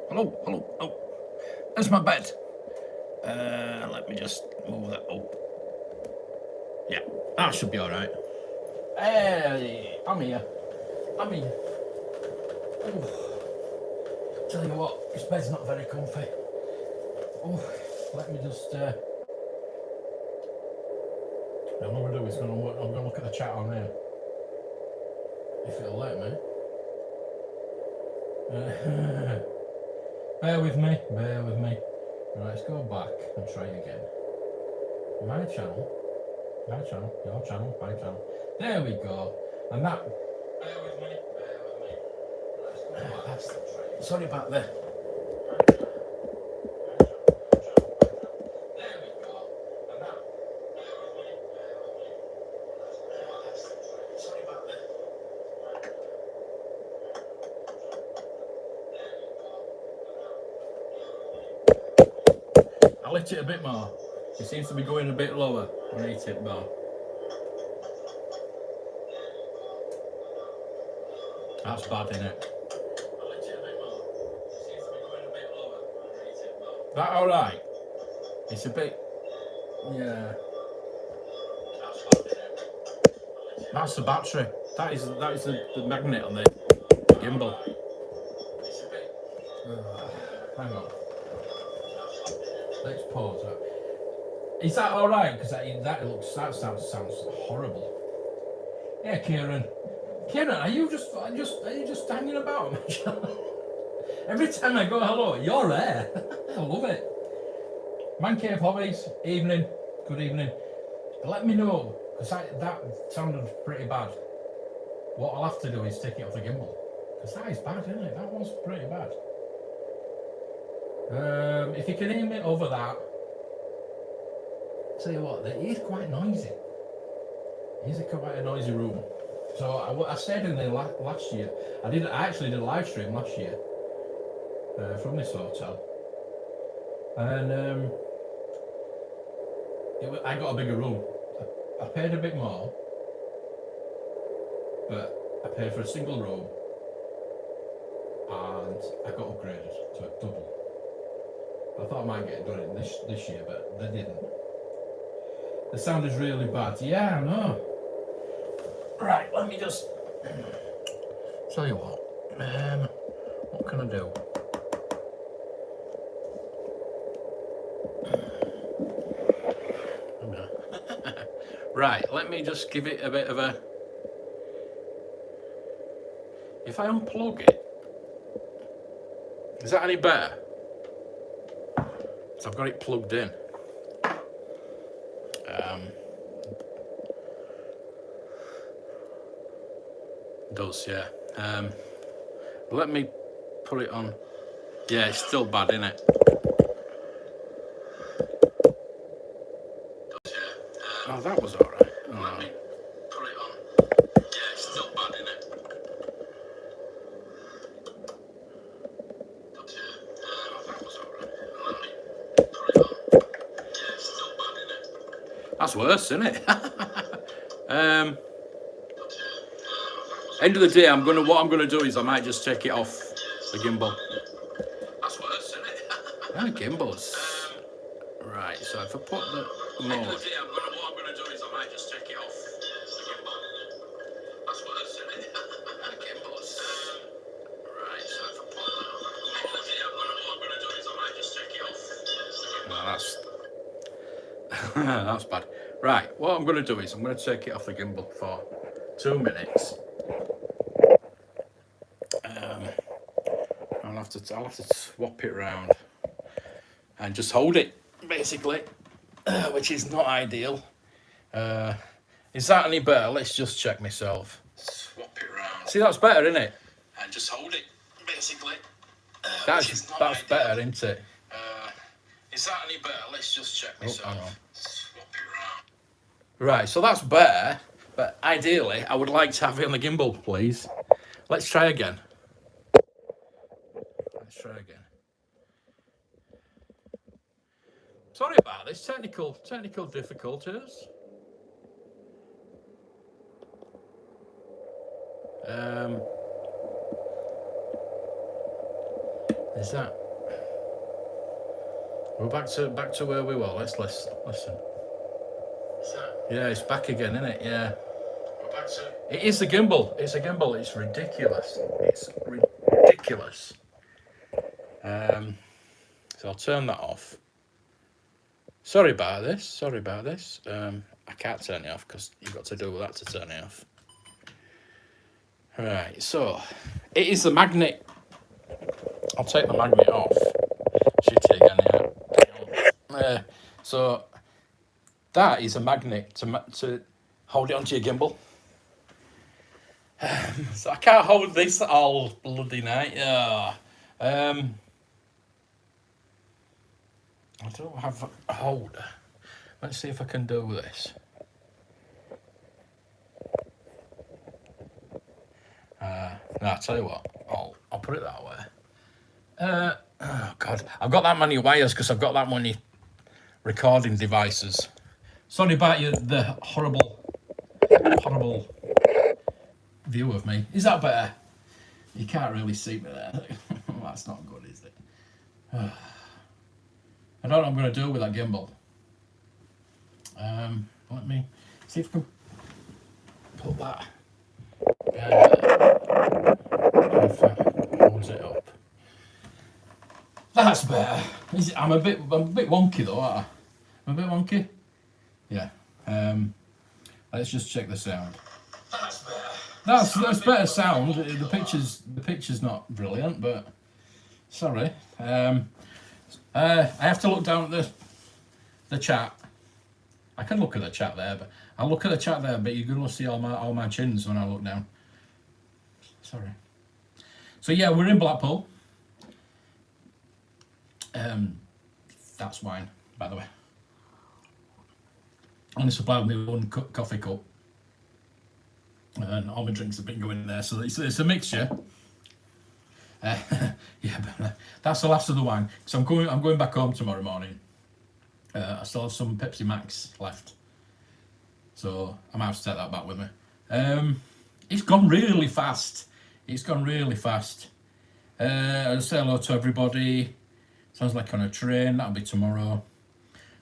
Hello, hello, oh. There's my bed. Let me just move that up. Yeah, that should be alright. Hey, I'm here. I'm here. Oh. Tell you what, this bed's not very comfy. Oh, let me just. I'm going to do is I'm going to look at the chat on there. If it'll let me. Bear with me, bear with me. Right, let's go back and try it again. My channel, your channel, my channel. There we go. And that. Bear with me, bear with me. Let's go back. Sorry about that. There we go. And that. Bear with me, bear with me. Sorry about that. I lit it a bit more. It seems to be going a bit lower on 8 bar. That's bad, isn't it? I lit it a bit more. It seems to be going a bit lower on 8 bar. That alright? It's a bit. Yeah. That's bad, isn't it? That's the battery. That is the magnet on the gimbal. It's a bit. Hang on. Let's pause that. Is that all right? Because that sounds horrible. Yeah, Kieran. Kieran, are you just hanging about? Every time I go hello, you're there. I love it. Man Cave Hobbies. Evening. Good evening. Let me know, because that sounded pretty bad. What I'll have to do is take it off the gimbal, because that is bad, isn't it? That was pretty bad. If you can hear me over that, tell you what, it is quite noisy. It is quite a noisy room. So I stayed in there last year. I actually did a live stream last year from this hotel, and I got a bigger room. I paid a bit more, but I paid for a single room, and I got upgraded to a double. I thought I might get it done this year, but they didn't. The sound is really bad. Yeah, I know. Right, let me just tell you what. What can I do? Right, let me just give it a bit of a. If I unplug it, is that any better? So I've got it plugged in. Does, yeah. Let me put it on. Yeah, it's still bad, isn't it? Does, yeah. Oh, that was all right. Let me put it on. Yeah, it's still bad, isn't it? Does, yeah. Oh, that was all right. Let me put it on. Yeah, it's still bad, isn't it? That's worse, isn't it? End of the day, what I'm gonna do is I might just take it off the gimbal. That's worse, isn't it? Yeah, gimbals. Right, so if I put the mode. End of the day, what I'm gonna do is I might just take it off the gimbal. That's worse, isn't it? Yeah, gimbals. Right, so if I put the end of the day, what I'm gonna do is I might just take it off the gimbal. No, that's bad. Right, what I'm gonna do is I'm gonna take it off the gimbal for 2 minutes. I'll have to swap it around and just hold it, basically, which is not ideal. Is that any better? Let's just check myself. Swap it around. See, that's better, isn't it? And just hold it, basically. That's better, isn't it? Is that any better? Let's just check myself. Swap it around. Right, so that's better, but ideally, I would like to have it on the gimbal, please. Let's try again. Sorry about this, technical difficulties. Is that? We're back to where we were. Let's listen. Is that? Yeah, it's back again, isn't it? Yeah. We're back to. It is a gimbal. It's a gimbal. It's ridiculous. It's ridiculous. So I'll turn that off. Sorry about this. I can't turn it off because you've got to do that to turn it off. Right, so it is the magnet. I'll take the magnet off. Shitty again, yeah. So that is a magnet to hold it onto your gimbal. So I can't hold this all bloody night. Yeah. I don't have a holder. Let's see if I can do this. No, I'll tell you what. I'll put it that way. Oh God, I've got that many wires because I've got that many recording devices. Sorry about the horrible view of me. Is that better? You can't really see me there. That's not good, is it? I don't know what I'm going to do with that gimbal. Let me see if I can put that behind there. If it holds it up. That's better. I'm a bit wonky though, aren't I? I'm a bit wonky. Yeah. Let's just check the sound. That's better. That's better sound. The picture's not brilliant, but sorry. I have to look down at the chat. I can look at the chat there, but I'll look at the chat there, but you're gonna see all my chins when I look down. Sorry. So yeah, we're in Blackpool. That's wine, by the way. Only supplied me one coffee cup, and all my drinks have been going in there, so it's a mixture. Yeah, but that's the last of the wine. So I'm going back home tomorrow morning. I still have some Pepsi Max left, so I might have to take that back with me. It's gone really fast. I'll say hello to everybody. Sounds like on a train. That'll be tomorrow.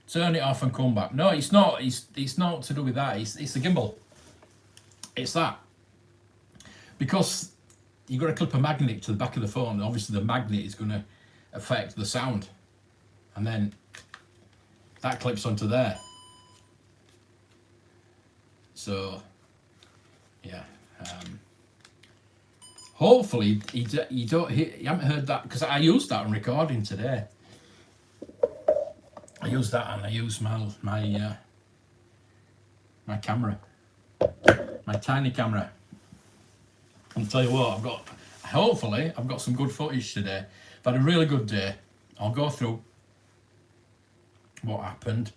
Turn it off and come back. No, it's not. It's not to do with that. It's the gimbal. It's that. Because you've got to clip a magnet to the back of the phone. And obviously, the magnet is going to affect the sound. And then that clips onto there. So, yeah. Hopefully, you haven't heard that, because I used that on recording today. I used that, and I used my camera, my tiny camera. I'll tell you what, hopefully I've got some good footage today. I've had a really good day. I'll go through what happened.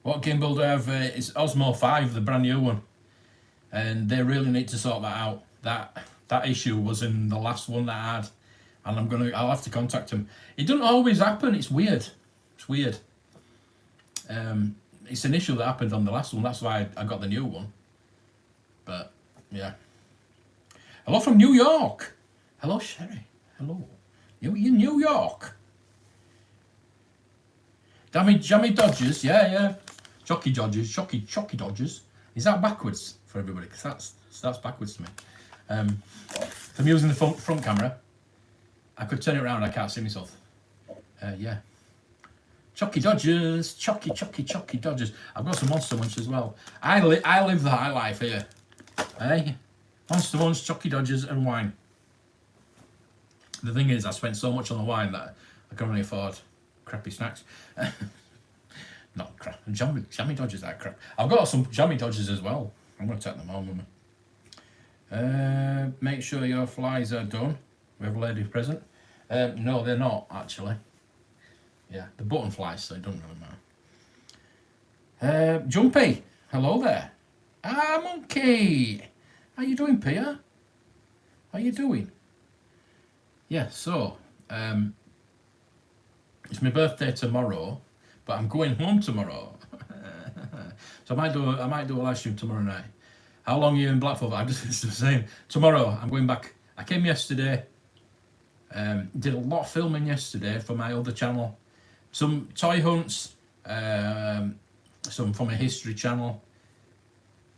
What gimbal do I have? It's Osmo 5, the brand new one, and they really need to sort that out. That issue was in the last one that I had, and I'll have to contact him. It doesn't always happen. It's weird. It's an issue that happened on the last one. That's why I got the new one. But yeah. Hello from New York. Hello, Sherry. Hello. You in New York? Jammy Dodgers. Yeah. Jockey Dodgers. Jockey Dodgers. Is that backwards for everybody? Because that's backwards to me. If I'm using the front camera, I could turn it around. I can't see myself. Yeah. Chucky Dodgers. Chucky Dodgers. I've got some Monster Munch as well. I live the high life here. Hey, Monster Munch, Chucky Dodgers, and wine. The thing is, I spent so much on the wine that I can only afford crappy snacks. Not crap. Jammy Dodgers are crap. I've got some Jammy Dodgers as well. I'm going to take them home with me. Make sure your flies are done. We have a lady present. No, they're not, actually. Yeah, the button flies, so it doesn't really matter. Jumpy, hello there. Monkey. How you doing, Peter? How you doing? Yeah, so, it's my birthday tomorrow, but I'm going home tomorrow. So I might do a live stream tomorrow night. How long are you in Blackpool? I'm just saying, tomorrow I'm going back. I came yesterday, Did a lot of filming yesterday for my other channel. Some toy hunts, some from a history channel.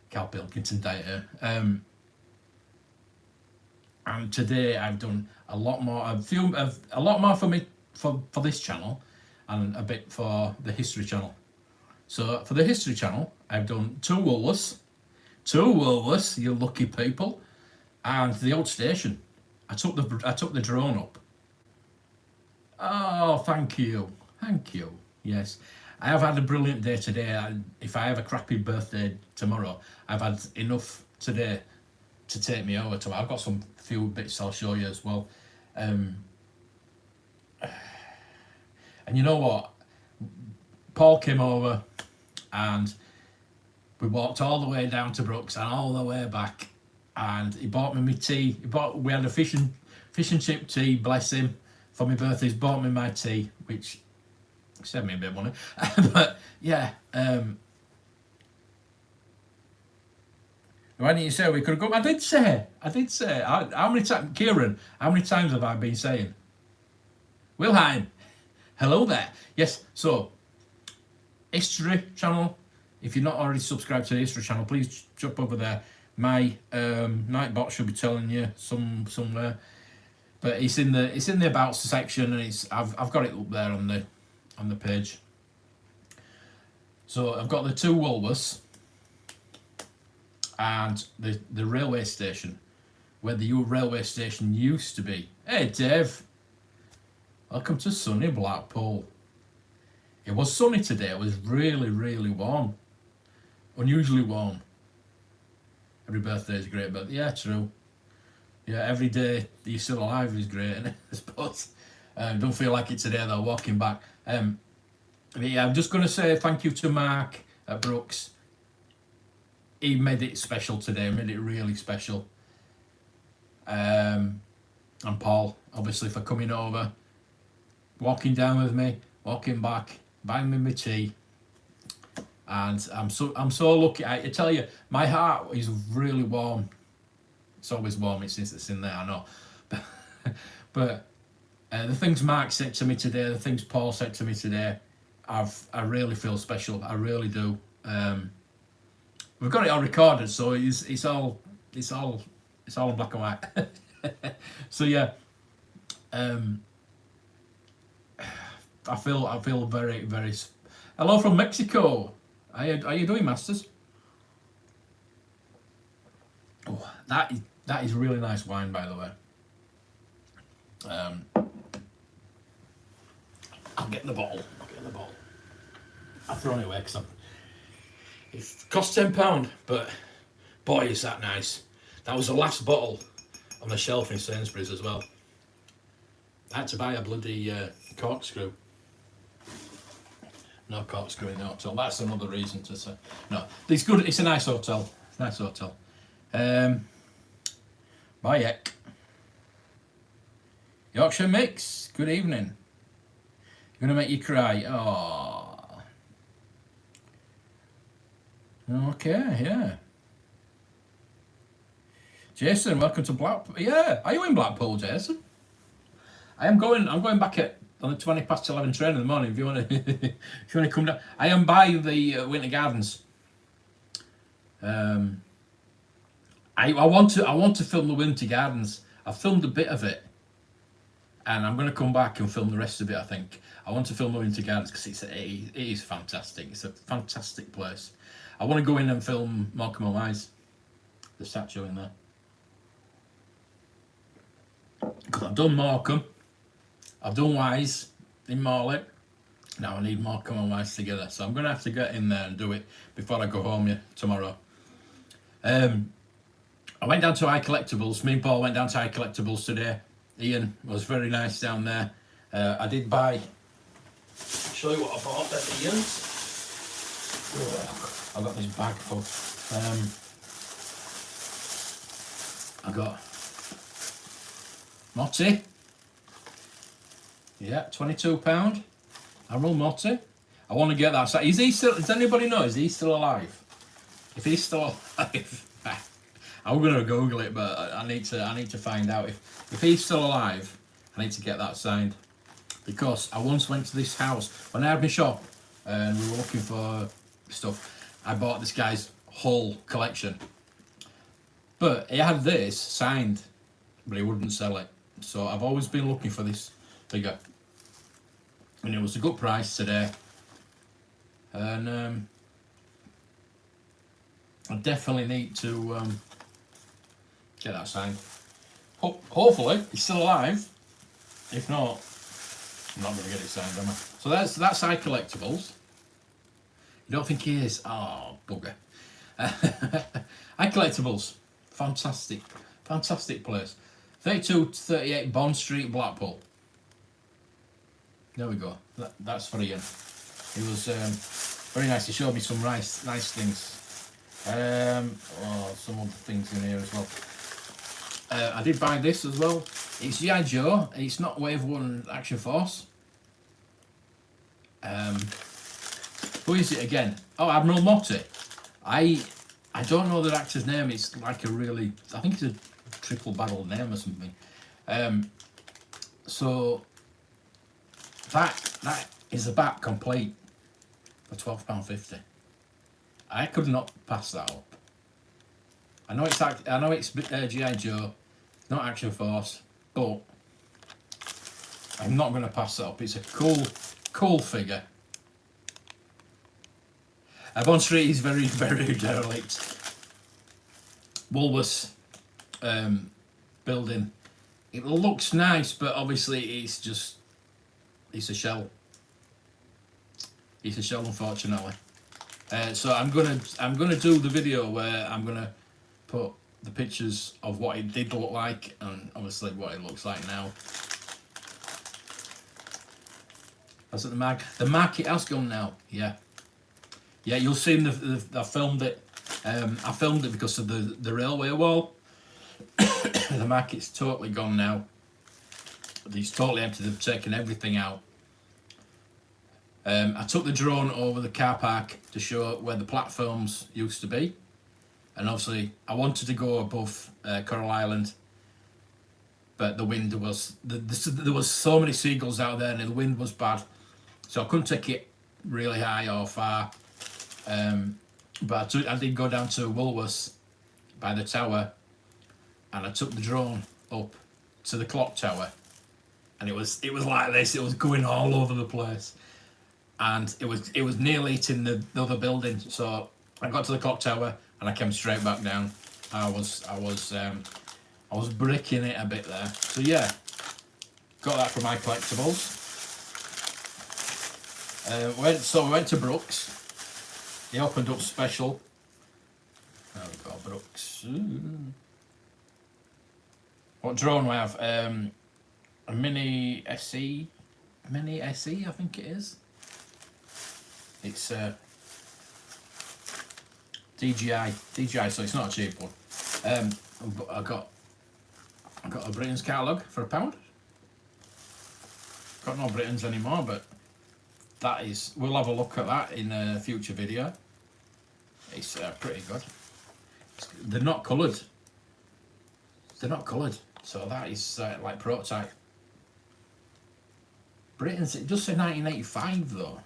Cal Pilkington Dieter. And today I've done a lot more. I've filmed a lot more for me for this channel, and a bit for the history channel. So for the history channel, I've done two Woolworths, you lucky people, and the old station. I took the drone up. Oh, thank you. Yes, I have had a brilliant day today. If I have a crappy birthday tomorrow, I've had enough today to take me over to. I've got some few bits I'll show you as well. And you know what? Paul came over and we walked all the way down to Brooks and all the way back, and he bought me my tea. We had a fish and chip tea, bless him, for my birthday. He's bought me my tea, which saved me a bit of money. But yeah, why didn't you say we could go? I did say. How many times, Kieran? How many times have I been saying? Wilhelm, hello there. Yes. So, history channel. If you're not already subscribed to the history channel, please jump over there. My Nightbot should be telling you somewhere, but it's in the about section, and I've got it up there on the page. So I've got the two Woolworths and the railway station, where the railway station used to be. Hey Dave, welcome to sunny Blackpool. It was sunny today. It was really, really warm, unusually warm. Every birthday is great, but yeah, true. Yeah, every day you're still alive is great, I suppose. Don't feel like it today though, walking back. But yeah, I'm just going to say thank you to Mark at Brooks. He made it special today, made it really special. And Paul, obviously, for coming over, walking down with me, walking back, buying me my tea. And I'm so lucky. I tell you, my heart is really warm. It's always warm since it's in there, I know. But the things Mark said to me today, the things Paul said to me today, I really feel special. I really do. We've got it all recorded, so it's all in black and white. So yeah, I feel very, very. Hello from Mexico. How you doing, Masters? Oh, that is really nice wine, by the way. I'll get the bottle. I'll throw it away because it cost £10, but boy, is that nice. That was the last bottle on the shelf in Sainsbury's as well. I had to buy a bloody corkscrew. No corkscrew in the hotel. That's another reason to say no. It's good. It's a nice hotel. Bayek. Yorkshire Mix. Good evening. Gonna make you cry. Oh. Okay. Yeah. Jason, welcome to Blackpool. Yeah. Are you in Blackpool, Jason? I'm going back on the 11:20 train in the morning. If you want to come down, I am by the Winter Gardens. I want to film the Winter Gardens. I filmed a bit of it, and I'm going to come back and film the rest of it. I think I want to film the Winter Gardens because it is fantastic. It's a fantastic place. I want to go in and film Morecambe and Wise, the statue in there, because I've done Morecambe. I've done Wise in Morley. Now I need Morecambe and Wise together. So I'm going to have to get in there and do it before I go home tomorrow. I went down to iCollectibles. Me and Paul went down to iCollectibles today. Ian was very nice down there. I did buy... I'll show you what I bought at Ian's. I've got this bag full. I got Motti. Yeah, £22. Admiral Motti. I want to get that. Is he still? Does anybody know? Is he still alive? If he's still alive, I'm gonna Google it, but I need to find out if he's still alive. And I need to get that signed. Because I once went to this house, when I had my shop and we were looking for stuff, I bought this guy's whole collection. But he had this signed, but he wouldn't sell it. So I've always been looking for this figure. And it was a good price today. And I definitely need to get that signed. Hopefully, he's still alive. If not, I'm not going to get it signed, am I? So that's iCollectibles. You don't think he is? Oh, bugger. iCollectibles. Fantastic. Fantastic place. 3238 Bond Street, Blackpool. There we go. That's for Ian. He was very nice. He showed me some nice things. Some other things in here as well. I did buy this as well. It's G.I. Joe. It's not Wave 1 Action Force. Who is it again? Oh, Admiral Motti. I don't know the actor's name. It's like a really... I think it's a triple barrel name or something. So that is a bat complete for £12.50. I could not pass that up. I know it's G.I. Joe, not Action Force, but I'm not going to pass that up. It's a cool figure. Bond Street is very, very derelict. Woolworths building. It looks nice, but obviously it's a shell. It's a shell, unfortunately. So I'm gonna do the video where I'm gonna put the pictures of what it did look like and obviously what it looks like now. That's at the mag. The market has gone now. Yeah. You'll see in I filmed it. I filmed it because of the railway wall. The market's totally gone now. It's totally empty. They've taken everything out. I took the drone over the car park to show where the platforms used to be, and obviously I wanted to go above Coral Island, but the wind was there was so many seagulls out there, and the wind was bad, so I couldn't take it really high or far. But I did go down to Woolworths by the tower, and I took the drone up to the clock tower, and it was like this. It was going all over the place. And it was nearly hitting the other building, so I got to the clock tower and I came straight back down. I was bricking it a bit there. So yeah, got that from iCollectibles. We went to Brooks. He opened up special. There we go, Brooks. What drone we have? A Mini SE. Mini SE, I think it is. It's DJI, so it's not a cheap one. But I got a Britain's catalogue for £1. Got no Britons anymore, but that is. We'll have a look at that in a future video. It's pretty good. They're not coloured. So that is like prototype. Britons. It does say 1985 though.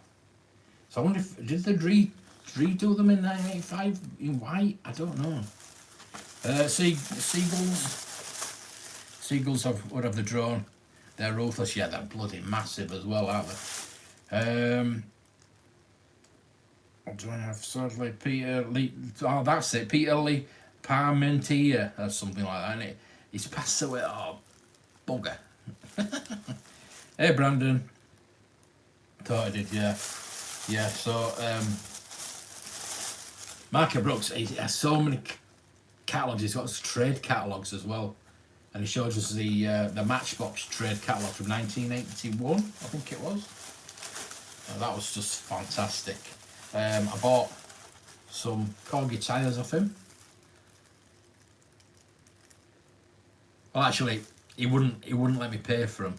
So I wonder if did they redo them in 1985 in white? I don't know. Seagulls would have the drone. They're ruthless. Yeah, they're bloody massive as well, aren't they? What do I have? Sadly, Peter Lee. Oh, that's it. Peter Lee Parmentier or something like that. And he's passed away. Oh, bugger. Hey, Brandon. Thought I did. Yeah. Yeah, so Mark Brooks, he has so many catalogues. He's got trade catalogues as well, and he showed us the Matchbox trade catalogue from 1981, I think it was. That was just fantastic. I bought some Corgi tyres off him. Well, actually, he wouldn't let me pay for them,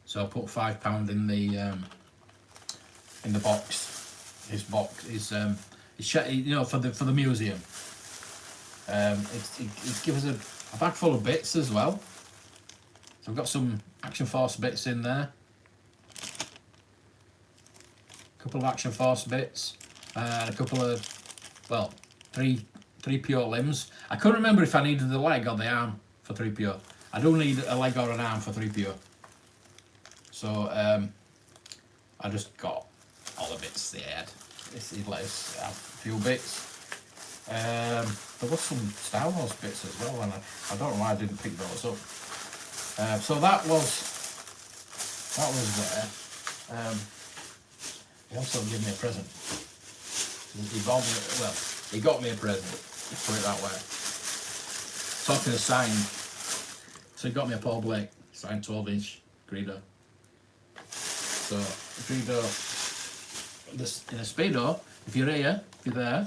so I put £5 in the box. His box is for the museum. It gives us a bag full of bits as well. So we've got some Action Force bits in there. A couple of Action Force bits. And a couple of, well, three pure limbs. I couldn't remember if I needed the leg or the arm for 3PO. I do need a leg or an arm for 3PO. So I just got all the bits they had. He'd let us have a few bits. There was some Star Wars bits as well, and I don't know why I didn't pick those up. So that was there. He also gave me a present. He got me a present. Let's put it that way. Talking of signed, so he got me a Paul Blake signed 12-inch Greedo. So Greedo, in a Speedo, if you're here, if you're there,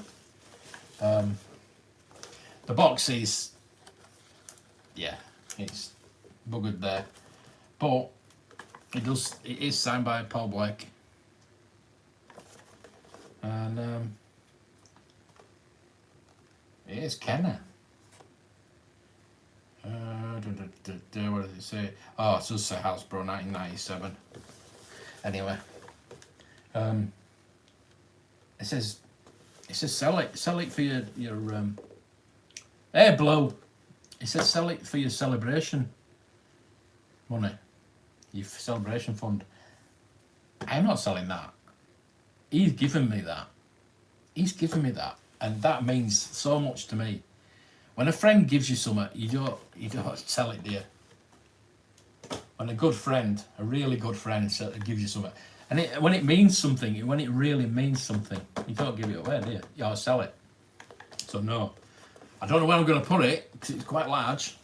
the box is, yeah, it's buggered there, but it is signed by Paul Blake, and it is Kenner. What does it say? Oh, it does say Hasbro 1997. Anyway, it says sell it for your hey Blue. It says sell it for your celebration money, your celebration fund. I'm not selling that. He's given me that. And that means so much to me. When a friend gives you something, you don't sell it, do you? When a really good friend gives you something, and when it means something, when it really means something, you don't give it away, do you? You ought to sell it. So no, I don't know where I'm going to put it because it's quite large.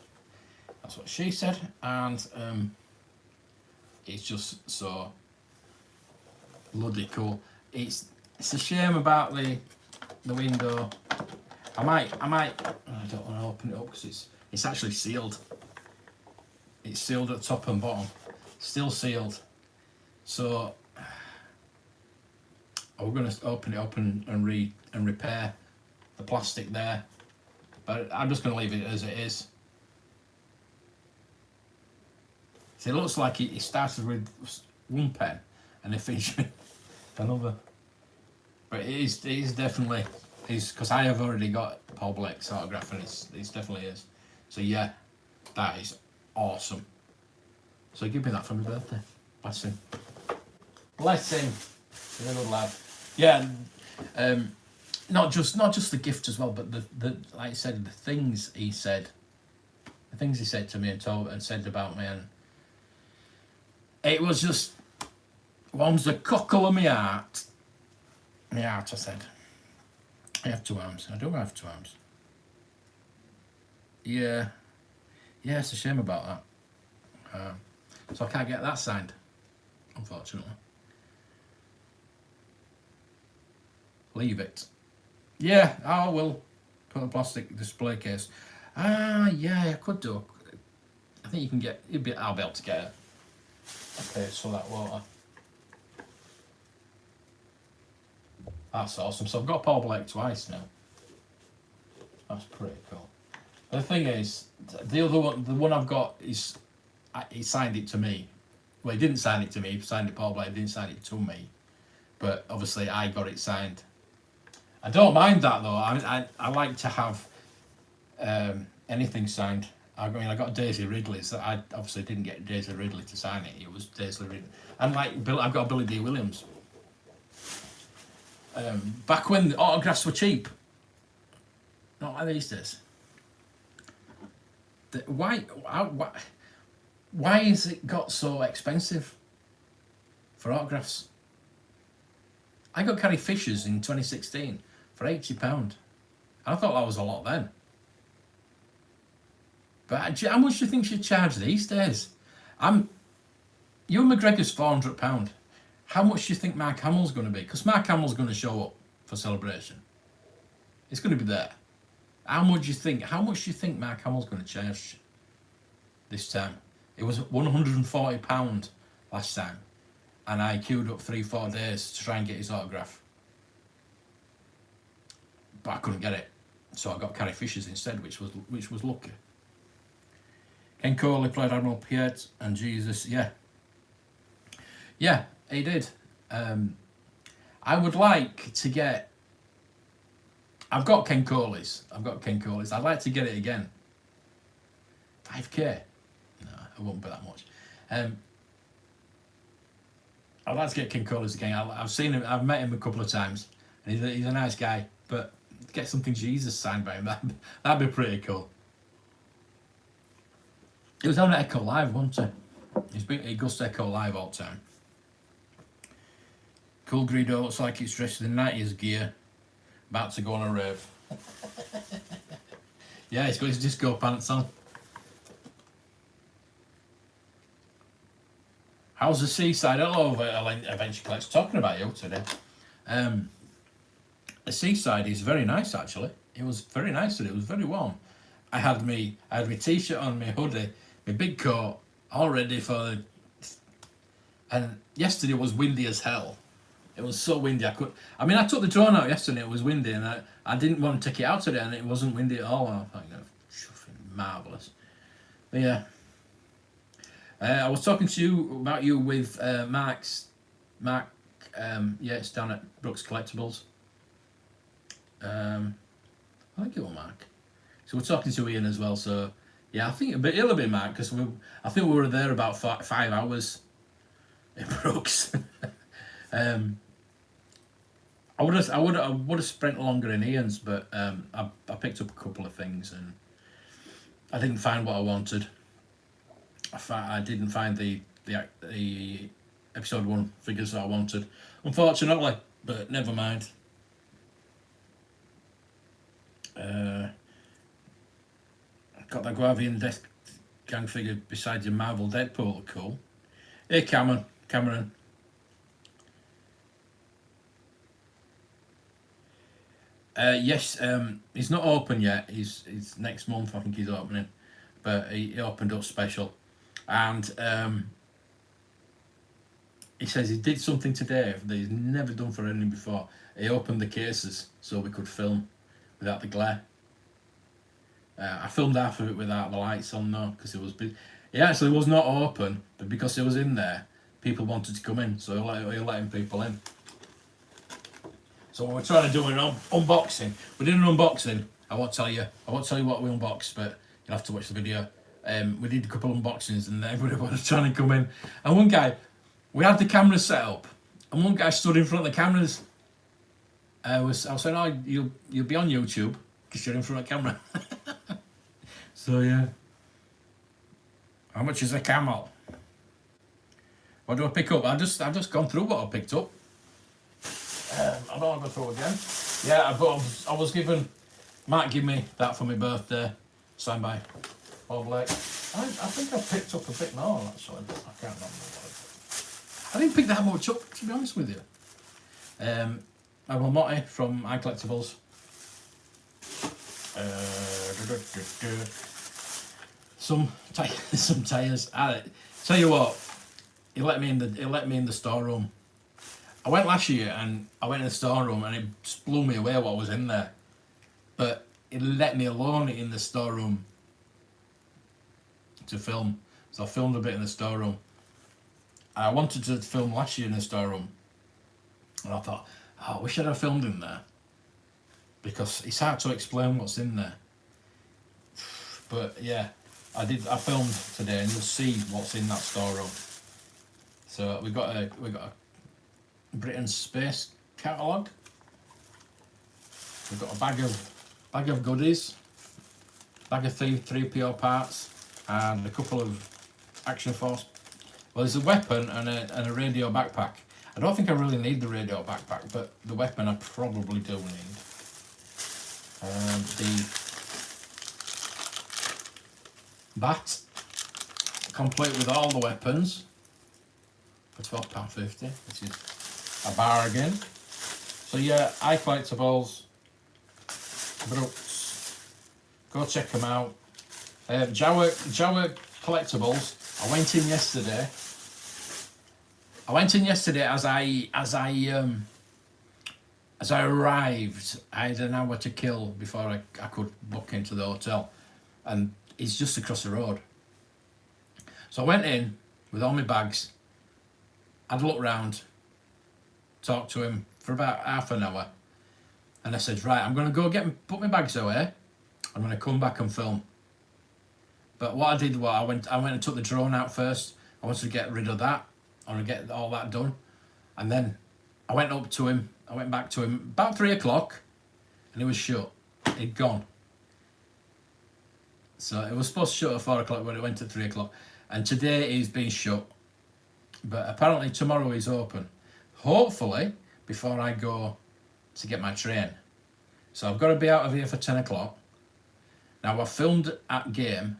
That's what she said, and it's just so bloody cool. It's a shame about the window. I don't want to open it up because it's actually sealed. It's sealed at top and bottom, still sealed. So we're going to open it up and repair the plastic there, but I'm just going to leave it as it is. So it looks like it started with one pen and it finished with another. But it is definitely because I have already got Paul Blake's autograph, and it definitely is. So yeah, that is awesome. So give me that for my birthday. Bless him. Bless him. He's a good lad. Yeah. Not just the gift as well, but the like I said, the things he said to me and said about me, and it was just warms the cockle of my heart. My heart, I said. I have two arms. I do have two arms. Yeah. Yeah, it's a shame about that. So I can't get that signed, unfortunately. Leave it. Yeah, I will put a plastic display case. Yeah, I could do. I think you can get. I'll be able to get a case for that water. That's awesome. So I've got Paul Blake twice now. That's pretty cool. The thing is, the other one, the one I've got is, he signed it to me. Well, he didn't sign it to me. He signed it Paul Blake. He didn't sign it to me. But obviously, I got it signed. I don't mind that though. I like to have anything signed. I mean, I got Daisy Ridley's. I obviously didn't get Daisy Ridley to sign it. It was Daisy Ridley. And like I've got Billy D. Williams. Back when the autographs were cheap, not like these days. Why has it got so expensive for autographs? I got Carrie Fisher's in 2016 for £80. I thought that was a lot then. But how much do you think she'd charge these days? Ewan McGregor's £400. How much do you think Mark Hamill's going to be? Because Mark Hamill's going to show up for Celebration. It's going to be there. How much do you think Mark Hamill's going to charge this time? It was £140 last time, and I queued up 3-4 days to try and get his autograph, but I couldn't get it, so I got Carrie Fisher's instead, which was lucky. Ken Coley played Admiral Piet and Jesus. Yeah, he did. I would like to get. I've got Ken Coley's. I'd like to get it again. 5k. No, it won't be that much. I'd like to get Ken Coley's again. I've seen him. I've met him a couple of times, and he's a nice guy. But get something Jesus signed by him. That'd be pretty cool. He was on Echo Live, wasn't he? He goes to Echo Live all the time. Cool Greedo looks like he's dressed in 90s gear, about to go on a rave. Yeah, he's got his disco pants on. How's the seaside? Hello, Adventure Collects. Talking about you today. The seaside is very nice, actually. It was very nice today. It was very warm. I had my t-shirt on, my hoodie, my big coat, all ready for the... And yesterday was windy as hell. It was so windy. I took the drone out yesterday. It was windy, and I didn't want to take it out today, and it wasn't windy at all. And I thought, marvelous. But yeah, I was talking to you about you with Mark. Yeah, it's down at Brooks Collectibles. I think it was Mark. So we're talking to Ian as well. So yeah, I think it'll be Mark, because I think we were there about 5 hours in Brooks. I would have spent longer in Ian's, but I picked up a couple of things and I didn't find what I wanted. I didn't find the episode 1 figures that I wanted, unfortunately, but never mind. Got the Guavian Death Gang figure beside your Marvel Deadpool. Cool. Hey, Cameron. Yes, he's not open yet. He's next month, I think he's opening, but he opened up special, and he says he did something today that he's never done for anyone before. He opened the cases so we could film without the glare. I filmed half of it without the lights on though, because it was big. It actually was not open, but because it was in there, people wanted to come in, so he'll letting people in. So we're trying to do an unboxing. We did an unboxing. I won't tell you what we unboxed, but you'll have to watch the video. We did a couple of unboxings, and everybody was trying to come in. And one guy, we had the camera set up, and one guy stood in front of the cameras. I was saying, "Oh, you'll be on YouTube because you're in front of the camera." So yeah. How much is a camel? What do I pick up? I've just gone through what I picked up. I don't want to go through again. Yeah, I was given. Mark gave me that for my birthday, signed by Bob Blake. I think I picked up a bit more actually. I can't remember what I didn't pick that much up, to be honest with you. I'm a Motti from iCollectibles. Some tires. Tell you what, he let me in the storeroom. I went last year and I went in the storeroom and it just blew me away what was in there. But he let me alone in the storeroom to film. So I filmed a bit in the storeroom. I wanted to film last year in the storeroom. And I thought, I wish I'd have filmed in there. Because it's hard to explain what's in there. But yeah, I filmed today and you'll see what's in that storeroom. So we got a Britain's Space catalogue. We've got a bag of goodies, bag of 3PO parts, and a couple of Action Force. Well, there's a weapon and a radio backpack. I don't think I really need the radio backpack, but the weapon I probably do need. The bat, complete with all the weapons, for £12.50, which is a bargain. So yeah, iCollectibles, Brooks, go check them out. Jawa Collectibles, I went in yesterday as I arrived. I had an hour to kill before I could book into the hotel, and it's just across the road. So I went in with all my bags, had a look round, talked to him for about half an hour, and I said, right, I'm going to go put my bags away. I'm going to come back and film. But what I did was I went and took the drone out first. I wanted to get rid of that. I want to get all that done. And then I went up to him. I went back to him about 3 o'clock, and he was shut. He'd gone. So it was supposed to shut at 4 o'clock, but it went at 3 o'clock. And today he's been shut. But apparently tomorrow he's open. Hopefully before I go to get my train. So I've got to be out of here for 10 o'clock. Now I filmed at Game.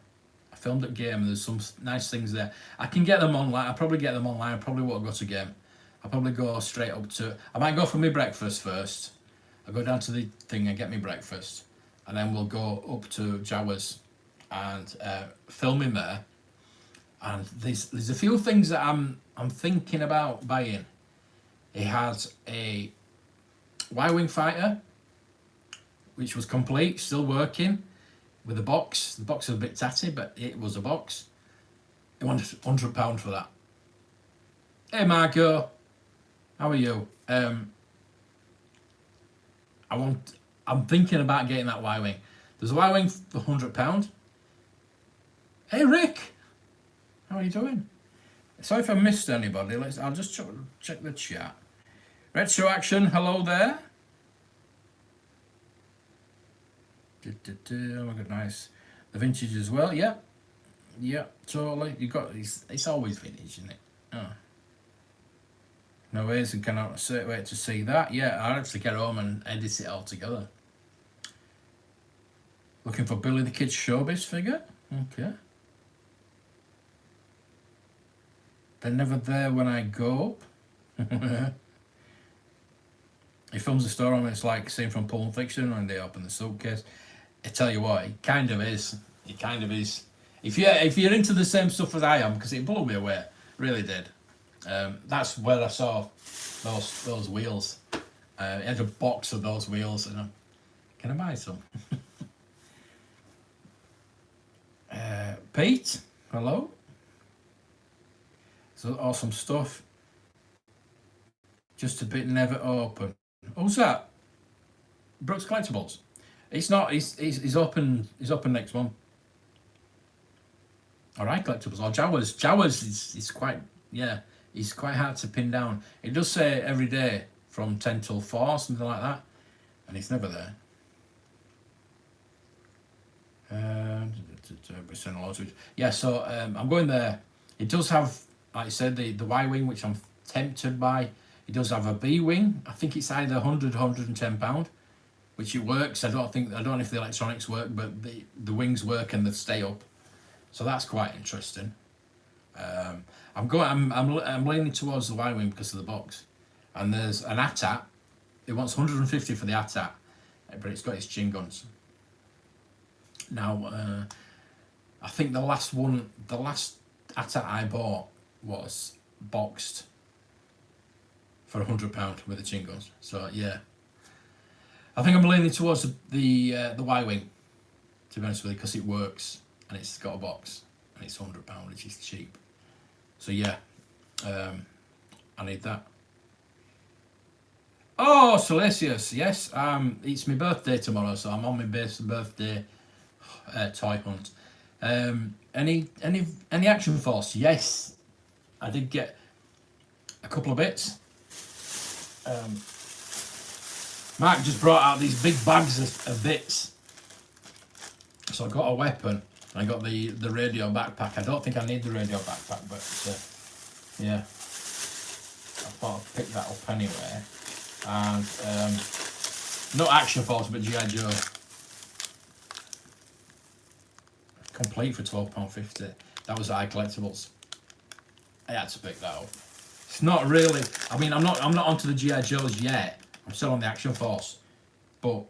And there's some nice things there. I can get them online. I'll probably get them online. I probably won't go to Game. I'll probably go straight up to... I might go for my breakfast first. I'll go down to the thing and get my breakfast. And then we'll go up to Jawas and film in there. And there's a few things that I'm thinking about buying. He had a Y-Wing fighter, which was complete, still working, with a box. The box was a bit tatty, but it was a box. He wanted £100 for that. Hey Marco, how are you? I'm thinking about getting that Y-Wing. There's a Y-Wing for £100. Hey Rick, how are you doing? Sorry if I missed anybody. I'll just check the chat. Retro Action, hello there. Oh my god, nice. The vintage as well, yeah. Yeah, totally. It's always vintage, isn't it? Oh. No ways, and cannot wait to see that. Yeah, I'll have to get home and edit it all together. Looking for Billy the Kid Showbiz figure? Okay. They're never there when I go up. He films a story and it's like scene from Pulp Fiction when they open the suitcase. I tell you what, it kind of is. It kind of is. If you're into the same stuff as I am, because it blew me away, really did. That's where I saw those wheels. I had a box of those wheels, and can I buy some? Pete, hello. So awesome stuff. Just a bit never open. Who's that? Brooks Collectibles. It's not. He's open. He's open next month. All right, Collectibles or Jawas. Jawas is quite. Yeah, he's quite hard to pin down. It does say every day from 10 till 4, something like that, and he's never there. Yeah, so I'm going there. It does have, like I said, the Y-Wing, which I'm tempted by. It does have a B-Wing. I think it's either £100, £110, which it works. I don't know if the electronics work, but the wings work and they stay up. So that's quite interesting. I'm leaning towards the Y-Wing because of the box. And there's an AT-AT. It wants 150 for the AT-AT, but it's got its chin guns. Now, I think the last AT-AT I bought was boxed for £100 with the chin guns. So yeah, I think I'm leaning towards the Y-Wing, to be honest with you, because it works and it's got a box and it's £100, which is cheap. So yeah, I need that. Oh, Salesius, yes. It's my birthday tomorrow, so I'm on my birthday toy hunt. Any Action Force? Yes, I did get a couple of bits. Mark just brought out these big bags of bits. So I got a weapon. I got the radio backpack. I don't think I need the radio backpack, but yeah, I thought I'd pick that up anyway. And not Action Force, but G.I. Joe. Complete for £12.50. That was iCollectibles. I had to pick that up. It's not really. I mean, I'm not onto the G.I. Joes yet. I'm still on the Action Force, but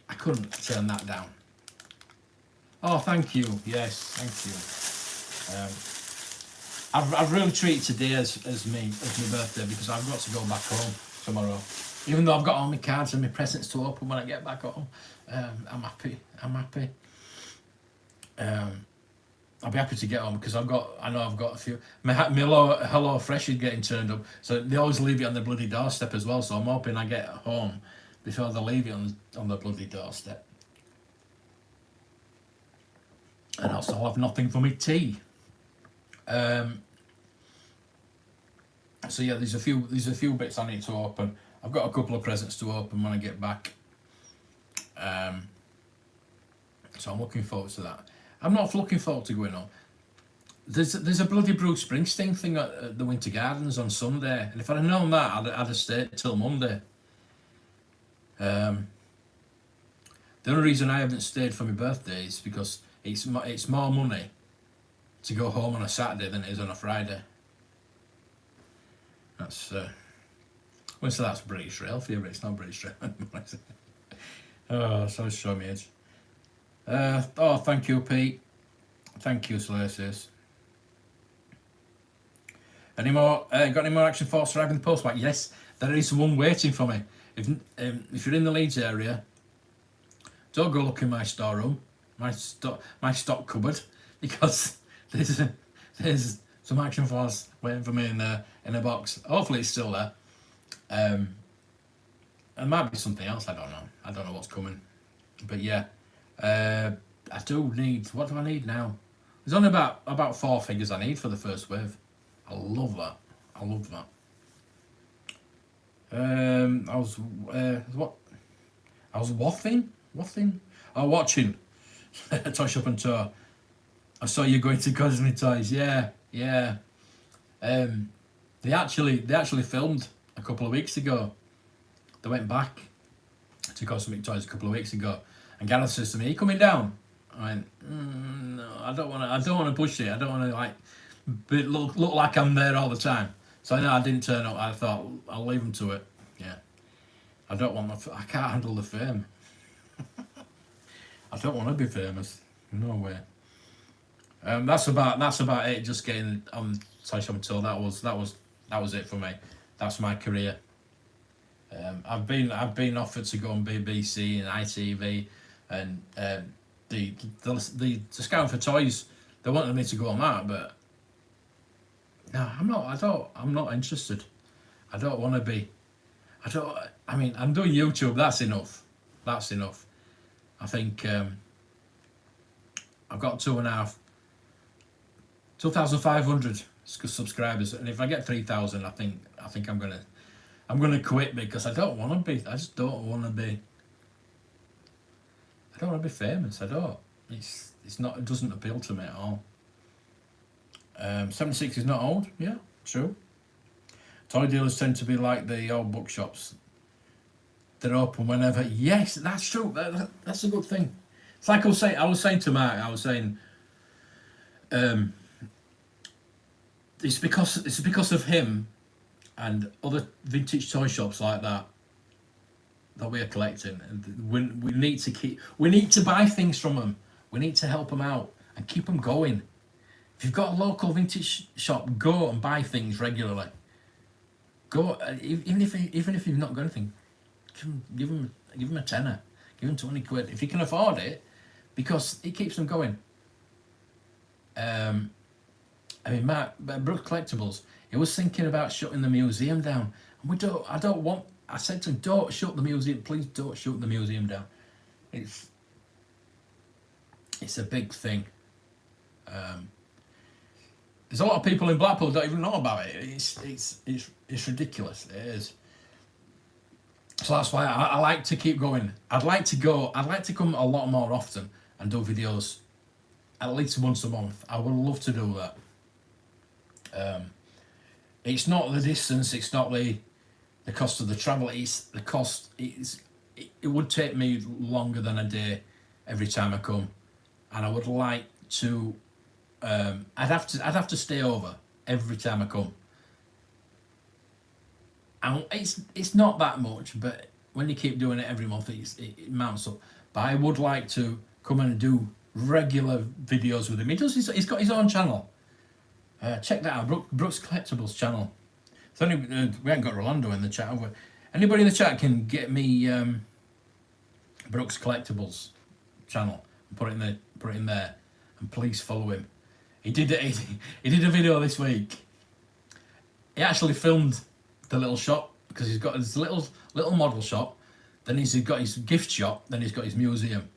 I couldn't turn that down. Oh, thank you. Yes, thank you. I've really treated today as my birthday because I've got to go back home tomorrow. Even though I've got all my cards and my presents to open when I get back home, I'm happy. I'll be happy to get home because I know I've got a few. My Hello Fresh is getting turned up, so they always leave it on the bloody doorstep as well. So I'm hoping I get home before they leave it on the bloody doorstep, and also I'll have nothing for me tea. So yeah, there's a few bits I need to open. I've got a couple of presents to open when I get back. So I'm looking forward to that. I'm not looking forward to going home. There's a bloody Bruce Springsteen thing at the Winter Gardens on Sunday, and if I'd have known that, I'd have stayed till Monday. The only reason I haven't stayed for my birthday is because it's more money to go home on a Saturday than it is on a Friday. That's well, so that's British Rail for you, but it's not British Rail. Oh, so show me age. Oh, thank you, Pete. Thank you, Slaces. Got any more Action Force arriving the postmark? Yes, there is one waiting for me. If you're in the Leeds area, don't go look in my storeroom, my stock cupboard, because there's some Action Force waiting for me in a box. Hopefully it's still there. It might be something else. I don't know. I don't know what's coming. But yeah, I do need. What do I need now? There's only about 4 figures I need for the first wave. I love that. I love that. I was watching Toy Shop and Tour. I saw you going to Cosmic Toys. Yeah. They actually filmed a couple of weeks ago. They went back to Cosmic Toys a couple of weeks ago, and Gareth says to me, "Are you coming down?" I went, "No, I don't want to push it. I don't want to look like I'm there all the time." So no, I didn't turn up. I thought I'll leave them to it. Yeah, I can't handle the fame. I don't want to be famous. No way. That's about it. Just getting on Toy Shop and Tour. That was it for me. That's my career. I've been offered to go on BBC and ITV, and the Scouting for Toys. They wanted me to go on that, but no, I'm not interested. I don't want to be. I mean, I'm doing YouTube. That's enough. I think I've got 2,500 subscribers, and if I get 3,000, I think I'm gonna quit because I don't want to be. I just don't want to be. I don't want to be famous. I don't. It's not. It doesn't appeal to me at all. 76 is not old. Yeah, true. Toy dealers tend to be like the old bookshops. They're open whenever. Yes, that's true. That's a good thing. It's like I was saying to Mark. I was saying. It's because of him and other vintage toy shops like that we're collecting, and we need to buy things from them. We need to help them out and keep them going. If you've got a local vintage shop, go and buy things regularly. Go, even if you've not got anything, give them a tenner, give them 20 quid if you can afford it, because it keeps them going. I mean, Matt Brooks Collectibles, he was thinking about shutting the museum down, and I said to him, don't shut the museum, please don't shut the museum down. It's a big thing. There's a lot of people in Blackpool who don't even know about it. It's ridiculous. It is. So that's why I like to keep going. I'd like to come a lot more often and do videos at least once a month. I would love to do that. It's not the distance, it's not the cost of the travel, it's the cost. It would take me longer than a day every time I come, and I would like to I'd have to stay over every time I come. And it's not that much, but when you keep doing it every month, it mounts up. But I would like to come and do regular videos with him. He's got his own channel. Check that out, Brooks Collectibles channel. It's only we haven't got Rolando in the chat, have we? Anybody in the chat can get me Brooks Collectibles channel and put it in there, and please follow him. He did he did a video this week. He actually filmed the little shop because he's got his little model shop. Then he's got his gift shop. Then he's got his museum.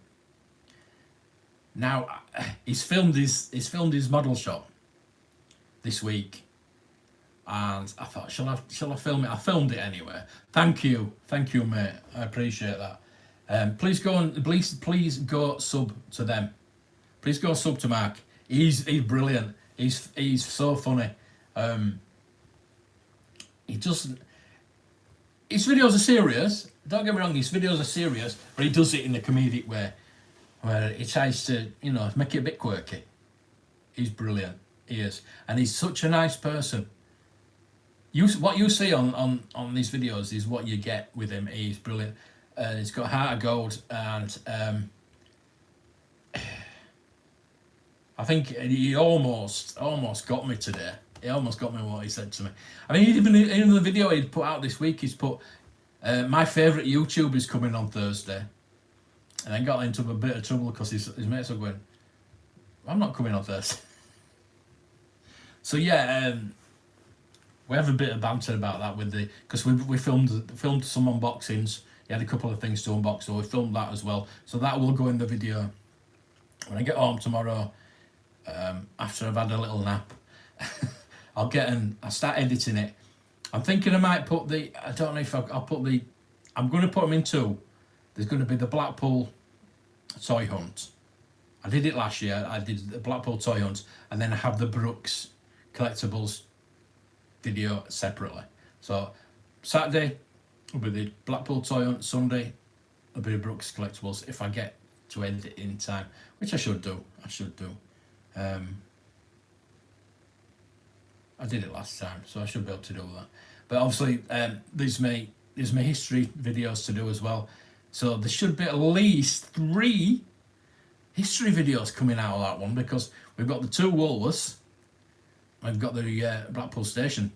Now he's filmed his model shop this week, and I thought, shall I film it? I filmed it anyway. Thank you, mate. I appreciate that. Please go sub to them. Please go sub to Mark. He's brilliant. He's so funny. He doesn't. His videos are serious. Don't get me wrong. His videos are serious, but he does it in a comedic way, where he tries to, make it a bit quirky. He's brilliant. He is, and he's such a nice person. What you see on these videos is what you get with him. He's brilliant. He's got heart of gold, and I think he almost got me today. He almost got me what he said to me. I mean, even in the video he'd put out this week, he's put, my favourite YouTube is coming on Thursday. And then got into a bit of trouble because his mates were going, I'm not coming on Thursday. So yeah, we have a bit of banter about that because we filmed some unboxings. He had a couple of things to unbox, so we filmed that as well. So that will go in the video when I get home tomorrow. After I've had a little nap, I'll start editing it. I'm thinking I might put I don't know if I'll put I'm going to put them in two. There's going to be the Blackpool toy hunt. I did it last year. I did the Blackpool toy hunt, and then I have the Brooks collectibles video separately. So Saturday will be the Blackpool toy hunt. Sunday will be the Brooks collectibles if I get to edit it in time, which I should do. I did it last time, so I should be able to do that. But obviously, there's my history videos to do as well. So there should be at least 3 history videos coming out of that one, because we've got the 2 Woolworths, we've got the Blackpool station.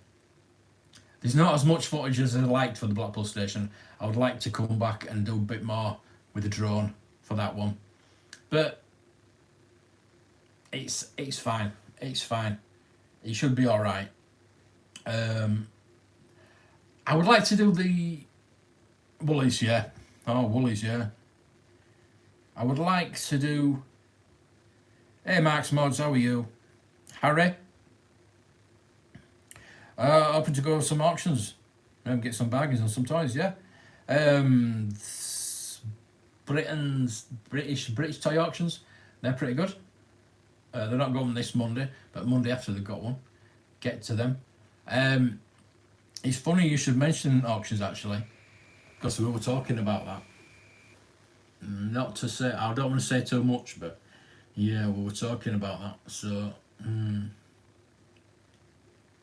There's not as much footage as I liked for the Blackpool station. I would like to come back and do a bit more with the drone for that one, but it's fine. It's fine. It should be all right. I would like to do the Woolies, yeah. Oh, Woolies, yeah. I would like to do. Hey, Max Mods, how are you? Harry? Open to go to some auctions. Maybe get some bargains on some toys, yeah. British toy auctions, they're pretty good. They're not going this Monday, but Monday after they've got one. Get to them. It's funny you should mention auctions, actually, because we were talking about that. Not to say, I don't want to say too much, but yeah, we were talking about that. So,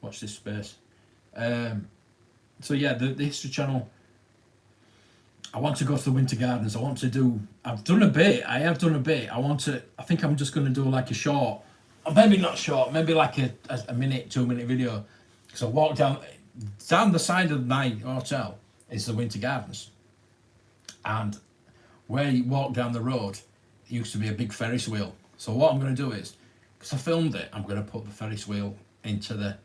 watch this space. So yeah, the History Channel. I want to go to the Winter Gardens. I've done a bit. I think I'm just going to do like a short, or maybe not short, maybe like a minute, 2-minute video. Because I walk down the side of my hotel is the Winter Gardens. And where you walk down the road, it used to be a big Ferris wheel. So what I'm going to do is, because I filmed it, I'm going to put the Ferris wheel into the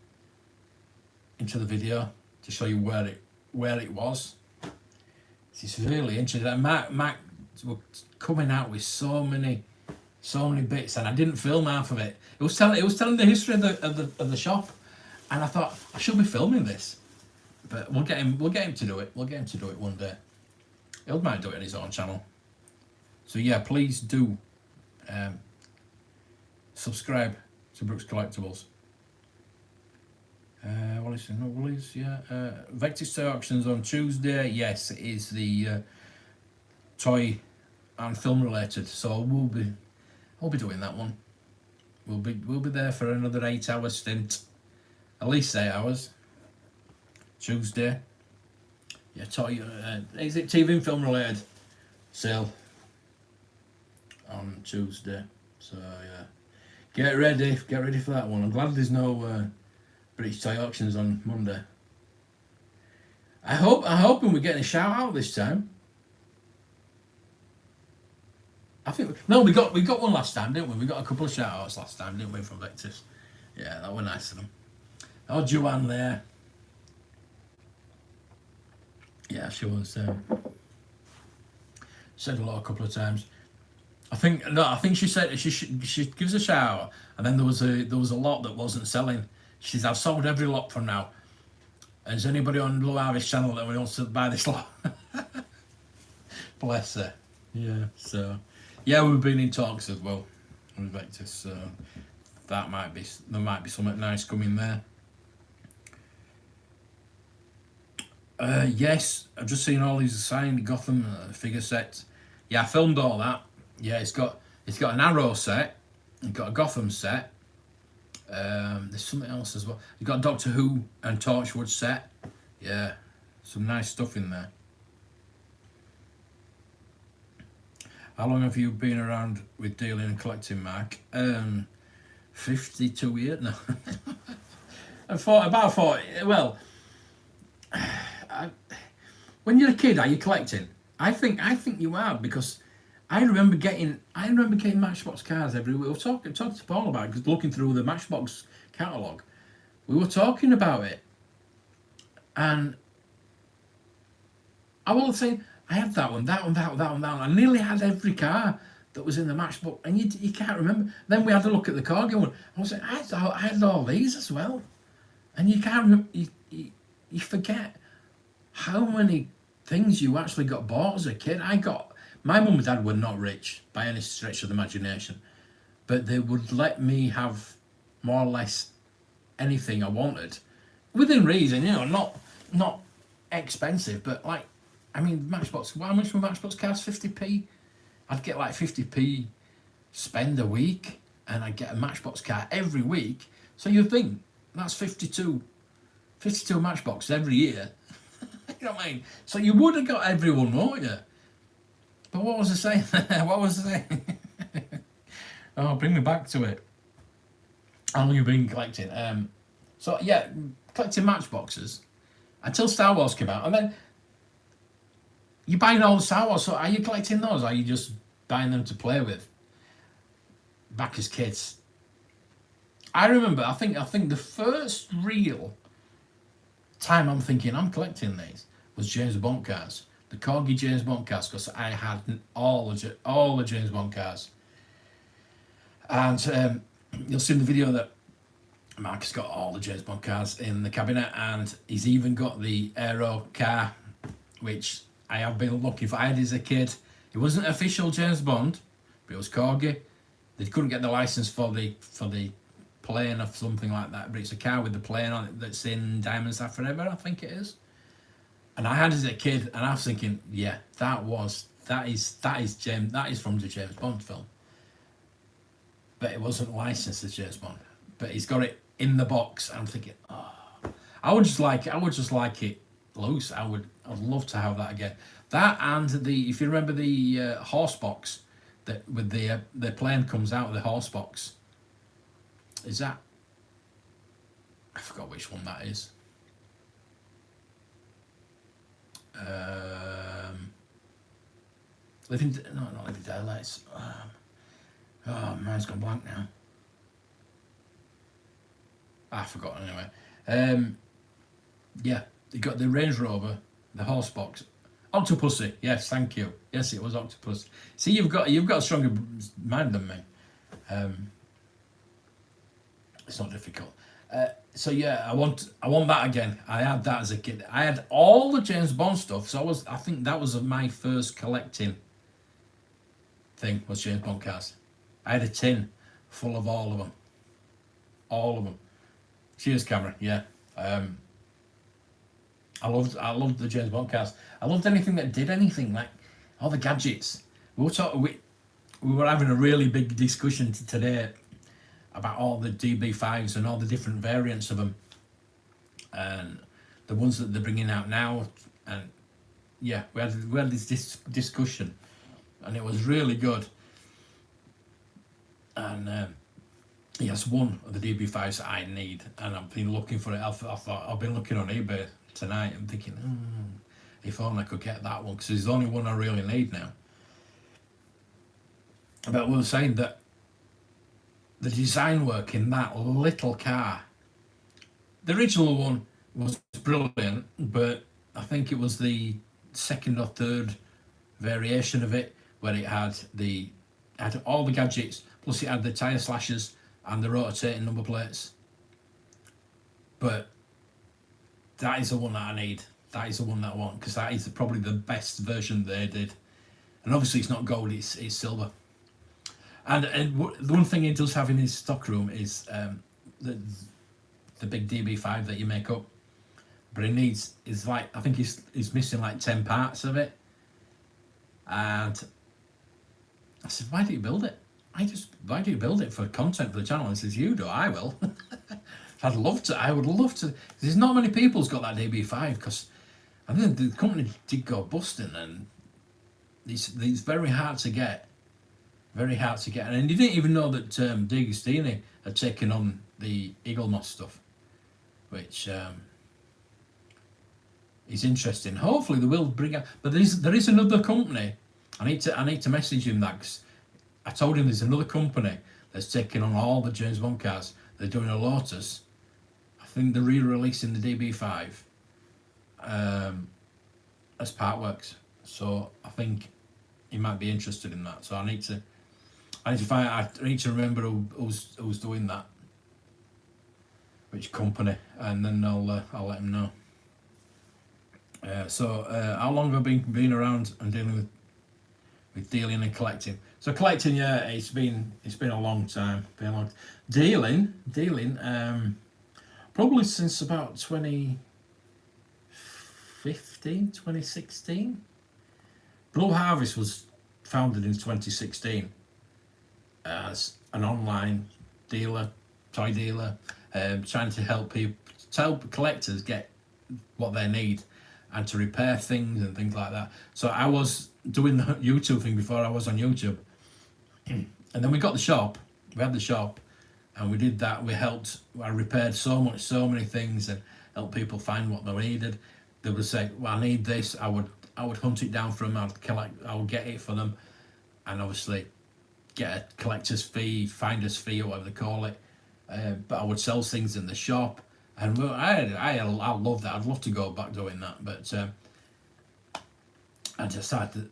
video to show you where it was. It's really interesting. Mac were coming out with so many bits, and I didn't film half of it. It was telling the history of the shop, and I thought I should be filming this, but we'll get him to do it. We'll get him to do it one day. He might do it on his own channel. So yeah, please do subscribe to Brooks Collectibles. Woolies, yeah. Vectis Toy Auctions on Tuesday. Yes, it is the toy and film related. So I'll be doing that one. We'll be there for another 8-hour stint, at least 8 hours. Tuesday. Yeah, toy. Is it TV and film related sale on Tuesday? So yeah, get ready for that one. I'm glad there's no British Toy Auctions on Monday. I'm hoping we're getting a shout out this time. I think no, we got one last time, didn't we? We got a couple of shout outs last time, didn't we, from Victus? Yeah, that was nice of them. Oh, Joanne there. Yeah, she was. Said hello a couple of times. I think she said she gives a shout out, and then there was a lot that wasn't selling. She says, I've sold every lot from now. Is anybody on Blue Harvest channel that wants to buy this lot? Bless her. Yeah. So, yeah, we've been in talks as well with Victus. So there might be something nice coming there. Yes, I've just seen all these signed Gotham figure sets. Yeah, I filmed all that. Yeah, it's got an Arrow set. It's got a Gotham set. There's something else as well. You've got Doctor Who and Torchwood set. Yeah, some nice stuff in there. How long have you been around with dealing and collecting, Mark? 52 years now. About 40. Well, when you're a kid, are you collecting? I think you are, because I remember getting Matchbox cars every week. We were talking to Paul about it, because looking through the Matchbox catalogue, we were talking about it, and I was saying I had that one. I nearly had every car that was in the Matchbox, and you can't remember. Then we had a look at the Corgi one. I was like, I had all these as well, and you can't remember. You forget how many things you actually got bought as a kid. My mum and dad were not rich by any stretch of the imagination, but they would let me have more or less anything I wanted, within reason, not expensive, but like, I mean, Matchbox, how much were Matchbox cars? 50p? I'd get like 50p spend a week, and I'd get a Matchbox car every week. So you think, that's 52 Matchboxes every year. You know what I mean? So you would have got everyone, won't you? But what was I saying? What was I saying? Oh, bring me back to it. How long have you been collecting? So yeah, collecting Matchboxes until Star Wars came out, and then you're buying all the Star Wars. So are you collecting those? Or are you just buying them to play with? Back as kids, I remember. I think the first real time I'm thinking I'm collecting these was James Bond cars, the Corgi James Bond cars, because I had all the James Bond cars. And you'll see in the video that Mark has got all the James Bond cars in the cabinet, and he's even got the Aero car, which I have been looking for. I had as a kid. It wasn't official James Bond, but it was Corgi. They couldn't get the license for the plane or something like that, but it's a car with the plane on it that's in Diamonds Are Forever, I think it is. And I had it as a kid, and I was thinking, yeah, that is from the James Bond film, but it wasn't licensed as James Bond. But he's got it in the box. I'm thinking, oh, I would just like it loose. I'd love to have that again. That, and if you remember the horse box that with the plane comes out of the horse box. Is that? I forgot which one that is. Not Living Daylights. Oh, mine's gone blank now. I forgot anyway. Yeah, you got the Range Rover, the horse box, Octopussy. Yes, thank you. Yes, it was Octopus. See, you've got a stronger mind than me. It's not difficult. So yeah, I want that again. I had that as a kid. I had all the James Bond stuff. So I think that was my first collecting thing, was James Bond cars. I had a tin full of all of them. All of them. Cheers, camera. Yeah. I loved the James Bond cars. I loved anything that did anything, like all the gadgets. We were having a really big discussion today about all the DB5s and all the different variants of them, and the ones that they're bringing out now. And yeah, we had this discussion, and it was really good. And yes, one of the DB5s that I need, and I've been looking for it. I thought I've been looking on eBay tonight and thinking, if only I could get that one, because it's the only one I really need now. But we were saying that the design work in that little car, the original one was brilliant, but I think it was the second or third variation of it where it had all the gadgets, plus it had the tyre slashers and the rotating number plates. But that is the one that I need. That is the one that I want, because that is probably the best version they did. And obviously it's not gold, it's silver. And the one thing he does have in his stock room is the big DB5 that you make up. But he needs, is like, I think he's missing like 10 parts of it. And I said, why do you build it? Why do you build it for content for the channel? And he says, you do, I will. I would love to. There's not many people's got that DB5, because I think the company did go busting, and it's very hard to get. Very hard to get. And you didn't even know that D'Agostini had taken on the Eagle Moss stuff, which is interesting. Hopefully they will bring out. But there is another company. I need to message him that, because I told him there's another company that's taking on all the James Bond cars. They're doing a Lotus. I think they're re-releasing the DB5 as partworks. So I think he might be interested in that. So I need to remember who's doing that, which company, and then I'll let him know. So how long have I been around and dealing with dealing and collecting? So collecting, yeah, it's been a long time. Dealing, probably since about 2015, 2016. Blue Harvest was founded in 2016 as an online dealer, toy dealer, trying to help collectors get what they need and to repair things and things like that. So I was doing the YouTube thing before I was on YouTube. And then we got the shop, we had the shop, and we did that. I repaired so many things and helped people find what they needed. They would say, well, I need this. I would hunt it down for them. I would get it for them, and obviously get a collector's fee, finder's fee, or whatever they call it. But I would sell things in the shop, and I love that. I'd love to go back doing that, but I decided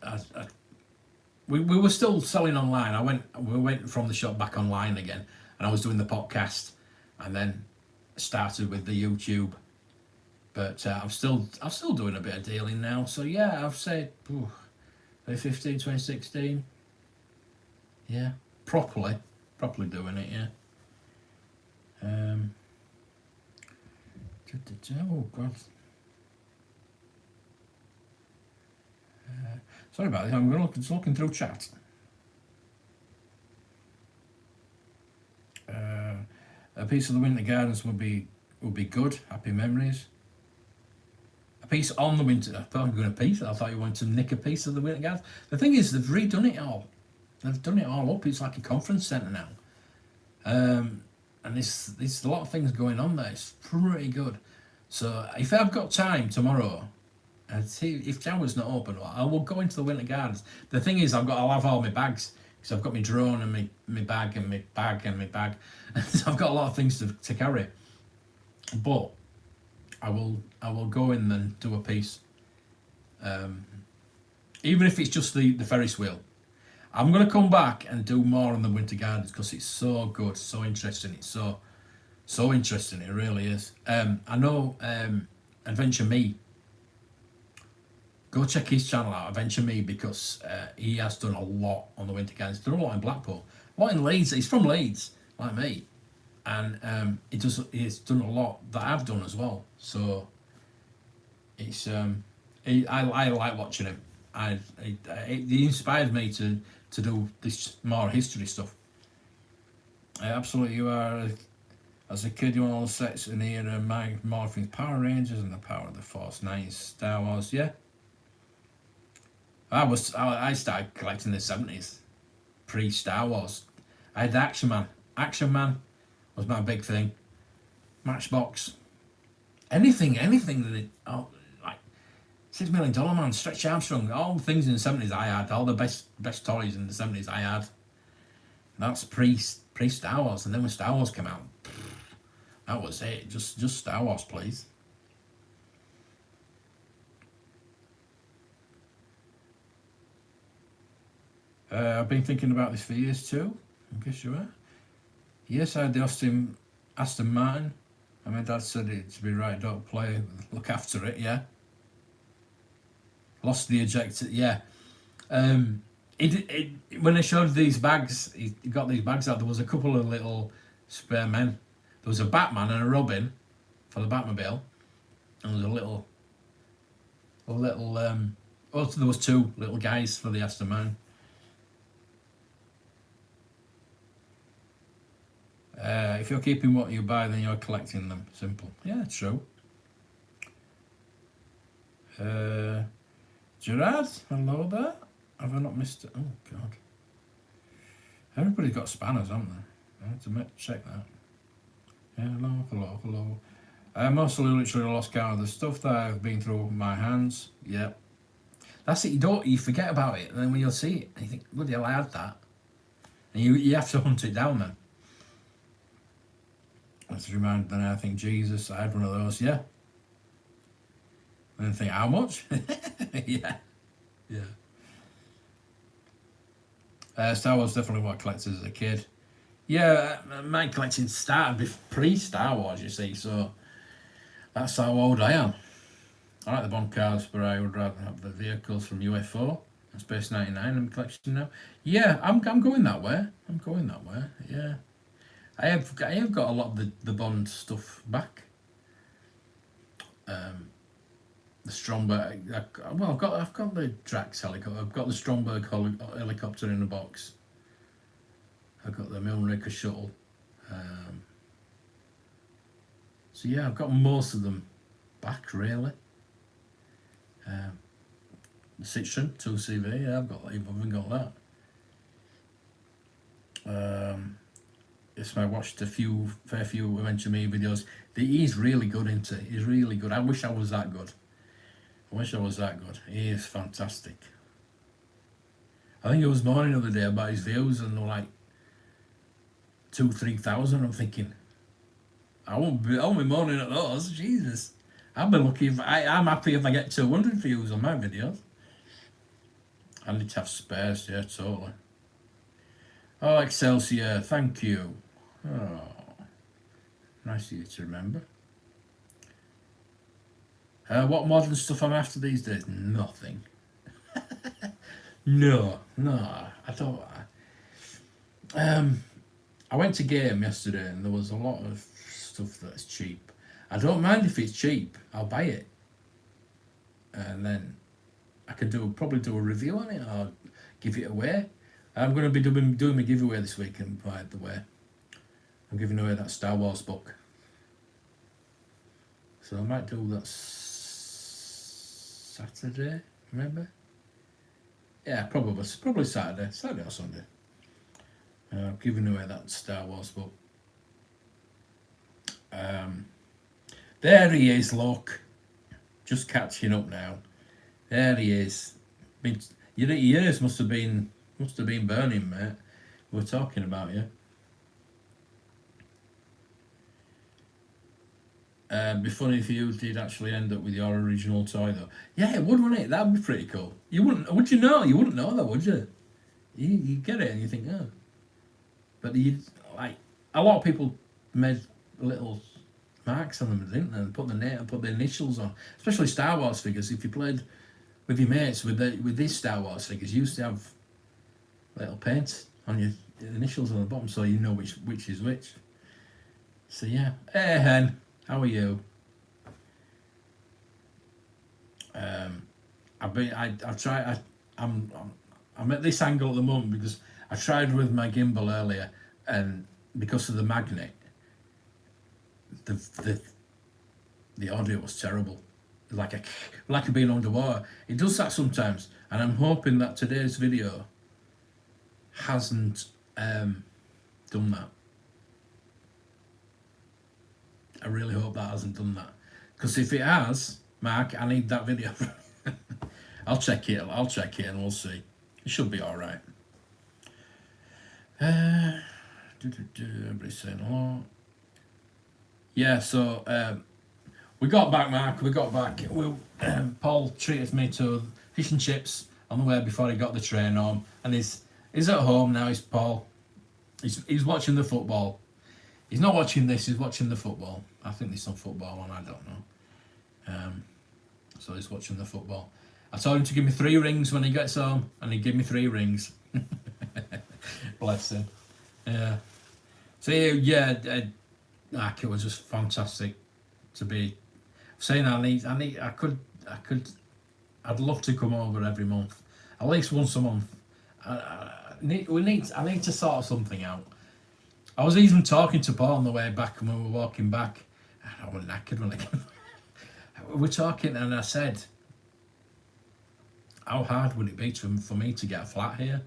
we were still selling online. We went from the shop back online again, and I was doing the podcast, and then started with the YouTube. But I'm still doing a bit of dealing now. So yeah, I've said 2015, 2016. Yeah, properly doing it. Yeah. Oh God. Sorry about this. I'm just looking through chat. A piece of the Winter Gardens would be good. Happy memories. A piece on the Winter. I thought you were going to piece. I thought you wanted to nick a piece of the Winter Gardens. The thing is, they've redone it all. They've done it all up. It's like a conference centre now. And there's a lot of things going on there. It's pretty good. So if I've got time tomorrow, and see if Tower's not open, I will go into the Winter Gardens. The thing is, I'll have all my bags, because I've got my drone and my bag and my bag and my bag. So I've got a lot of things to carry. But I will go in and do a piece, even if it's just the Ferris wheel. I'm going to come back and do more on the Winter Gardens, because it's so good, so interesting. It's so interesting. It really is. I know Adventure Me. Go check his channel out, Adventure Me, because he has done a lot on the Winter Gardens. He's done a lot in Blackpool, a lot in Leeds. He's from Leeds, like me, and he's done a lot that I've done as well. So it's I like watching him. He inspired me to do this more history stuff. Absolutely, you are. As a kid, you were all the sets in here, Morphing's Power Rangers and the Power of the Force, 90s Star Wars. Yeah. I started collecting the 70s, pre-Star Wars. I had Action Man. Action Man was my big thing. Matchbox. Anything that like $6 Million Man, Stretch Armstrong, all the things in the 70s I had, all the best toys in the 70s I had. That's pre Star Wars, and then when Star Wars came out, that was it. Just Star Wars, please. I've been thinking about this for years too. I guess you are. Yes, I had the Aston Martin. And my dad said it to be right, don't play, look after it, yeah. Lost the ejector, yeah. When they showed these bags, he got these bags out, there was a couple of little spare men. There was a Batman and a Robin for the Batmobile. And there was there was two little guys for the Aston Martin. If you're keeping what you buy, then you're collecting them. Simple. Yeah, true. Gerard, hello there. Have I not missed it? Oh, God. Everybody's got spanners, haven't they? I had to check that. Yeah, hello. I mostly literally lost count of the stuff that I've been through my hands. Yeah. That's it, you forget about it, and then when you'll see it, and you think, bloody hell, I had that. And you have to hunt it down then. Let's remind then I think, Jesus, I had one of those, yeah. And then think, how much? Yeah. Star Wars definitely what I collected as a kid. Yeah, my collecting started pre-Star Wars, you see, so that's how old I am. I like the Bond cars, but I would rather have the vehicles from UFO and Space 99 in my collection now. Yeah, I'm going that way. Yeah. I have got a lot of the Bond stuff back. The Stromberg. I've got the Drax helicopter. I've got the Stromberg helicopter in a box. I've got the Milnricker shuttle. So yeah, I've got most of them back really. The Citroen 2CV. Yeah, I've even got that. Yes, I watched a fair few Adventure Me videos. He's really good into it. He's really good. I wish I was that good. He is fantastic. I think it was moaning the other day about his views and they're like 2,000-3,000. I'm thinking, I won't be moaning at those. Jesus, I've been lucky. I'm happy if I get 200 views on my videos. I need to have space. Yeah, totally. Oh, Excelsior, thank you. Oh, nice of you to remember. What modern stuff I'm after these days? Nothing. No, I don't. I went to Game yesterday and there was a lot of stuff that's cheap. I don't mind if it's cheap. I'll buy it, and then I can probably do a review on it or give it away. I'm going to be doing my giveaway this weekend, by the way. I'm giving away that Star Wars book. So I might do that Saturday, maybe? Yeah, probably Saturday or Sunday. I'm giving away that Star Wars book. There he is, look. Just catching up now. There he is. Your ears must have been burning, mate. We're talking about you. Be funny if you did actually end up with your original toy, though. Yeah, it would, wouldn't it? That'd be pretty cool. You wouldn't? Would you know? You wouldn't know that, would you? You get it and you think, oh. But a lot of people made little marks on them, didn't they? And put the initials on, especially Star Wars figures. If you played with your mates with these Star Wars figures, you used to have little paint on your initials on the bottom, so you know which is which. So yeah, hey hen, how are you? I'm at this angle at the moment because I tried with my gimbal earlier, and because of the magnet, the audio was terrible, like being underwater. It does that sometimes, and I'm hoping that today's video hasn't done that. I really hope that hasn't done that, because if it has, Mark, I need that video. I'll check it and we'll see. It should be all right. Everybody's saying hello. Yeah, so we got back, Mark. We got back. Paul treated me to fish and chips on the way before he got the train home, and he's at home now. He's Paul. He's watching the football. He's not watching this. He's watching the football. I think there's some football on. I don't know. So he's watching the football. I told him to give me 3 rings when he gets home, and he gave me 3 rings. Bless him. Yeah. So yeah, it was just fantastic to be saying. I'd love to come over every month, at least once a month. I need to sort something out. I was even talking to Paul on the way back, and we were walking back. I was knackered when I came. We were talking, and I said, "How hard would it be for me to get a flat here?"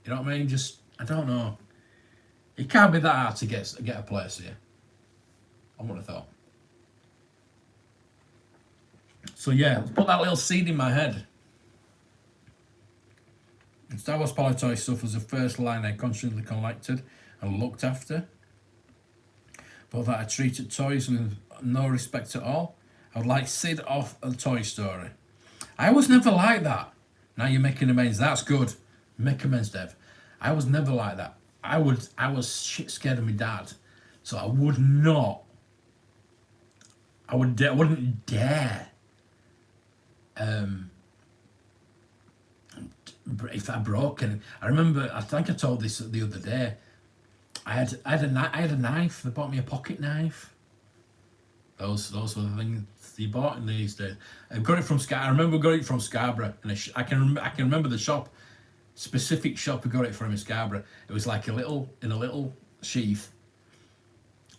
You know what I mean? I don't know. It can't be that hard to get a place here. I would have thought. So yeah, put that little seed in my head. Star Wars Polytoy stuff was the first line I constantly collected and looked after. But that I treated toys with no respect at all. I would like Sid off a Toy Story. I was never like that. Now you're making amends. That's good. Make amends, Dev. I was never like that. I was shit scared of my dad, so I would not. I wouldn't dare. If I broke, and I remember, I think I told this the other day. I had a knife. They bought me a pocket knife. Those were the things you bought in these days. I got it from I remember getting it from Scarborough, and I can remember the shop. Specific shop we got it from in Scarborough. It was like in a little sheath,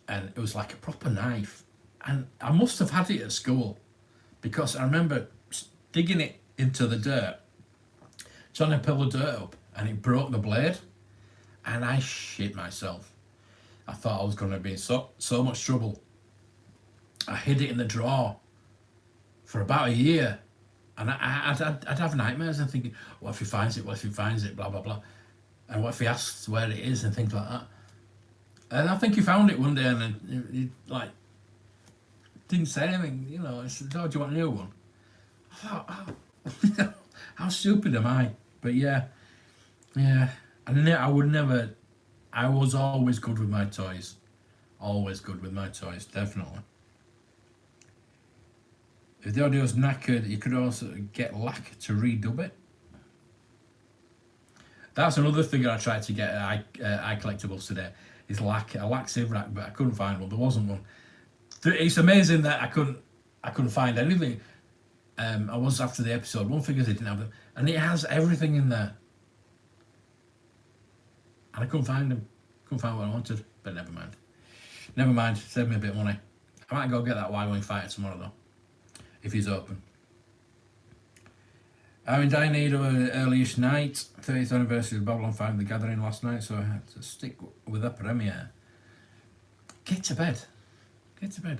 and it was like a proper knife. And I must have had it at school, because I remember digging it into the dirt, trying to pull the dirt up, and it broke the blade, and I shit myself. I thought I was going to be in so much trouble. I hid it in the drawer for about a year. And I'd have nightmares and thinking, what if he finds it? What if he finds it? Blah, blah, blah. And what if he asks where it is and things like that. And I think he found it one day, and he like, didn't say anything. You know, he said, "Oh, do you want a new one?" I thought, oh, how stupid am I? But yeah. I would never. I was always good with my toys. Always good with my toys, definitely. If the audio's knackered, you could also get lac to redub it. That's another thing I tried to get at iCollectibles today, is lac, a lac sieve rack, but I couldn't find one. There wasn't one. It's amazing that I couldn't find anything. I was after the episode 1 figures, it didn't have them, and it has everything in there. And I couldn't find them. Couldn't find what I wanted, but never mind. Never mind, save me a bit of money. I might go get that Y-Wing fighter tomorrow though, if he's open. I'm in dire need of an early-ish night. 30th anniversary of Babylon 5 The Gathering last night, so I had to stick with a premiere. Get to bed.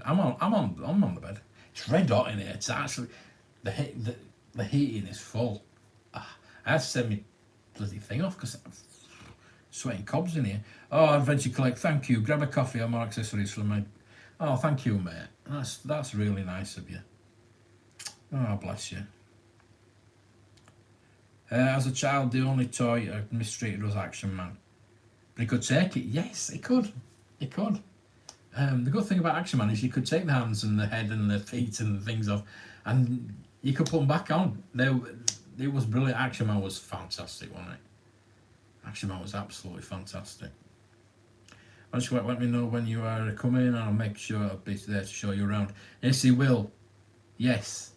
I'm on the bed. It's red hot in here. It's actually the heating is full. I had to send my bloody thing off because I'm sweating cobs in here. Oh, Adventure Collect, thank you. Grab a coffee or more accessories from my. Oh, thank you, mate. That's really nice of you. Oh, bless you. As a child, the only toy I mistreated was Action Man. But he could take it. Yes, he could. He could. The good thing about Action Man is you could take the hands and the head and the feet and the things off, and you could put them back on. It was brilliant. Action Man was fantastic, wasn't it? Action Man was absolutely fantastic. Just let me know when you are coming, and I'll make sure I'll be there to show you around. Yes, he will. Yes.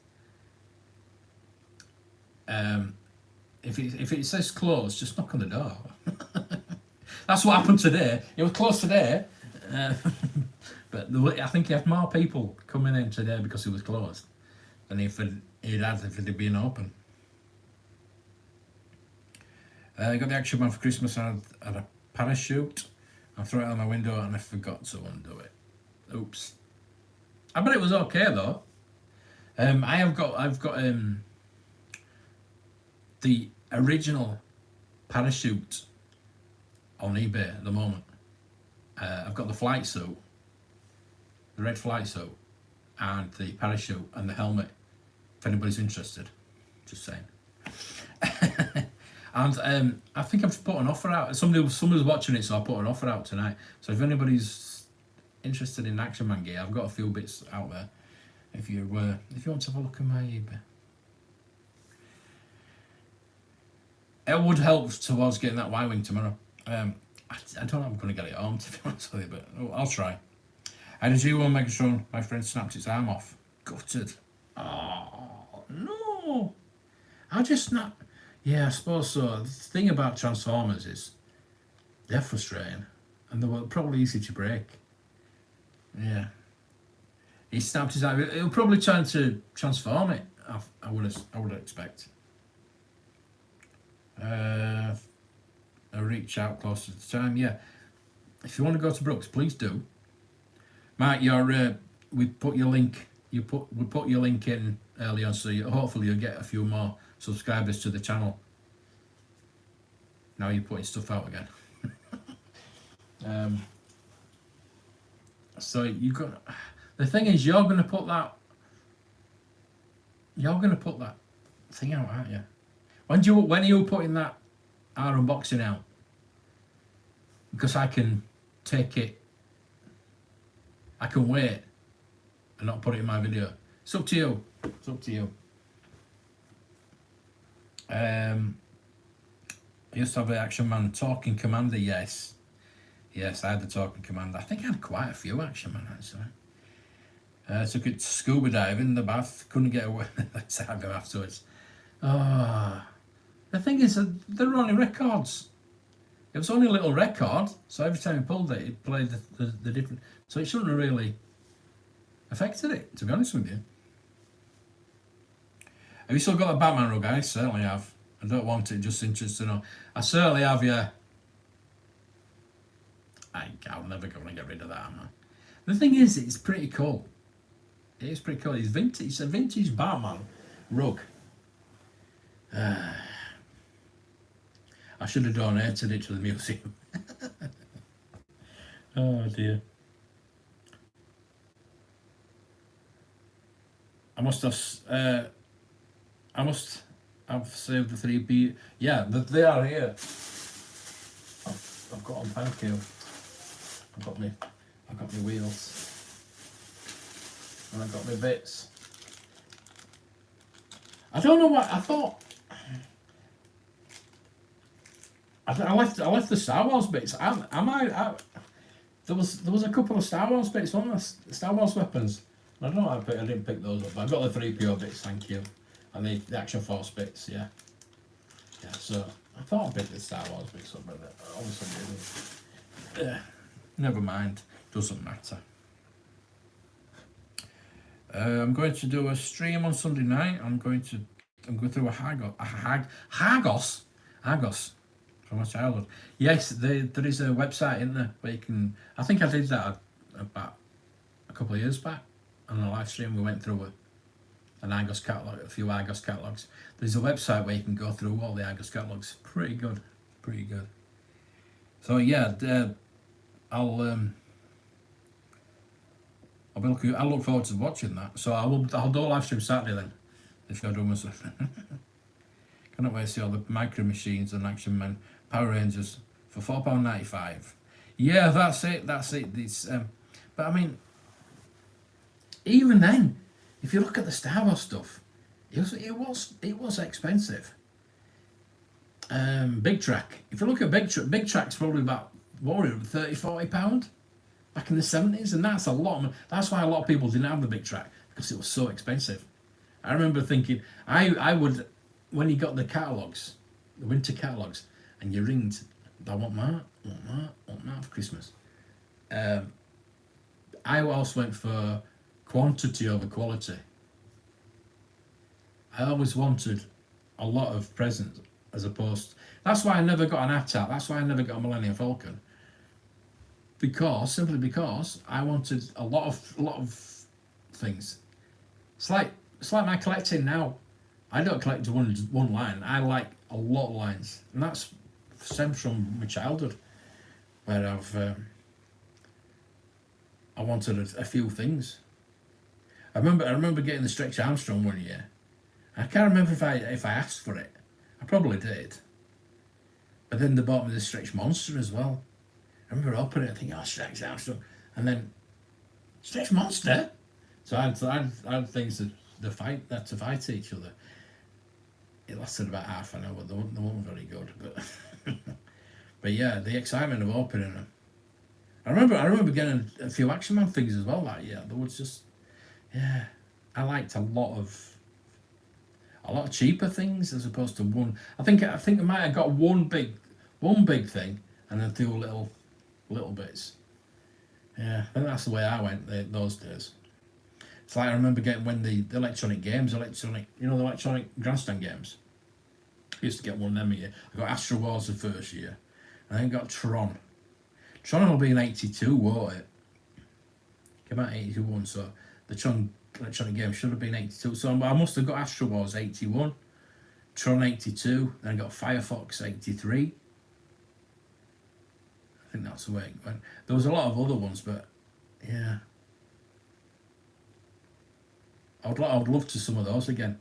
If it says closed, just knock on the door. That's what happened today. It was closed today, but I think he had more people coming in today because it was closed than if it had been open. I got the Action Man for Christmas. I had a parachute. I threw it out my window and I forgot to undo it. Oops. I bet it was okay though. I've got the original parachute on eBay at the moment. I've got the flight suit, the red flight suit, and the parachute and the helmet. If anybody's interested, just saying. And I think I've put an offer out. Somebody's watching it, so I put an offer out tonight. So if anybody's interested in Action Man gear, I've got a few bits out there. If you want to have a look at my eBay, it would help towards getting that Y-wing tomorrow. I don't know if I'm going to get it home, to be honest with you, but I'll try. And as you will, Megatron, my friend snapped its arm off. Gutted. Oh, no. I just not. Yeah, I suppose so. The thing about Transformers is they're frustrating and they were probably easy to break. Yeah. He snapped his arm. He'll probably try to transform it, I would expect. A reach out closer to the time. Yeah. If you want to go to Brooks, please do. Mike, we put your link. We put your link in early on, so hopefully you'll get a few more subscribers to the channel. Now you're putting stuff out again. So you got. The thing is, you're gonna put that thing out, aren't you? When are you putting that our unboxing out? Because I can take it. I can wait and not put it in my video. It's up to you. It's up to you. I used to have the Action Man Talking Commander, yes. Yes, I had the Talking Commander. I think I had quite a few Action Man, actually. Took it scuba diving in the bath. Couldn't get away. Let's have him afterwards. The thing is, they're only records. It was only a little record, so every time he pulled it, it played the different... So it shouldn't have really affected it, to be honest with you. Have you still got a Batman rug? I certainly have. I don't want it, just interested to know. I certainly have, yeah. I'm never going to get rid of that, man. The thing is, it's pretty cool. It is pretty cool. It's vintage. It's a vintage Batman rug. I should have donated it to the museum. Oh dear. I must have saved the 3B. Yeah, they are here. I've got them. Thank you. I've got my wheels. And I've got my bits. I don't know what I thought. I left the Star Wars bits. There was a couple of Star Wars bits on this, Star Wars weapons. I don't know. I didn't pick those up. But I've got the 3PO bits. Thank you. And the Action Force bits. Yeah. Yeah. So I thought I picked the Star Wars bits up, but obviously I didn't. Never mind. Doesn't matter. I'm going to do a stream on Sunday night. I'm going through a Hagos from my childhood. Yes, there is a website in there where you can. I think I did that about a couple of years back on a live stream. We went through an Argos catalog, a few Argos catalogs. There's a website where you can go through all the Argos catalogs. Pretty good. So yeah, I'll look forward to watching that. So I'll do a live stream Saturday then, if you're doing myself. Cannot wait to see all the Micro Machines and Action Men, Power Rangers for £4.95. Yeah, that's it. It's but I mean, even then, if you look at the Star Wars stuff, it was expensive. Big Track. If you look at Big Track's probably about £30-40 back in the 70s, and that's a lot. That's why a lot of people didn't have the Big Track, because it was so expensive. I remember thinking, I would, when you got the catalogs, the winter catalogs, and you ringed, I want that for Christmas. I always went for quantity over quality. I always wanted a lot of presents as opposed. That's why I never got an AT-AT. That's why I never got a Millennium Falcon. Simply because I wanted a lot of things. It's like my collecting now. I don't collect one line. I like a lot of lines, and that's stems from my childhood, where I wanted a few things. I remember getting the Stretch Armstrong one year. I can't remember if I asked for it. I probably did. But then they bought me the Stretch Monster as well. I remember opening it and thinking, oh, Stretch Armstrong. And then, Stretch Monster? So I had things to fight each other. It lasted about half an hour. They weren't very good. But yeah, the excitement of opening them. I remember getting a few Action Man figures as well that year. There was just, yeah, I liked a lot of cheaper things as opposed to one. I think I might have got one big thing and then a few little bits. Yeah, I think that's the way I went those days. It's like I remember getting when the electronic grandstand games. I used to get one of them a year. I got Astro Wars the first year, and then got Tron. Tron will be in '82, won't it? Came out '81, so the Tron electronic game should have been '82. So I must have got Astro Wars '81, Tron '82, then I got Firefox '83. I think that's the way it went. There was a lot of other ones, but yeah. I would love to some of those again.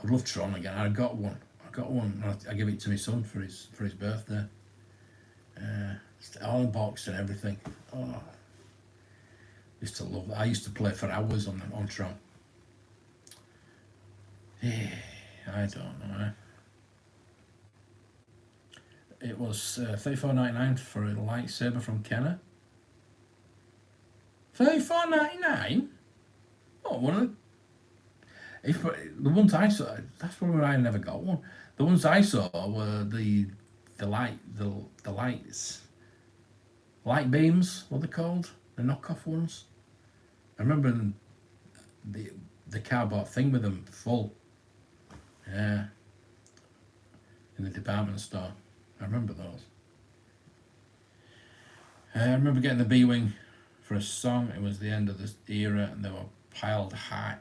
I'd love Tron again. I got one. I gave it to my son for his birthday. All in box and everything. Oh, used to love that. I used to play for hours on Tron. Yeah, I don't know. It was $34.99 for a lightsaber from Kenner. $34.99. Oh, one of the ones I saw. That's probably why I never got one. The ones I saw were the lights, light beams. What are they called? The knockoff ones. I remember the cardboard thing with them full. Yeah. In the department store. I remember those. I remember getting the B-Wing for a song. It was the end of this era, and they were piled high.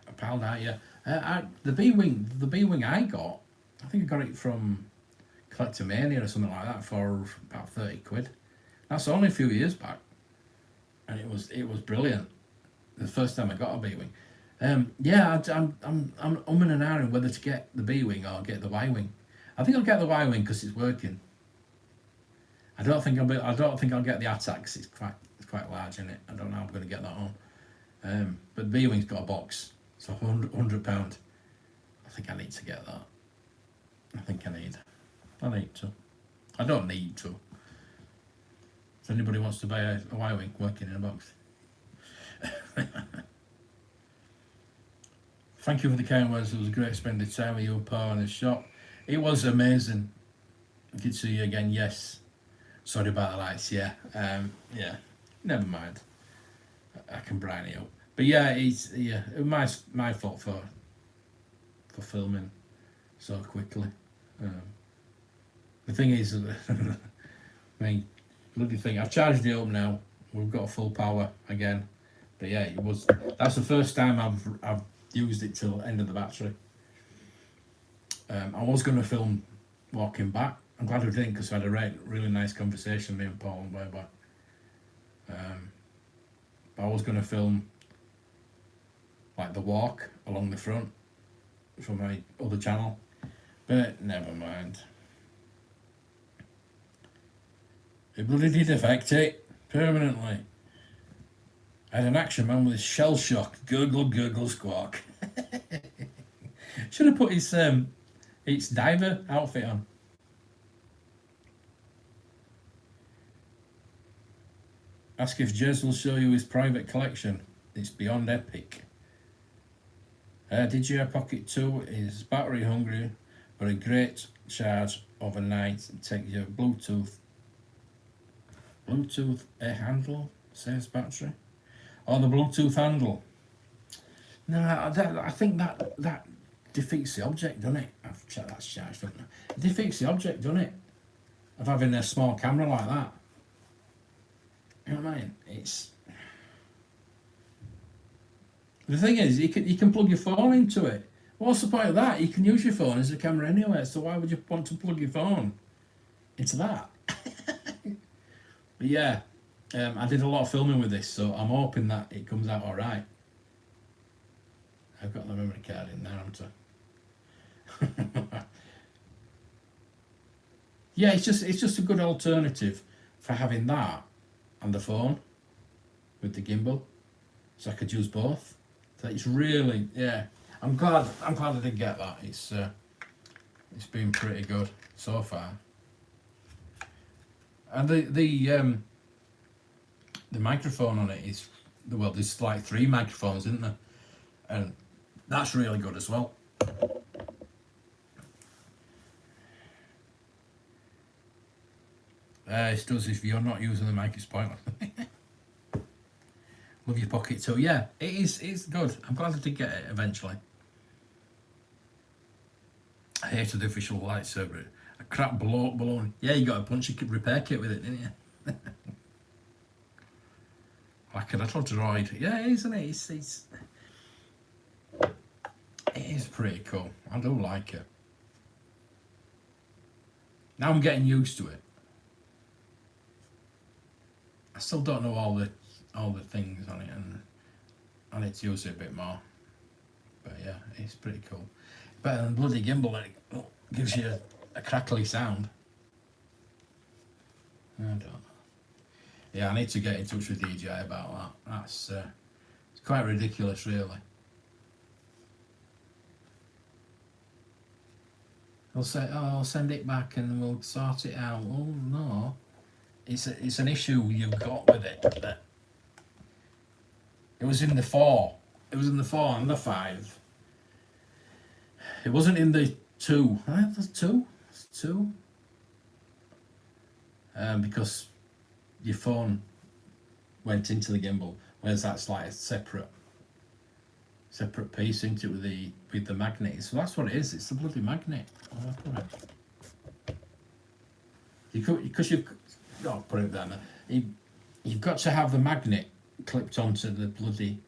Yeah. The B-Wing I got, I think I got it from Collectomania or something like that for about 30 quid. That's only a few years back, and it was brilliant. The first time I got a B-Wing. Yeah, I'm umming and ahhing whether to get the B-Wing or get the Y-Wing. I think I'll get the Y-Wing because it's working. I don't think I'll get the Attack. It's quite large in it. I don't know how I'm going to get that on. But the B-Wing's got a box, so £100. I think I need to get that. I need to. I don't need to. If anybody wants to buy a Y-Wing working in a box. Thank you for the kind words. It was a great spending time with you and Paul in the shop. It was amazing. Good to see you again. Yes. Sorry about the lights. Yeah. Yeah. Never mind. I can brighten it up. But yeah, it was my fault for filming so quickly. The thing is, I mean, bloody thing. I've charged it up now. We've got full power again. But yeah, that's the first time I've used it till end of the battery. I was going to film walking back. I'm glad we didn't because I had a really nice conversation, me and Paul, on the way back. But I was going to film like the walk along the front for my other channel, but never mind. It bloody did affect it permanently. I had an Action Man with shell shock, gurgle, gurgle, squawk. Should have put its diver outfit on. Ask if Jez will show you his private collection. It's beyond epic. DJI Pocket 2 is battery hungry, but a great charge overnight. It takes your Bluetooth handle, says battery. Or the Bluetooth handle. No, I think that defeats the object, doesn't it? I've checked that's charged up now. It defeats the object, doesn't it? Of having a small camera like that. You know what I mean? The thing is, you can plug your phone into it. What's the point of that? You can use your phone as a camera anyway, so why would you want to plug your phone into that. But yeah, I did a lot of filming with this, so I'm hoping that it comes out all right. I've got the memory card in there, haven't I? Yeah, it's just a good alternative for having that and the phone with the gimbal, so I could use both. So it's really, yeah. I'm glad I did get that. It's been pretty good so far. And the microphone on it is, well, there's like 3 microphones, isn't there? And that's really good as well. It does if you're not using the mic, it's pointless. Love your pocket too. Yeah, it's good. I'm glad I did get it eventually. I hated the official lightsaber. A crap balloon. Yeah, you got a punch repair kit with it, didn't you? Like a little droid. Yeah, isn't it? It is pretty cool. I do like it. Now I'm getting used to it. I still don't know all the things on it, and I need to use it a bit more. But yeah, it's pretty cool. Better than bloody gimbal. It gives you a crackly sound. I don't know. Yeah, I need to get in touch with DJI about that. That's it's quite ridiculous, really. They'll say, "Oh, I'll send it back and we'll sort it out." Oh no, it's an issue you've got with it. That it was in the 4. It was in the 4 and the 5. It wasn't in the 2. There's 2. It's 2. Because your phone went into the gimbal, whereas that's like a separate piece into it with the magnet. So that's what it is. It's the bloody magnet. Because you've put it down there. You've got to have the magnet clipped onto the bloody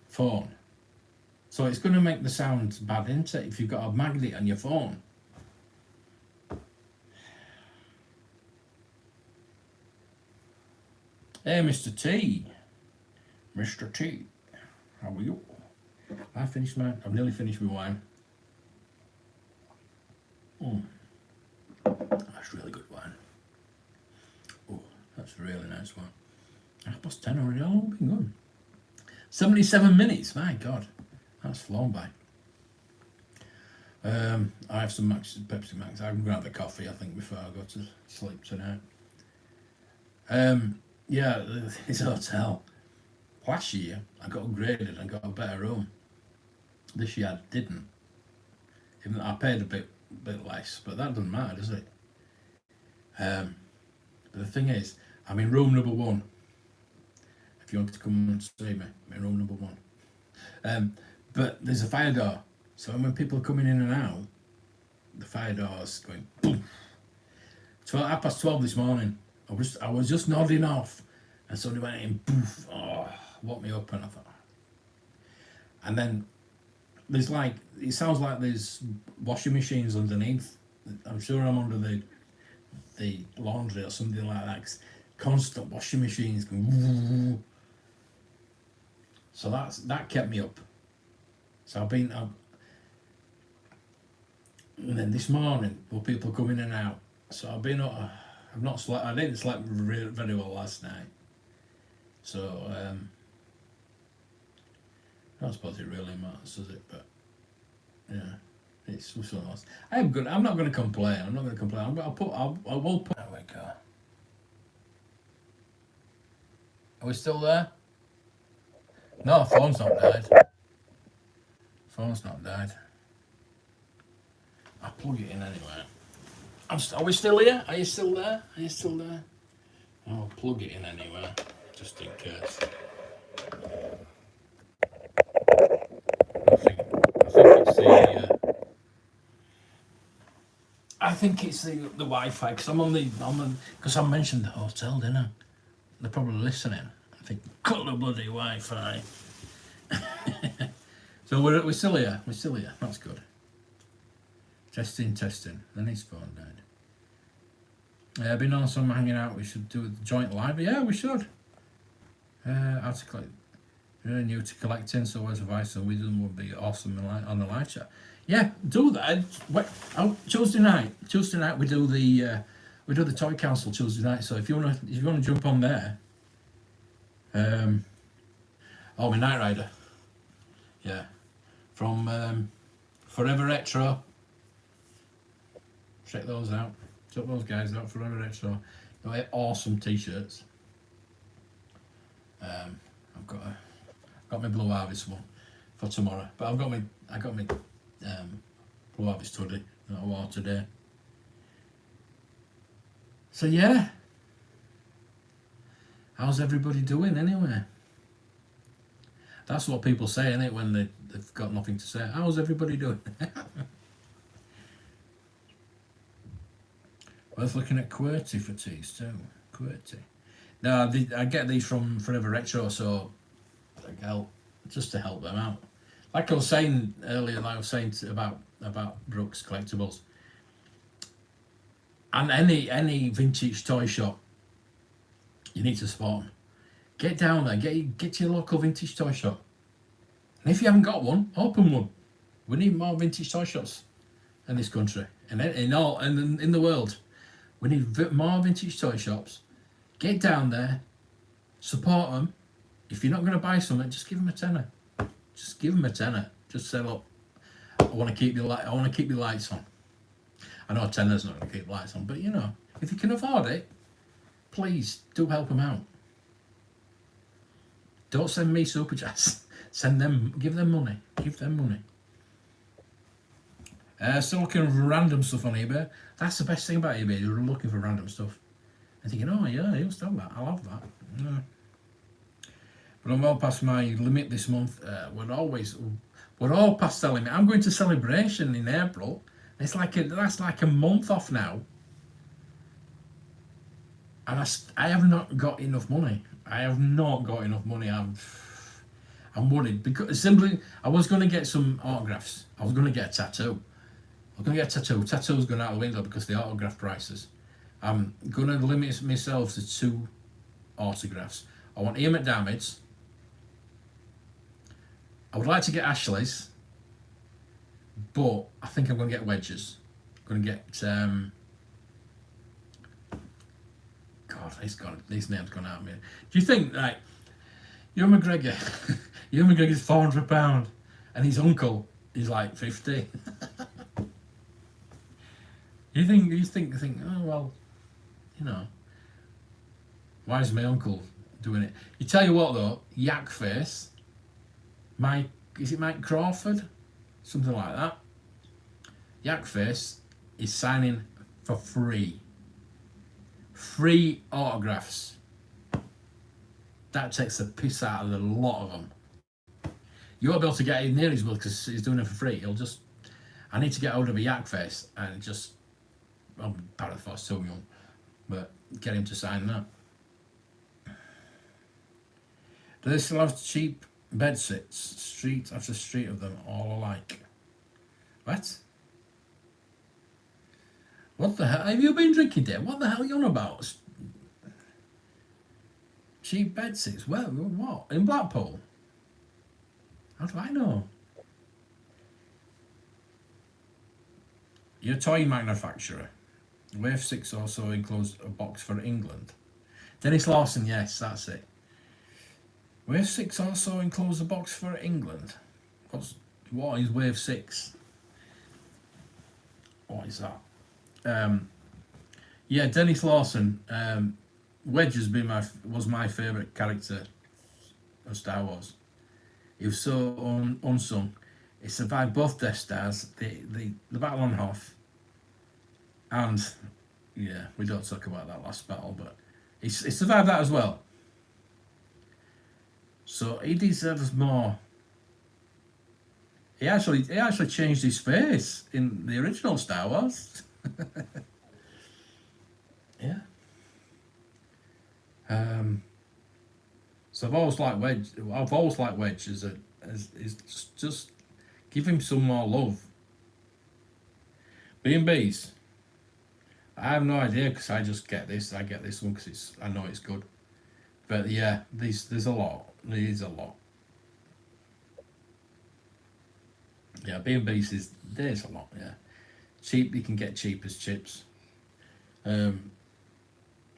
phone. So it's going to make the sound bad, isn't it, if you've got a magnet on your phone? Hey, Mr. T. Mr. T. How are you? I've nearly finished my wine. That's really good wine. Oh, that's a really nice one. 10:30 already. Oh, been good. 77 minutes. My God, that's flown by. I have some Pepsi Max. I'm gonna have a coffee, I think, before I go to sleep tonight. Yeah, this hotel. Last year I got upgraded and got a better room. This year I didn't. Even though I paid a bit less, but that doesn't matter, does it? But the thing is, I'm in room number 1. If you want to come and see me, I'm in room number 1. But there's a fire door, so when people are coming in and out, the fire door's going boom. 12:30 this morning. I was just nodding off, and somebody went in, poof. Oh, woke me up, and I thought. And then there's it sounds like there's washing machines underneath. I'm sure I'm under the laundry or something like that. 'Cause constant washing machines going. Woo. So that kept me up. So and then this morning, were people coming in and out. So I've not slept. I didn't sleep very well last night. So I don't suppose it really matters, does it? But yeah, it's so nice. I'm good. I'm not going to complain. I will put. There we go. Are we still there? No, phone's not died. Phone's not died. I'll plug it in anyway. Are we still here? Are you still there? Are you still there? I'll plug it in anyway, just in case. I think it's the Wi-Fi, because because I mentioned the hotel, didn't I? They're probably listening. I think, cut the bloody Wi-Fi. So we're still here. We're still here. That's good. Testing. Then his phone died. Been on some hanging out. We should do a joint live. Yeah, we should. How to collect. Really new to collecting, so words of advice and wisdom would be awesome on the live chat. Yeah, do that. Tuesday night. Tuesday night we do the toy council Tuesday night. So if you wanna jump on there, oh, my Knight Rider. Yeah, from Forever Retro. Check those out. Check those guys out. Forever Retro. They're awesome t-shirts. I've got my Blue Harvest one for tomorrow, but I got my Blue Harvest hoodie that I wore today. So yeah, how's everybody doing anyway? That's what people say, isn't it, when they've got nothing to say? How's everybody doing? Worth looking at QWERTY for teas too. QWERTY. No, I get these from Forever Retro, so just to help them out. Like I was saying earlier, about Brooks Collectibles, and any vintage toy shop, you need to support them. Get down there, get to your local vintage toy shop, and if you haven't got one, open one. We need more vintage toy shops in this country, and in the world. We need more vintage toy shops. Get down there, support them. If you're not going to buy something, just give them a tenner. Just give them a tenner. Just say, look, I want to keep your lights on. I know a tenner's not going to keep the lights on, but if you can afford it, please do help them out. Don't send me super chats. Send them. Give them money. Give them money. Still looking for random stuff on eBay. That's the best thing about eBay. You're looking for random stuff and thinking, oh yeah, he'll sell that. I'll have that. No. But I'm well past my limit this month. We're all past the limit. I'm going to Celebration in April. That's like a month off now, and I have not got enough money. I'm worried because simply I was going to get some autographs. I was going to get a tattoo. Tattoo's going out the window because of the autograph prices. I'm going to limit myself to 2 autographs. I want Ian McDiarmid's. I would like to get Ashley's, but I think I'm going to get Wedge's. I'm going to get God, these names gone out of me. Do you think Ewan McGregor? Ewan McGregor's £400, and his uncle is like 50. You think, oh well, why is my uncle doing it? You tell you what though, Yak Face, is it Mike Crawford? Something like that. Yak Face is signing for free. Free autographs. That takes the piss out of a lot of them. You won't be able to get near his will because he's doing it for free. I need to get hold of a Yak Face and just, I'm Paraforce too young, but get him to sign that. Do they still have cheap bed sits, street after street of them, all alike? What? What the hell? Have you been drinking, Dave? What the hell are you on about? Cheap bed sits? Well, what? In Blackpool? How do I know? Your toy manufacturer. Wave 6 also includes a box for England. Dennis Lawson, yes, that's it. Wave 6 also includes a box for England. What is Wave 6? What is that? Yeah, Dennis Lawson. Wedge was my favourite character of Star Wars. He was so unsung. He survived both Death Stars, the battle on Hoth, and yeah, we don't talk about that last battle, but he survived that as well. So he deserves more. He actually changed his face in the original Star Wars. Yeah. So I've always liked Wedge as just give him some more love. B&B's. I have no idea because I just get this. I get this one because I know it's good. But yeah, there's a lot. There is a lot. Yeah, B&B's there's a lot. Yeah, cheap. You can get cheap as chips. Um,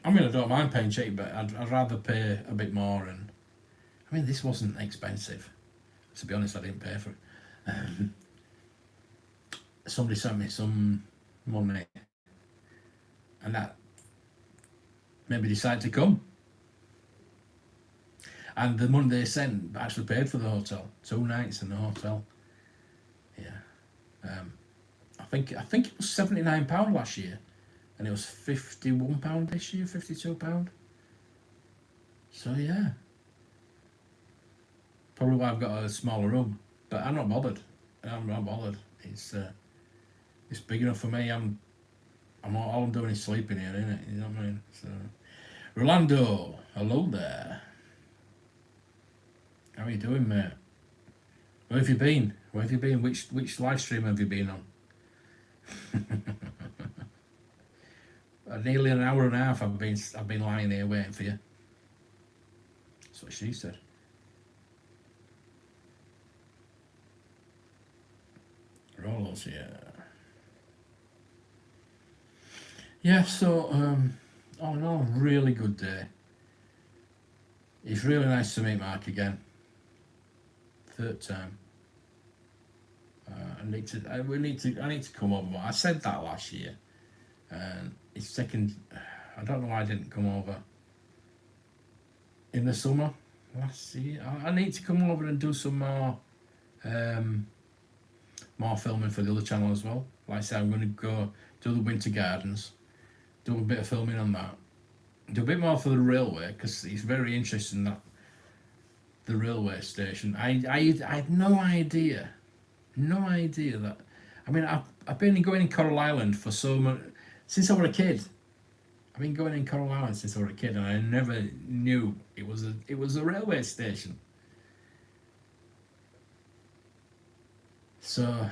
I mean, I don't mind paying cheap, but I'd rather pay a bit more. And I mean, this wasn't expensive. To be honest, I didn't pay for it. Um, Somebody sent me some money, and that made me decide to come. And the money they sent actually paid for the hotel. 2 nights in the hotel. Yeah. Um, I think it was £79 last year, and it was £51 this year, £52. So yeah, probably why I've got a smaller room, but I'm not bothered. I'm not bothered. It's big enough for me. All I'm doing is sleeping here, isn't it? You know what I mean? So, Rolando, hello there. How are you doing, mate? Where have you been? Where have you been? Which live stream have you been on? Nearly an hour and a half I've been lying here waiting for you. That's what she said. Rollos, yeah. Yeah, so all in all, really good day. It's really nice to meet Mark again. Third time. I need to come over more. I said that last year, and it's second. I don't know why I didn't come over in the summer last year. I need to come over and do some more filming for the other channel as well. Like I said, I'm going to go do the winter gardens, do a bit of filming on that, do a bit more for the railway because it's very interesting that the railway station. I had no idea that. I mean, I've been going in Coral Island for so much since I was a kid. I've been going in Coral Island since I was a kid, and I never knew it was a railway station. So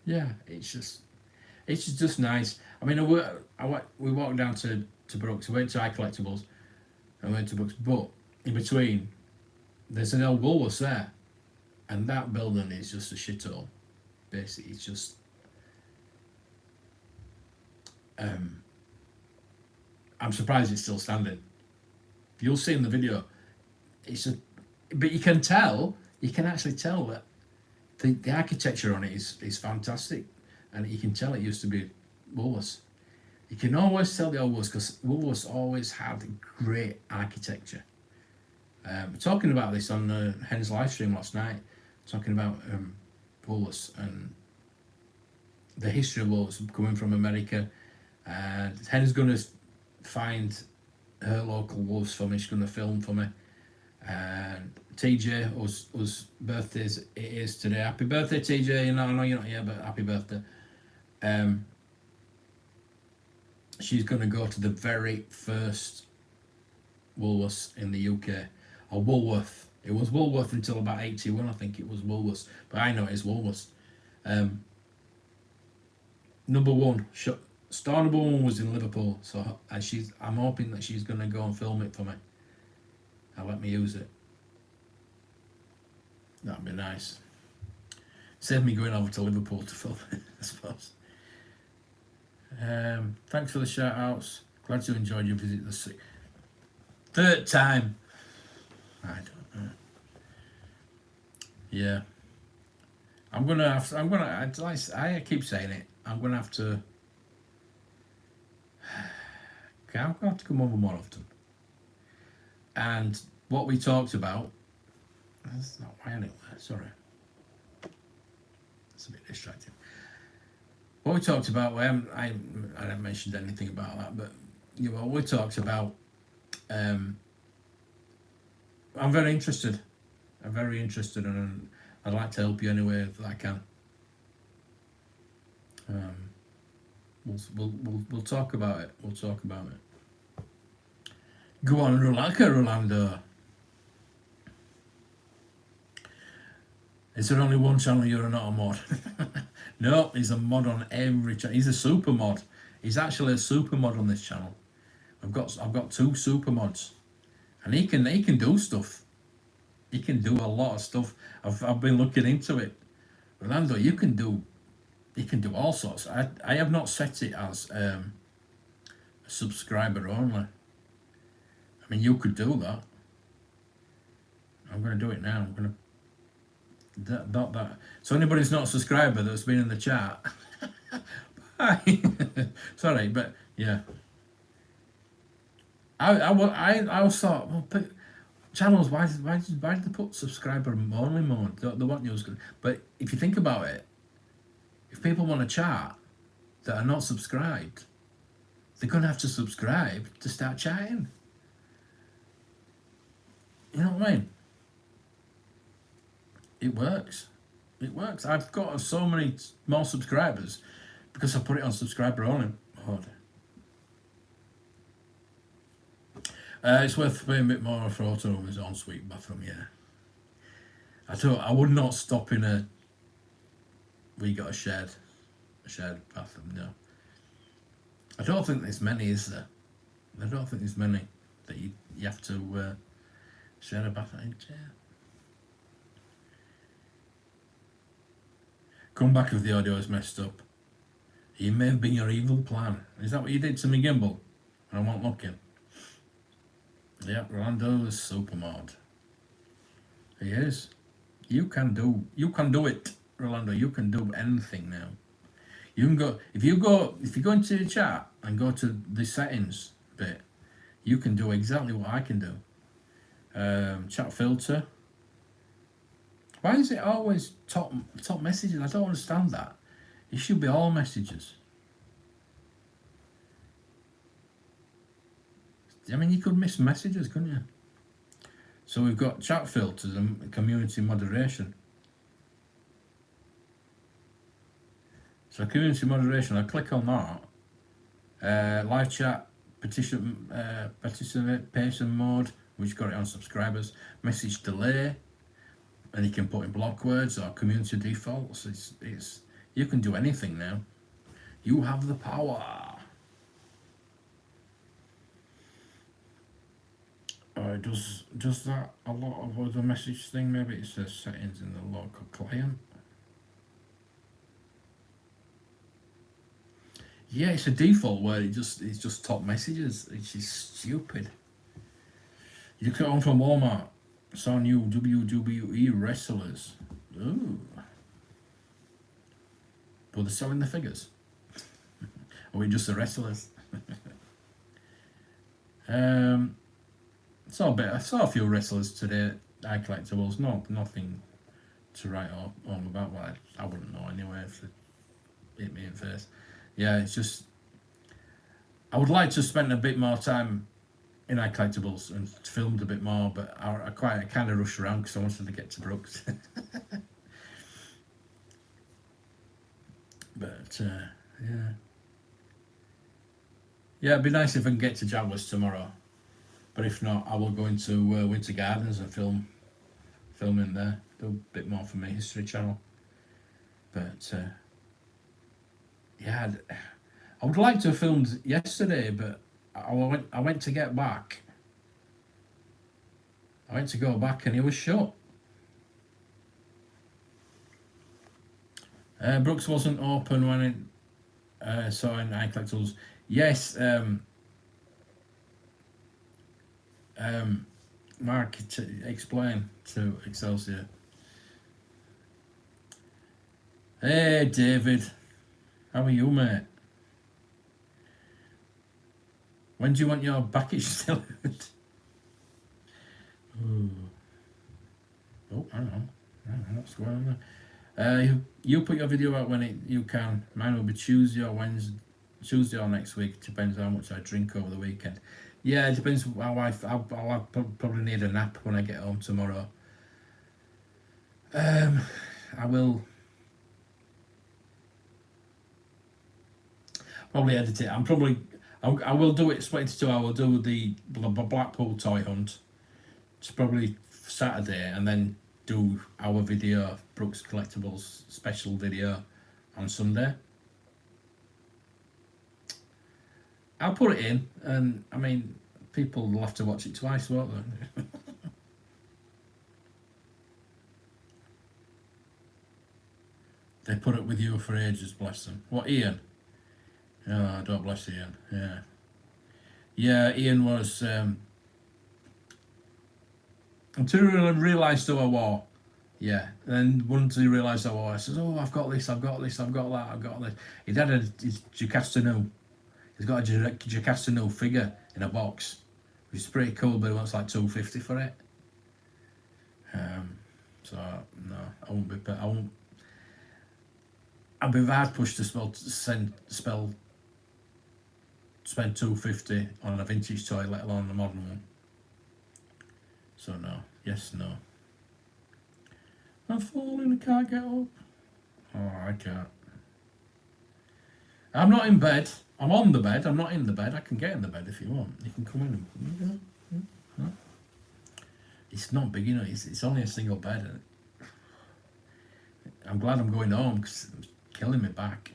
yeah, it's just nice. I mean, we walked down to Brooks. We went to iCollectibles and went to Brooks, but in between, there's an old Woolworths there, and that building is just a shithole. Basically, it's just. I'm surprised it's still standing. You'll see in the video. But you can actually tell that the architecture on it is fantastic, and you can tell it used to be Woolworths. You can always tell the old Woolworths because Woolworths always had great architecture. Talking about this on Hen's live stream last night, talking about Woolworths and the history of Woolworths coming from America. And Hen's going to find her local Woolworths for me. She's going to film for me. And TJ, whose birthdays it is today. Happy birthday, TJ. I know you're not here, but happy birthday. She's going to go to the very first Woolworths in the UK. Or Woolworth. It was Woolworth until about 81, I think it was Woolworths. But I know it's Woolworths. Number one, store number one was in Liverpool. So I'm hoping that she's going to go and film it for me. And let me use it. That'd be nice. Save me going over to Liverpool to film it, I suppose. Thanks for the shout outs. Glad you enjoyed your visit this third time. I don't know. Yeah. I keep saying it. I'm gonna have to come over more often. And what we talked about, that's not why anyway, sorry. It's a bit distracting. What we talked about, I haven't mentioned anything about that, but we talked about, I'm very interested. And I'd like to help you any way that I can. We'll talk about it. Go on, Rolando. Is there only one channel you're not a mod? No, he's a mod on every channel. He's a super mod. He's actually a super mod on this channel. I've got 2 super mods, and he can do stuff. He can do a lot of stuff. I've been looking into it. Rolando, you can do all sorts. I have not set it as a subscriber only. I mean, you could do that. I'm going to do it now. I'm going to that. So anybody who's not a subscriber that's been in the chat, hi. Sorry, but yeah. I was thought, well, channels, why did they put subscriber only mode? They want news, but if you think about it, if people want to chat that are not subscribed, they're going to have to subscribe to start chatting. You know what I mean? It works. It works. I've got so many more subscribers because I put it on subscriber only mode. It's worth paying a bit more for auto room as ensuite bathroom, yeah. I would not stop in a. We got a shared bathroom, no. I don't think there's many, is there? I don't think there's many that you have to share a bathroom. Yeah. Come back if the audio is messed up. It may have been your evil plan. Is that what you did to me, Gimbal? I wasn't looking. Yeah, Rolando's super mod. He is. You can do it, Rolando. You can do anything now. You can go if you go into the chat and go to the settings bit, you can do exactly what I can do. Chat filter. Why is it always top messages? I don't understand that. It should be all messages. I mean, you could miss messages, couldn't you? So we've got chat filters and community moderation. So community moderation, I click on that. Live chat, participation mode, which got it on subscribers. Message delay, and you can put in block words or community defaults. It's you can do anything now. You have the power. Does that a lot of other message thing? Maybe it says settings in the local client. Yeah, it's a default where it's just top messages. It's just stupid. You get on from Walmart. Saw new WWE wrestlers. Ooh. But they're selling the figures. Or we just the wrestlers. I saw a few wrestlers today at iCollectibles. Nothing to write home about. Well, I wouldn't know anyway if they hit me in the face. Yeah, it's just I would like to spend a bit more time in iCollectibles and filmed a bit more, but I kind of rushed around because I wanted to get to Brooks. But yeah, it'd be nice if I can get to Jaguars tomorrow. But if not, I will go into Winter Gardens and film in there. Do a bit more for my History Channel. But yeah, I would like to have filmed yesterday, but I went to get back. I went to go back and it was shut. Brooks wasn't open when it saw in iCollectibles. Yes, Mark, explain to Excelsior. Hey, David. How are you, mate? When do you want your package delivered? Oh, I don't know what's going on there. You put your video out when you can. Mine will be Tuesday or Wednesday, Tuesday or next week. Depends how much I drink over the weekend. Yeah, it depends how I'll probably need a nap when I get home tomorrow. I will probably edit it. I will do it split into two. I will do the Blackpool toy hunt. It's probably Saturday, and then do our video, Brooks Collectibles special video on Sunday. I'll put it in, and I mean, people will have to watch it twice, won't they? They put up with you for ages, bless them. What, Ian? Oh, don't bless Ian. Yeah. Yeah, Ian was. Until he realised who I was. Yeah. And then once he realised who I was, I says, oh, I've got this, I've got this, I've got that, I've got this. He'd had his Jacastanu. He's got a Jacastanu figure in a box, which is pretty cool, but he wants like $250 for it. So no, I won't be. I won't. I'd be hard pushed to spend $250 on a vintage toy, let alone a modern one. So no, yes, no. I'm falling. I can't get up. Oh, I can't. I'm not in bed. I'm on the bed. I'm not in the bed. I can get in the bed if you want. You can come in. And, it's not big enough. It's only a single bed. I'm glad I'm going home because it's killing me back.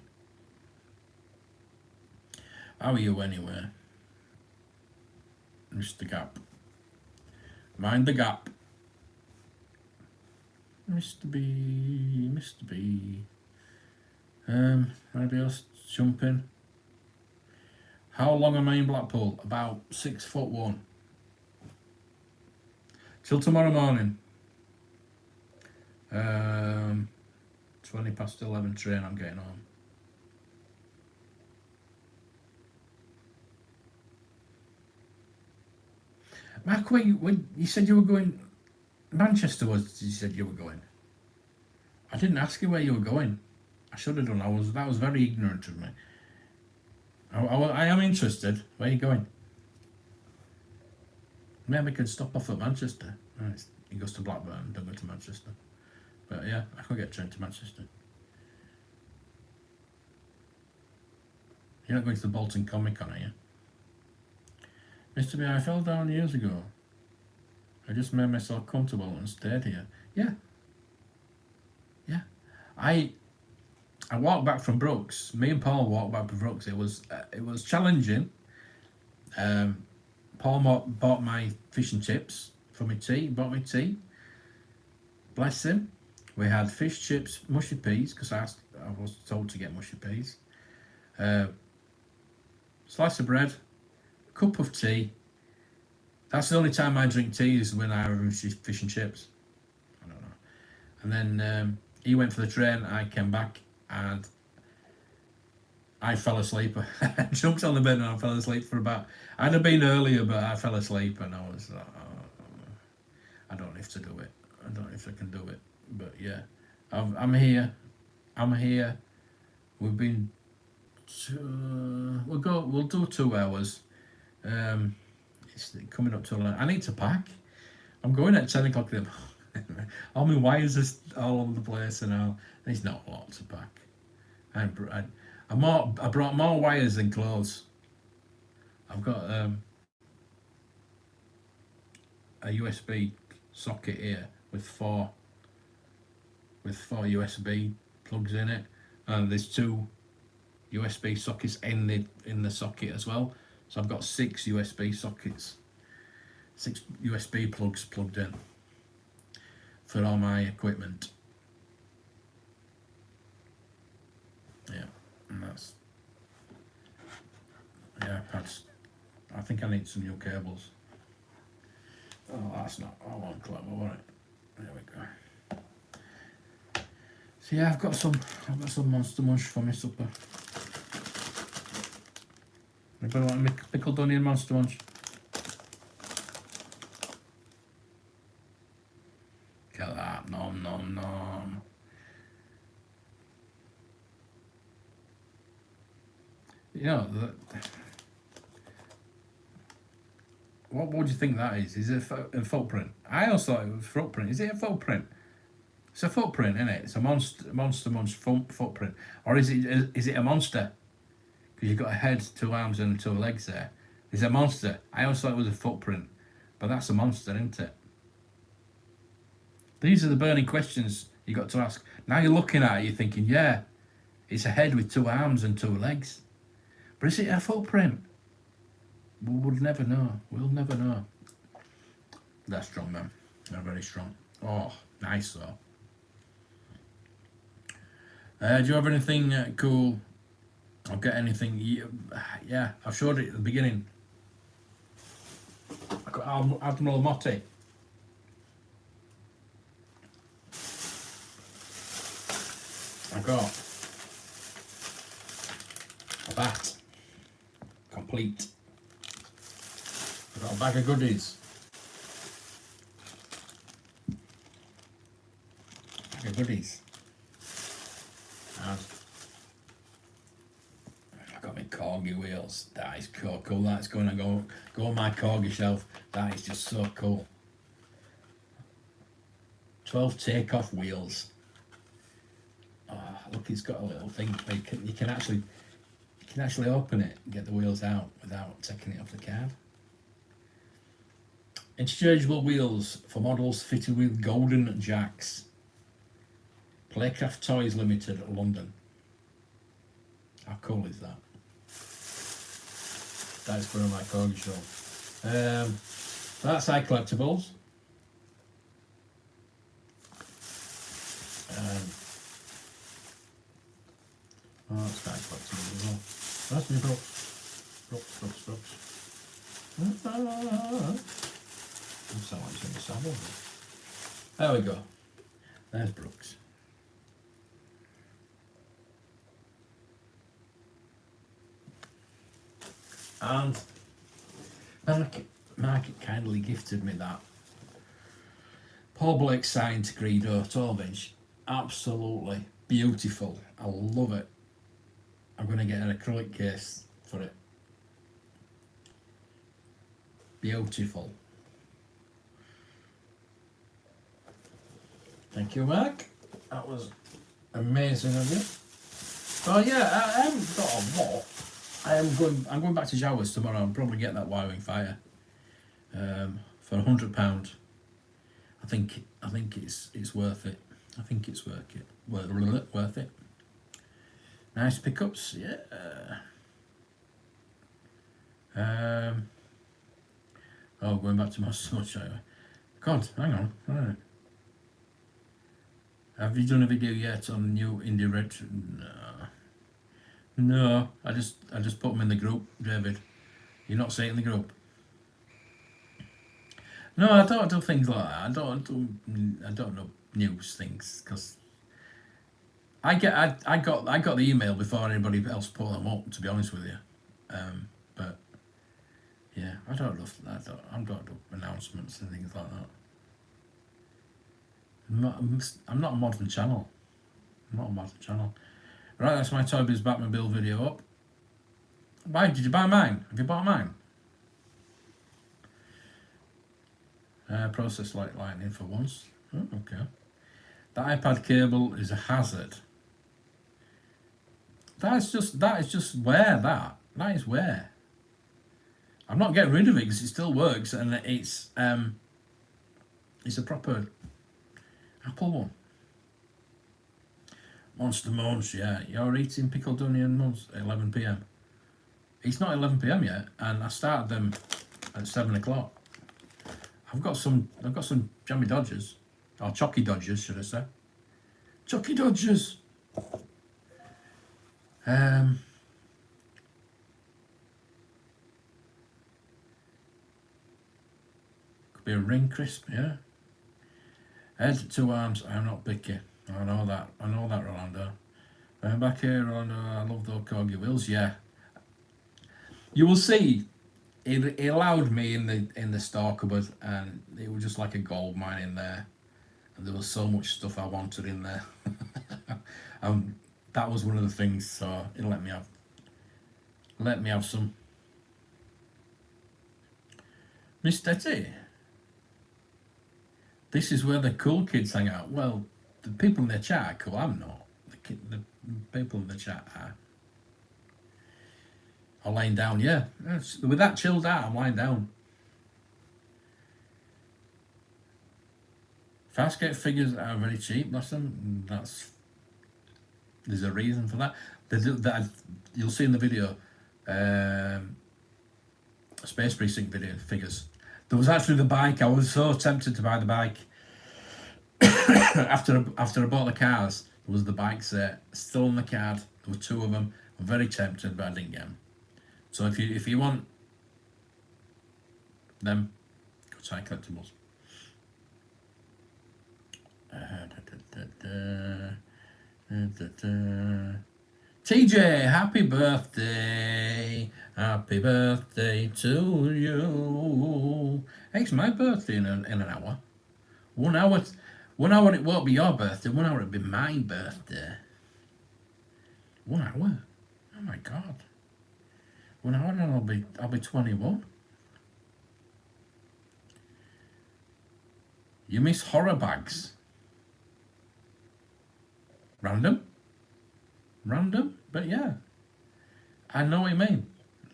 How are you anyway? Mr. Gap. Mind the gap. Mr. B. Mr. B. Anybody else jumping? How long am I in Blackpool? About 6'1". Till tomorrow morning. 20 past 11 train, I'm getting home. Mark, when you said you were going, Manchester you said you were going. I didn't ask you where you were going. I should have done. That was very ignorant of me. I am interested. Where are you going? Maybe we can stop off at Manchester. Right, he goes to Blackburn, don't go to Manchester. But yeah, I could get a train to Manchester. You're not going to the Bolton Comic Con, are you? Mr. B, I fell down years ago. I just made myself comfortable and stayed here. Yeah. Yeah. I walked back from Brooks. Me and Paul walked back from Brooks. It was challenging. Paul bought my fish and chips for my tea. Bought me tea. Bless him. We had fish, chips, mushy peas, because I was told to get mushy peas. Slice of bread, cup of tea. That's the only time I drink tea is when I have fish and chips. I don't know. And then he went for the train. I came back and I fell asleep. I jumped on the bed and I fell asleep for about. I'd have been earlier, but I fell asleep and I was. I don't have to do it. I don't know if I can do it, but yeah, I'm here. I'm here. We've been. We'll do 2 hours. It's coming up to 11. I need to pack. I'm going at 10 o'clock. All my wires are all over the place, and there's not a lot to pack. I brought more wires than clothes. I've got a USB socket here with four USB plugs in it, and there's 2 USB sockets in the socket as well. So I've got 6 USB sockets, 6 USB plugs plugged in for all my equipment. Yeah, and that's pads. I think I need some new cables. Oh, that's not. I won't clever, will it? There we go. So yeah, I've got some Monster Munch for my supper. Anybody want a pickled onion Monster Munch? Look at that, nom nom nom. You know, what would you think that is? Is it a footprint? I also thought it was footprint. Is it a footprint? It's a footprint, isn't it? It's a Monster Munch footprint. Or is it a monster? Because you've got a head, 2 arms and 2 legs there. It's a monster. I always thought it was a footprint. But that's a monster, isn't it? These are the burning questions you got to ask. Now you're looking at it, you're thinking, yeah, It's a head with 2 arms and 2 legs. But is it a footprint? We'll never know. We'll never know. They're strong, man. They're very strong. Oh, nice though. Do you have anything cool? I'll get anything. Yeah, I showed it at the beginning. I got Admiral Motti. I got a bat. Complete. I got a bag of goodies. Bag of goodies. And I got my corgi wheels. That is cool. That's going to go on my corgi shelf. That is just so cool. 12 takeoff wheels. Oh, look, it's got a little thing where you can actually open it and get the wheels out without taking it off the card. Interchangeable wheels for models fitted with golden jacks. Playcraft Toys Limited, London. How cool is that? That is for my corgi show. That's our collectibles. Oh, that's my collectibles as well. That's me Brooks. I'm sounding like some saddle. There we go. There's Brooks. And Mark kindly gifted me that Paul Blake signed Greedo 12-inch. Absolutely beautiful. I love it. I'm going to get an acrylic case for it. Beautiful. Thank you, Mark. That was amazing of you. Oh yeah, I haven't got a lot. I'm going back to Jawas tomorrow. I'll probably get that Y-wing fighter for £100. I think it's worth it. I think it's worth it. Worth it. Nice pickups, yeah. Oh, going back to my swatch. God, hang on. Right. Have you done a video yet on the new Indie Red? No. I just put them in the group, David. You're not saying in the group. No, I don't do things like that. I don't know news things because I got the email before anybody else put them up. To be honest with you, but yeah, I don't do announcements and things like that. I'm not a modern channel. Right, that's my Toy Biz Batmobile video up. Why did you buy mine? Have you bought mine? Process like lightning for once. Oh, okay. The iPad cable is a hazard. That is just wear. That is wear. I'm not getting rid of it because it still works and it's a proper Apple one. Monster Munch, yeah. You're eating pickled onion munch at 11 PM. It's not 11 PM yet, and I started them at 7 o'clock. I've got some jammy dodgers, or chocky dodgers, should I say? Chocky dodgers. Could be a ring crisp, yeah. Head, 2 arms. I'm not picky. I know that, Rolando. Back here, Rolando. I love those corgi wheels. Yeah. You will see. It allowed me in the store cupboard, and it was just like a gold mine in there. And there was so much stuff I wanted in there. That was one of the things. So it let me have some. Miss Tetty. This is where the cool kids hang out. Well, the people in the chat are cool. I'm not. The people in the chat are. I'm lying down, yeah. With that chilled out, I'm lying down. Fastgate figures are very cheap, bless them. There's a reason for that. That you'll see in the video, Space Precinct video figures. There was actually the bike. I was so tempted to buy the bike. after I bought the cars, there was the bikes there, still on the card. There were 2 of them. I'm very tempted, but I didn't get them. So if you want them, go to iCollectibles. TJ, happy birthday to you. Hey, it's my birthday in an hour. 1 hour. 1 hour it won't be your birthday. 1 hour it'll be my birthday. 1 hour. Oh my god. 1 hour and I'll be 21. You miss horror bags. Random, but yeah. I know what you mean.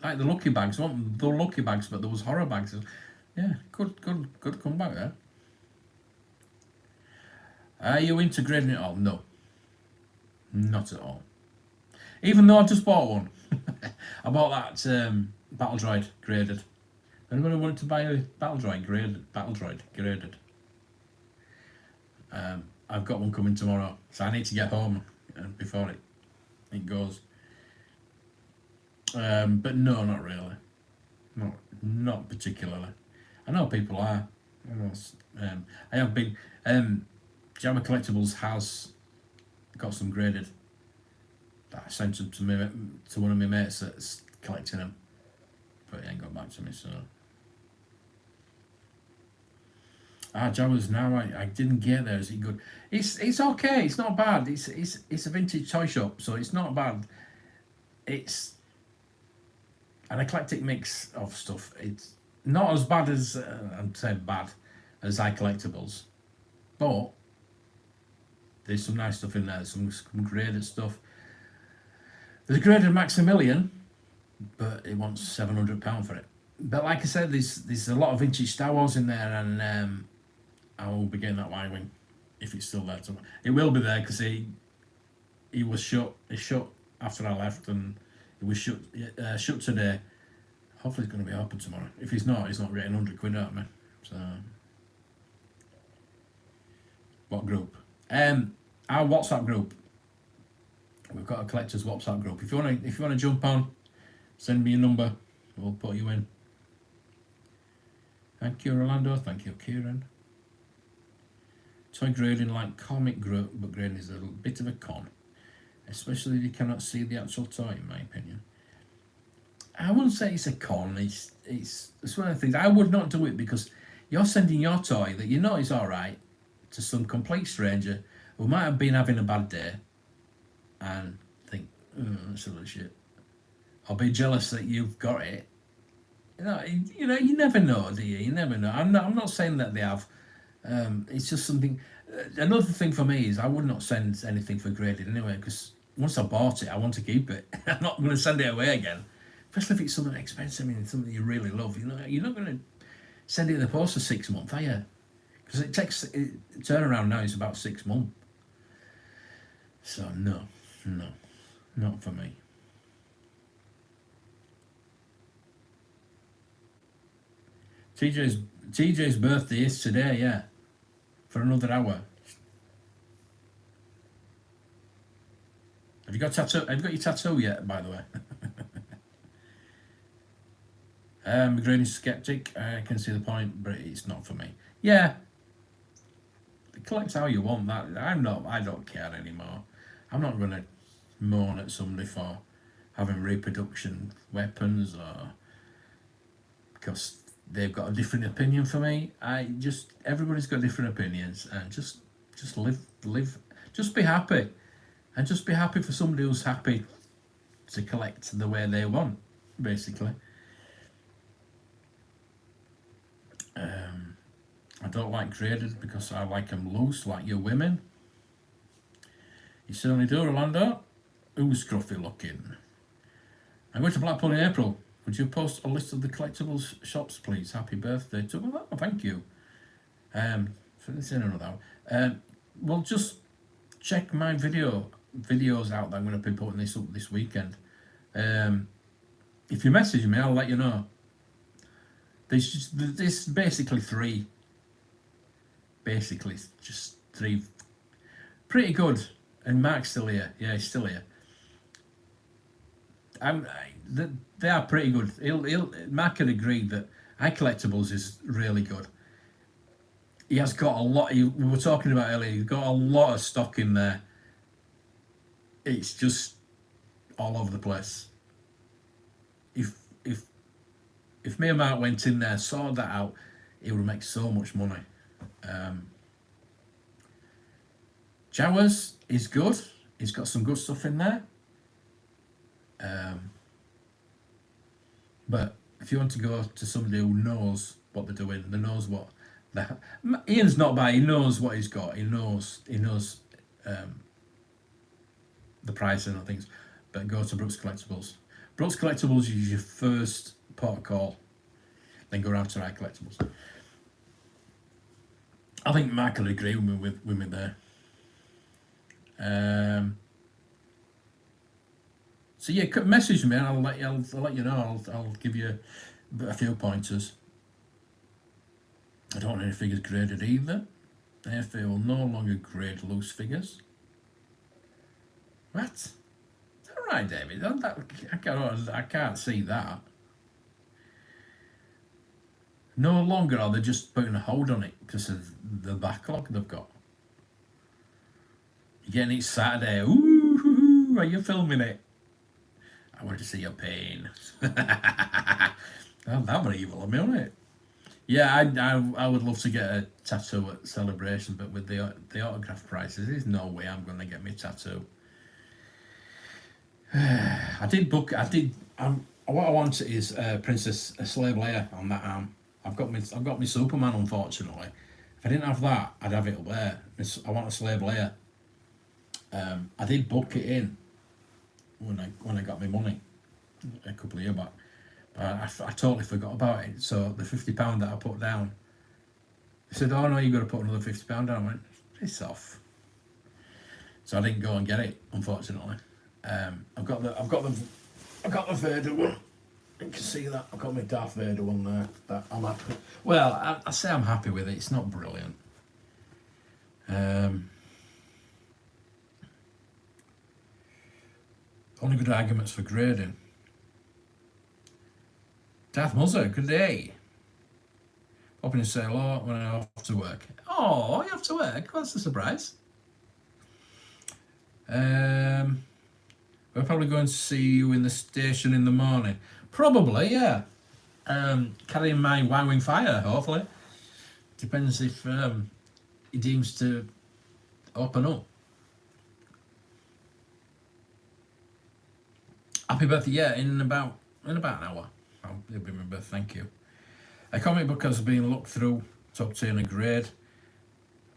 Like the lucky bags. The lucky bags, but there was horror bags. Yeah, good comeback there. Are you integrating it all? No. Not at all. Even though I just bought one. I bought that Battle Droid graded. Anybody wanted to buy a Battle Droid graded? I've got one coming tomorrow, so I need to get home before it goes. But no, not really. Not particularly. I know people are. I have been. Jammer Collectibles has got some graded that I sent them to one of my mates that's collecting them, but he ain't got back to me. So Jawas now. I didn't get there. Is it good? It's okay. It's not bad. It's a vintage toy shop, so it's not bad. It's an eclectic mix of stuff. It's not as bad as I'm saying bad as iCollectibles, but there's some nice stuff in there. Some graded stuff. There's a graded Maximilian, but it wants £700 for it. But like I said, there's a lot of vintage Star Wars in there, and I will be getting that Y-wing if it's still there. It will be there because he was shut. He shut after I left, and it was shut today. Hopefully, it's going to be open tomorrow. If he's not getting £100 out of me. So, what group? Our WhatsApp group. We've got a collectors WhatsApp group. If you wanna jump on, send me your number. We'll put you in. Thank you, Orlando. Thank you, Kieran. Toy grading like comic book grading is a little bit of a con, especially if you cannot see the actual toy. In my opinion, I wouldn't say it's a con. It's one of the things I would not do it because you're sending your toy that you know is all right to some complete stranger who might have been having a bad day and think, oh, that's a little shit. Or be jealous that you've got it. You never know, do you? You never know. I'm not saying that they have. It's just something. Another thing for me is I would not send anything for graded anyway, because once I bought it, I want to keep it. I'm not going to send it away again, especially if it's something expensive and something you really love. You're not going to send it in the post for 6 months, are you? Because turnaround now is about 6 months. So no, not for me. TJ's birthday is today, yeah, for another hour. Have you got your tattoo yet, by the way? Green is skeptic. I can see the point, but it's not for me. Yeah, collect how you want. That I don't care anymore. I'm not going to moan at somebody for having reproduction weapons or because they've got a different opinion for me. Everybody's got different opinions, and just live, just be happy, and just be happy for somebody who's happy to collect the way they want, basically. I don't like graded because I like them loose, like your women. You certainly do, Orlando. Who's scruffy looking? I'm going to Blackpool in April. Would you post a list of the collectibles shops, please? Happy birthday to me. Oh, thank you. For this in another hour. Well, just check my video videos out that I'm going to be putting this up this weekend. If you message me, I'll let you know. There's basically three. Basically, just three. Pretty good. And Mark's still here. Yeah, he's still here. They are pretty good. Mark can agree that iCollectibles is really good. He has got a lot. We were talking about earlier. He's got a lot of stock in there. It's just all over the place. If me and Mark went in there, sorted that out, it would make so much money. Jowers is good. He's got some good stuff in there. But if you want to go to somebody who knows what they're doing, they knows what. Ian's not bad. He knows what he's got. He knows the pricing and things. But go to Brooks Collectibles. Brooks Collectibles is your first port of call. Then go around to iCollectibles. I think Mark will agree with me there. So yeah, message me and I'll let you know. I'll give you a few pointers. I don't want any figures graded either. AFA will no longer grade loose figures. What? Is that right, David? I can't see that. No longer are they just putting a hold on it because of the backlog they've got. Again, it's Saturday. Ooh, are you filming it? I want to see your pain. That was evil of me, wasn't it? Yeah, I would love to get a tattoo at Celebration, but with the autograph prices, there's no way I'm going to get me a tattoo. What I want is Princess Slave Leia on that arm. I've got my Superman, unfortunately. If I didn't have that, I'd have it up there. I want a Slave Leia. I did book it in when I got my money a couple of years back. I totally forgot about it. So the £50 that I put down, they said, "Oh no, you got to put another £50 down." I went, "Piss off." So I didn't go and get it, unfortunately. I've got the Vader one. You can see that I've got my Darth Vader one there. That I'm happy. Well, I say I'm happy with it. It's not brilliant. Only good arguments for grading. Darth Muzzer, good day. Hoping to say hello when I'm off to work. Oh, you have to work? Well, that's a surprise. We're probably going to see you in the station in the morning. Probably, yeah. Carrying my Y-Wing Fire, hopefully. Depends if he deems to open up. Happy birthday, yeah, in about an hour. It'll be my birthday, thank you. A comic book has been looked through to obtain a grade.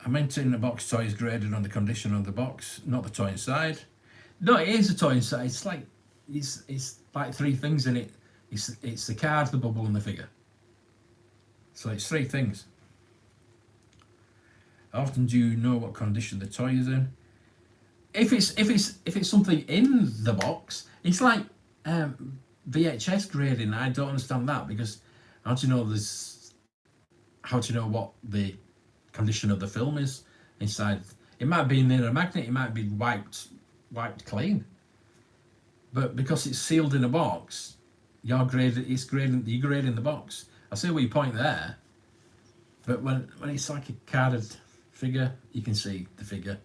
I meant in the box toy is graded on the condition of the box, not the toy inside. No, it is a toy inside. It's like three things in it. It's the card, the bubble, and the figure. So it's three things. How often do you know what condition the toy is in? If it's something in the box, it's like VHS grading. I don't understand that, because how do you know what the condition of the film is inside? It might be near a magnet, it might be wiped clean, but because it's sealed in a box, you're grading the box. I see what you point there, but when it's like a carded figure, you can see the figure.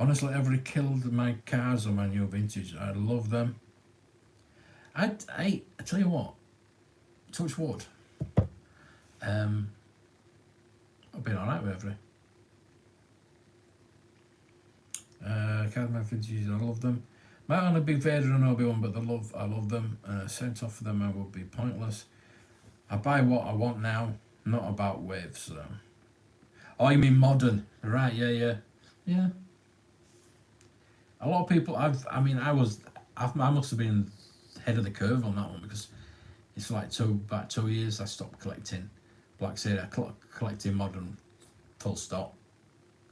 Honestly, ever killed my cars on my new vintage. I love them. I tell you what, touch wood. I've been alright with every. Cars my vintages, I love them. Might only be Vader and Obi-Wan, but I love them. Sent off for them, I would be pointless. I buy what I want now, not about waves. So. Oh, you mean modern? Right? Yeah. A lot of people. I must have been ahead of the curve on that one, because it's like about 2 years I stopped collecting Black Series. Collecting modern, full stop.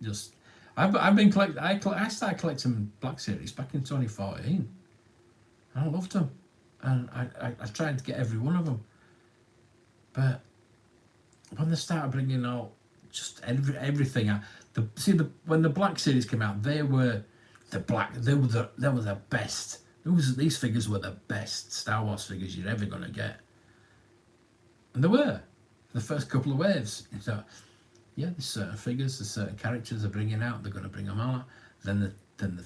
Just, I've been collecting. I started collecting Black Series back in 2014. And I loved them, and I tried to get every one of them. But when they started bringing out just everything, when the Black Series came out, they were the best. These figures were the best Star Wars figures you're ever gonna get, and they were the first couple of waves. So yeah, there's certain figures, there's certain characters they're bringing out. They're gonna bring them out. Then the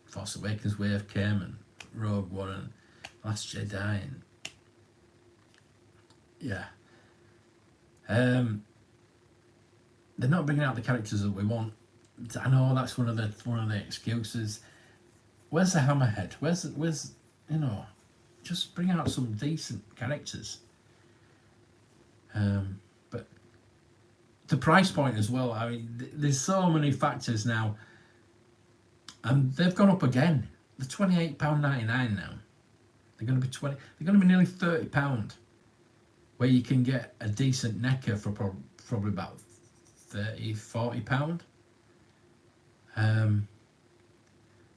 Force Awakens wave came, and Rogue One, and Last Jedi, and yeah. They're not bringing out the characters that we want. I know that's one of the excuses. Where's the Hammerhead? Where's just bring out some decent characters. But the price point as well. I mean, there's so many factors now, and they've gone up again. They're £28.99 now. They're going to be They're going to be nearly £30, where you can get a decent NECA for probably about £30-40.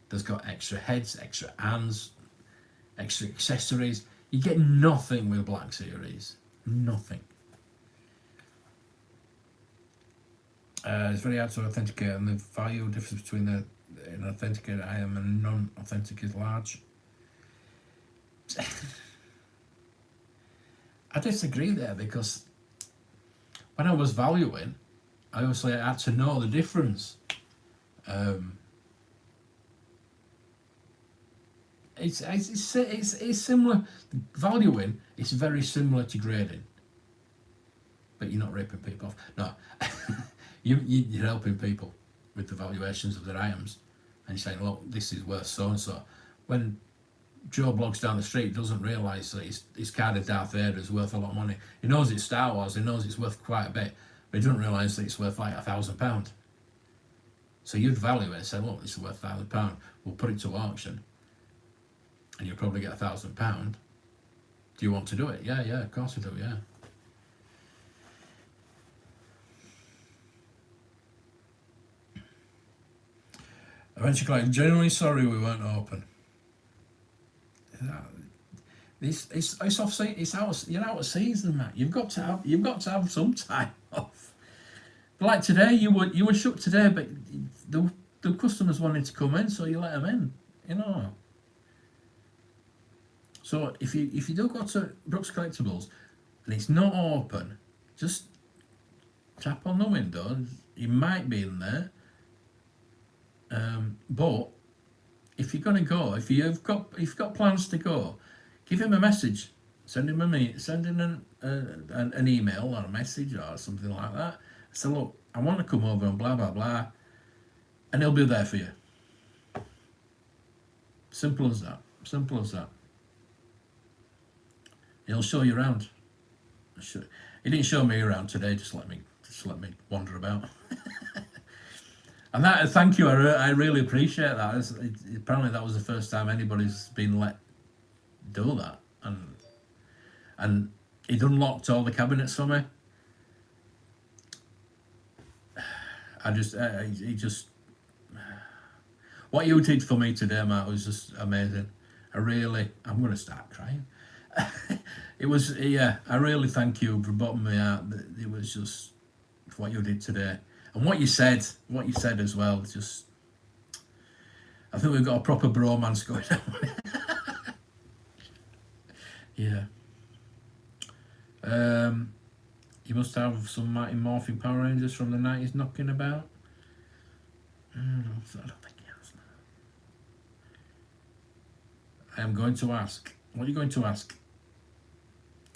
There's got extra heads, extra hands, extra accessories. You get nothing with Black Series. Nothing. It's very hard to authenticate, and the value difference between an authenticated item and non-authentic is large. I disagree there, because when I was valuing, I obviously had to know the difference. It's similar. Valuing is very similar to grading, but you're not ripping people off. No, you're helping people with the valuations of their items, and you're saying, look, this is worth so and so. When Joe Bloggs down the street doesn't realise that his card of Darth Vader is worth a lot of money. He knows it's Star Wars, he knows it's worth quite a bit, but he doesn't realise that it's worth like £1,000. So you'd value it and say, look, this is worth £1,000, we'll put it to auction, and you'll probably get £1,000. Do you want to do it? Yeah, of course I do, yeah. Eventually, like, genuinely sorry we weren't open. It's off season. You're out of season, Matt. You've got to have some time off. But like today, you were shut today, but the customers wanted to come in, so you let them in. You know. So if you do go to Brooks Collectibles and it's not open, just tap on the window. You might be in there. But if you're gonna go, if you've got plans to go, give him a message. Send him an email or a message or something like that. Say, look, I want to come over and blah blah blah, and he'll be there for you. Simple as that. Simple as that. He'll show you around. He didn't show me around today. Just let me wander about. And that, thank you. I really appreciate that. Apparently, that was the first time anybody's been let do that, and he'd unlocked all the cabinets for me. What you did for me today, Matt, was just amazing. I'm going to start crying. It was, yeah, I really thank you from the bottom of my heart. It was just what you did today. And what you said as well, just, I think we've got a proper bromance going on. Yeah. You must have some Mighty Morphin Power Rangers from the 90s knocking about. I don't think he has. I am going to ask. What are you going to ask?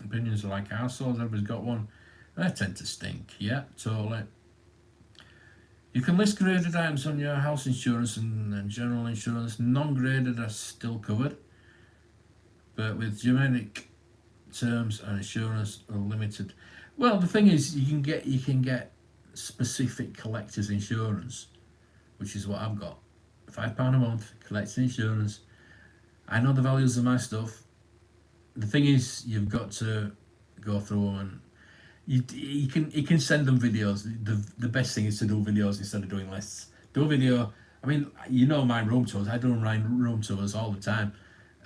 Opinions are like arseholes, everybody's got one. They tend to stink. Yeah, totally. You can list graded items on your house insurance and general insurance. Non-graded are still covered, but with generic terms and insurance are limited. Well, the thing is, you can get specific collector's insurance, which is what I've got. £5 a month, collector's insurance. I know the values of my stuff. The thing is, you've got to go through them, and You can send them videos. The best thing is to do videos instead of doing lists. Do a video. I mean, you know my room tours. I do my room tours all the time,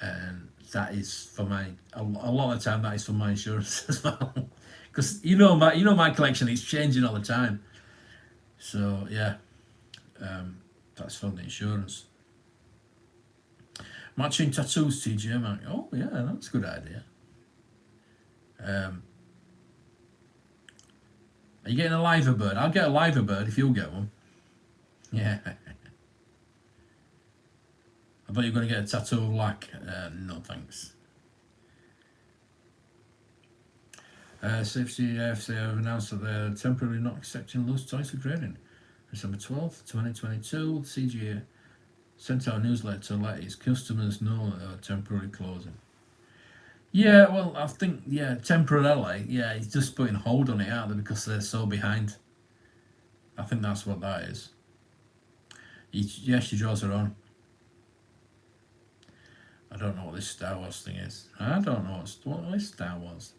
and that is for my a lot of the time. That is for my insurance as well, because my collection is changing all the time. So yeah, that's for the insurance. Matching tattoos, TJ Mac. Oh yeah, that's a good idea. Are you getting a liver bird? I'll get a liver bird if you'll get one. Yeah. I thought you were going to get a tattoo of Lack. No thanks. Safety FC have announced that they're temporarily not accepting loose toys for grading. December 12th, 2022, CGA sent out a newsletter to let its customers know that they are temporarily closing. Yeah, well, I think, temporarily, he's just putting hold on it, aren't they, because they're so behind. I think that's what that is. She draws her own. I don't know what this Star Wars thing is. I don't know what is Star Wars.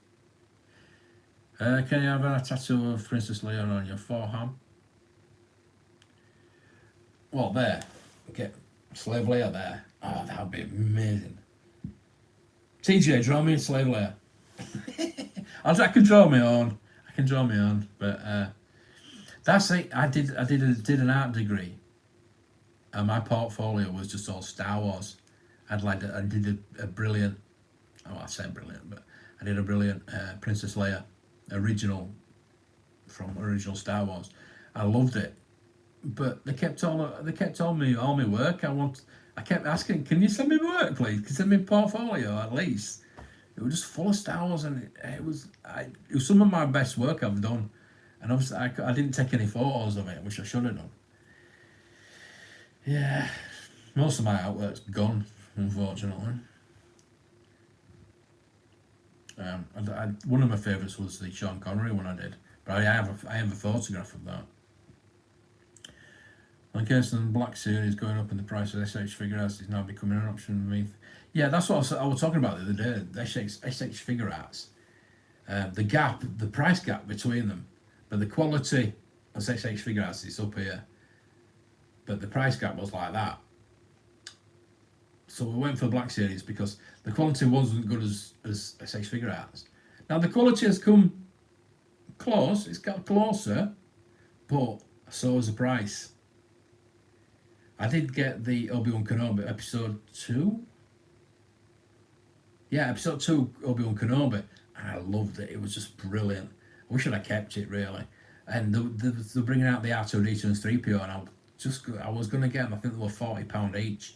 Can you have a tattoo of Princess Leia on your forearm? Well, there. Get Slave Leia there. Oh, that would be amazing. TJ, draw me a Slave Leia. I can draw my own. But that's it. I did an art degree, and my portfolio was just all Star Wars. I did a brilliant. Oh, I said brilliant, but I did a brilliant Princess Leia original from original Star Wars. I loved it, but they kept all my work. I kept asking, can you send me work, please? Can you send me a portfolio at least? It was just full of Star Wars, and it was some of my best work I've done, and obviously I didn't take any photos of it, which I should have done. Yeah, most of my artwork's gone, unfortunately. One of my favourites was the Sean Connery one I did, but I have a photograph of that. In case the Black Series going up in the price of SH figure arts is now becoming an option for me. Yeah, that's what I was talking about the other day. The SH figure arts, the price gap between them, but the quality of SH figure arts is up here. But the price gap was like that. So we went for the Black Series because the quality wasn't good as SH figure arts. Now the quality has come close. It's got closer, but so has the price. I did get the Obi-Wan Kenobi episode 2. Yeah, episode 2 Obi-Wan Kenobi, and I loved it. It was just brilliant. I wish I'd have kept it really. And they're bringing out the R2D2 and 3PO, and I was going to get them. I think they were £40 each,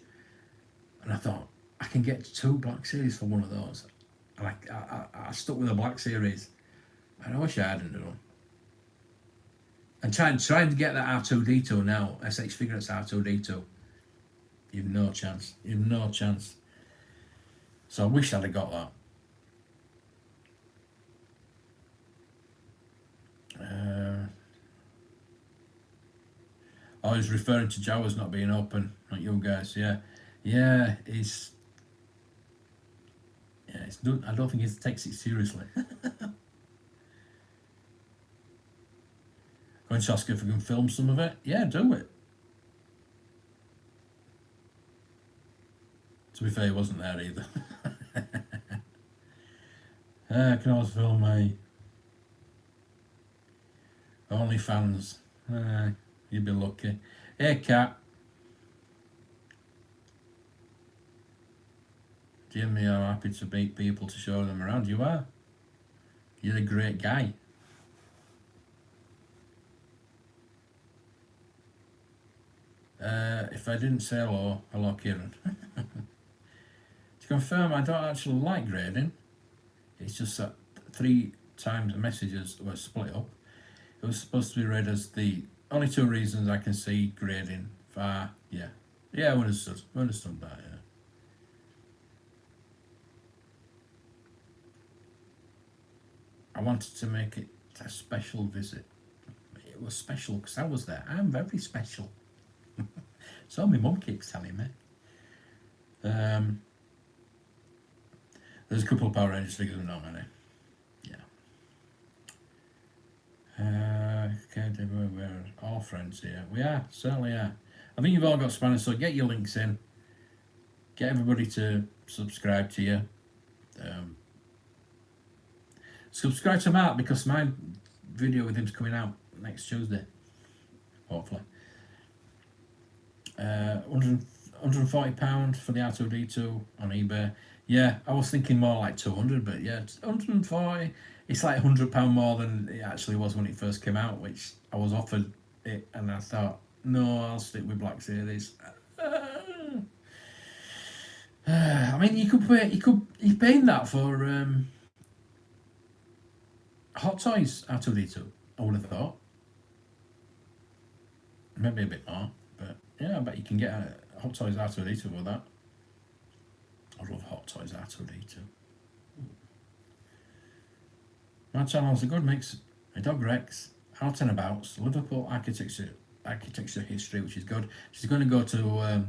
and I thought I can get 2 Black Series for one of those. And I stuck with the Black Series, and I wish I hadn't done. And trying to get that R2D2 now, SH Figurettes R2D2, you've no chance. So I wish I'd have got that. I was referring to Jawas not being open, not you guys. Yeah, it's I don't think he takes it seriously. Going to ask if we can film some of it. Yeah, do it. To be fair, he wasn't there either. I can always film my OnlyFans. You'd be lucky. Hey, Cat. Jimmy, I'm happy to meet people to show them around. You are. You're a great guy. If I didn't say hello, Kieran. To confirm, I don't actually like grading. It's just that 3 times the messages were split up. It was supposed to be read as the only 2 reasons I can see grading. Yeah, I understood that. Yeah. I wanted to make it a special visit. It was special because I was there. I'm very special. So my mum keeps telling me. There's a couple of Power Rangers figures, but not many. Yeah. all friends here. We are, certainly are. I think you've all got Spanish, so get your links in. Get everybody to subscribe to you. Subscribe to Mark because my video with him's coming out next Tuesday, hopefully. £140 for the R2D2 on eBay. Yeah, I was thinking more like 200, but yeah, 140. It's like £100 more than it actually was when it first came out, which I was offered it, and I thought, no, I'll stick with Black Series. I mean, you paying that for Hot Toys R2D2. I would have thought, maybe a bit more, but yeah, I bet you can get a Hot Toys R2D2 with that. I love Hot Toys R2D2. My channel's a good mix. My dog Rex, out and abouts, Liverpool architecture history, which is good. She's going to go to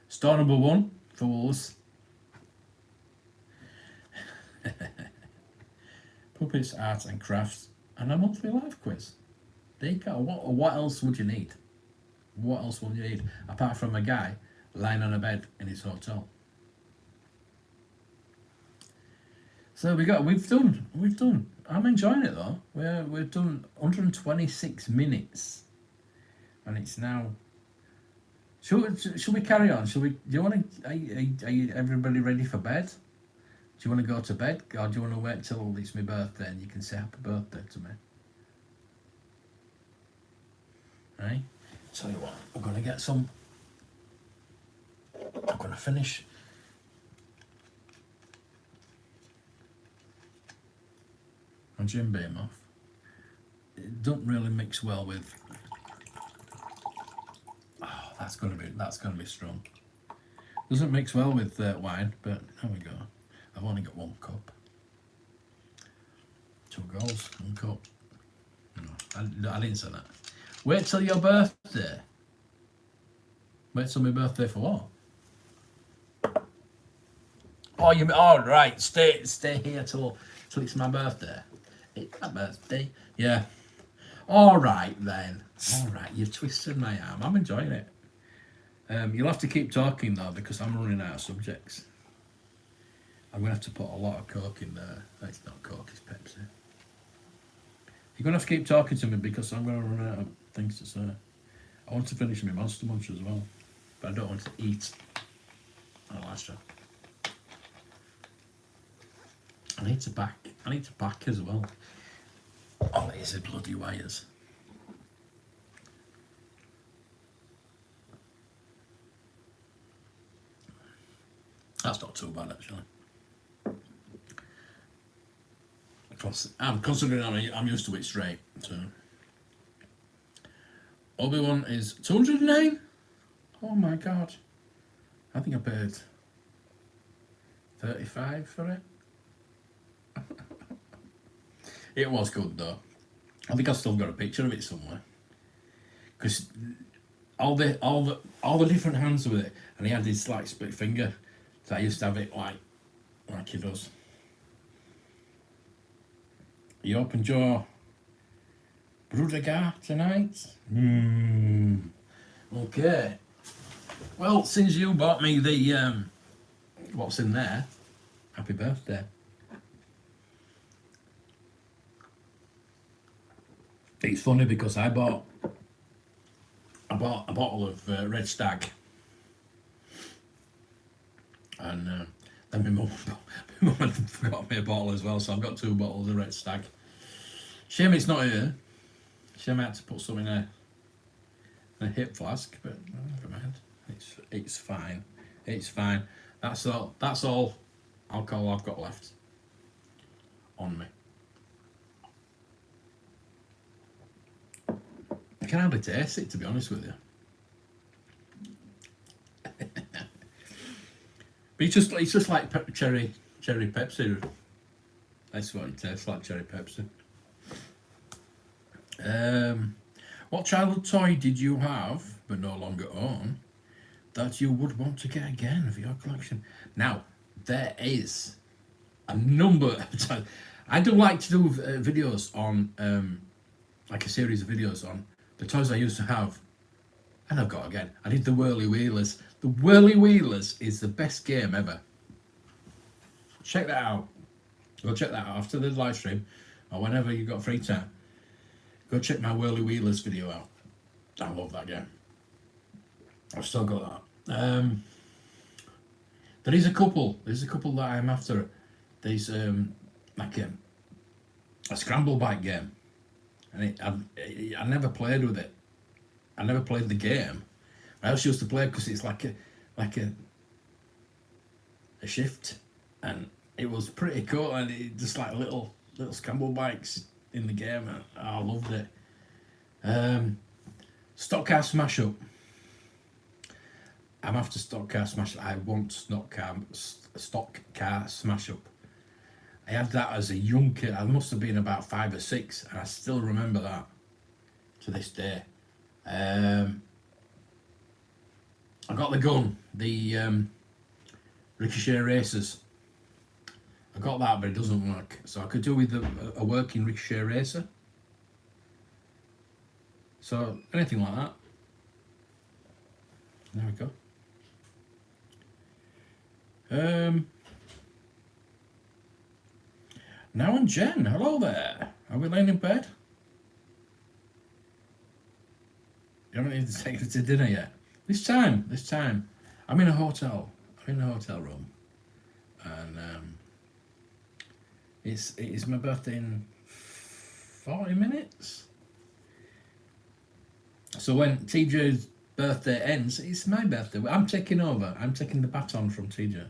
store number 1 for Wolves. Puppets, art and crafts, and a monthly life quiz. There you go. What else would you need? What else would you need apart from a guy lying on a bed in his hotel? So we've done. I'm enjoying it though. We've done 126 minutes, and it's now. Should we carry on? Do you want to? Are you everybody ready for bed? Do you want to go to bed, or do you want to wait till it's my birthday and you can say happy birthday to me? Right? Tell you what, I'm going to get some. I'm going to finish. My Jim Beam off. It doesn't really mix well with. Oh, that's going to be strong. Doesn't mix well with wine, but there we go. I've only got 1 cup. 2 goals, 1 cup. No, I didn't say that. Wait till your birthday. Wait till my birthday for what? Oh, right. Stay here till it's my birthday. It's my birthday. Yeah. All right then. All right, you've twisted my arm. I'm enjoying it. You'll have to keep talking though because I'm running out of subjects. I'm going to have to put a lot of Coke in there. It's not Coke, it's Pepsi. You're going to have to keep talking to me because I'm going to run out of things to say. I want to finish my Monster Munch as well, but I don't want to eat. Oh, that's true. I need to back as well. Oh, it is the bloody wires. That's not too bad actually. I'm considering I'm used to it straight. So Obi-Wan is 209. Oh my god! I think I paid 35 for it. It was good though. I think I've still got a picture of it somewhere. Because all the different hands with it, and he had his like split finger. So I used to have it like he does. You opened your Brudegar tonight? Okay. Well, since you bought me the what's in there, happy birthday. It's funny because I bought a bottle of Red Stag, and then my mum forgot me a bottle as well, so I've got 2 bottles of Red Stag. Shame it's not here. Shame I had to put some in a hip flask, but never mind. It's fine. It's fine. That's all alcohol I've got left on me. I can hardly taste it, to be honest with you. But it's just like cherry Pepsi. That's what it tastes like, cherry Pepsi. What childhood toy did you have, but no longer own, that you would want to get again for your collection? Now, there is a number of times. I do like to do videos on, like a series of videos on the toys I used to have, and I've got again. I did the Whirly Wheelers. The Whirly Wheelers is the best game ever. Check that out. Go check that out after the live stream, or whenever you've got free time. Go check my Whirly Wheelers video out. I love that game. I've still got that. There is a couple. There's a couple that I'm after. There's like a scramble bike game, and I never played with it. I never played the game. I also used to play because it's like a shift, and it was pretty cool. And it just like little scramble bikes in the game. And I loved it. Stock car smash up. I'm after stock car smash up. I want stock car smash up. I had that as a young kid. I must have been about 5 or 6, and I still remember that to this day. I got the gun, the Ricochet Racers. I got that, but it doesn't work. So I could do with a working Ricochet Racer. So anything like that. There we go. Now and Jen, hello there. Are we laying in bed? You haven't even taken it to dinner yet. This time, I'm in a hotel. I'm in a hotel room, and it is my birthday in 40 minutes. So when TJ's birthday ends, it's my birthday. I'm taking over. I'm taking the baton from TJ.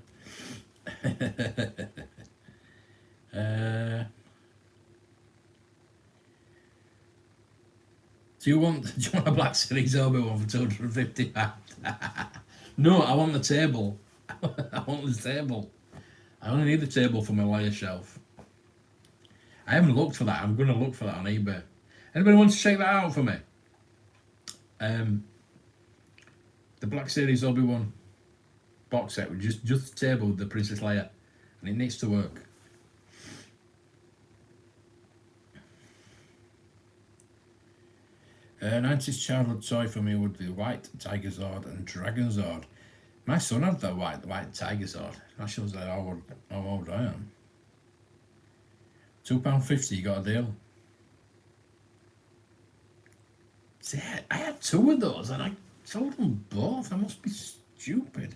Do you want a Black Series Obi-Wan for £250? No, I want the table. I want the table. I only need the table for my layer shelf. I haven't looked for that. I'm going to look for that on eBay. Anybody want to check that out for me? The Black Series Obi-Wan box set with just the table with the Princess Leia, and it needs to work. An 90s childhood toy for me would be White Tiger Zord and Dragon Zord. My son had that white Tiger Zord. That shows how old I am. £2.50, you got a deal. See, I had 2 of those and I sold them both. I must be stupid.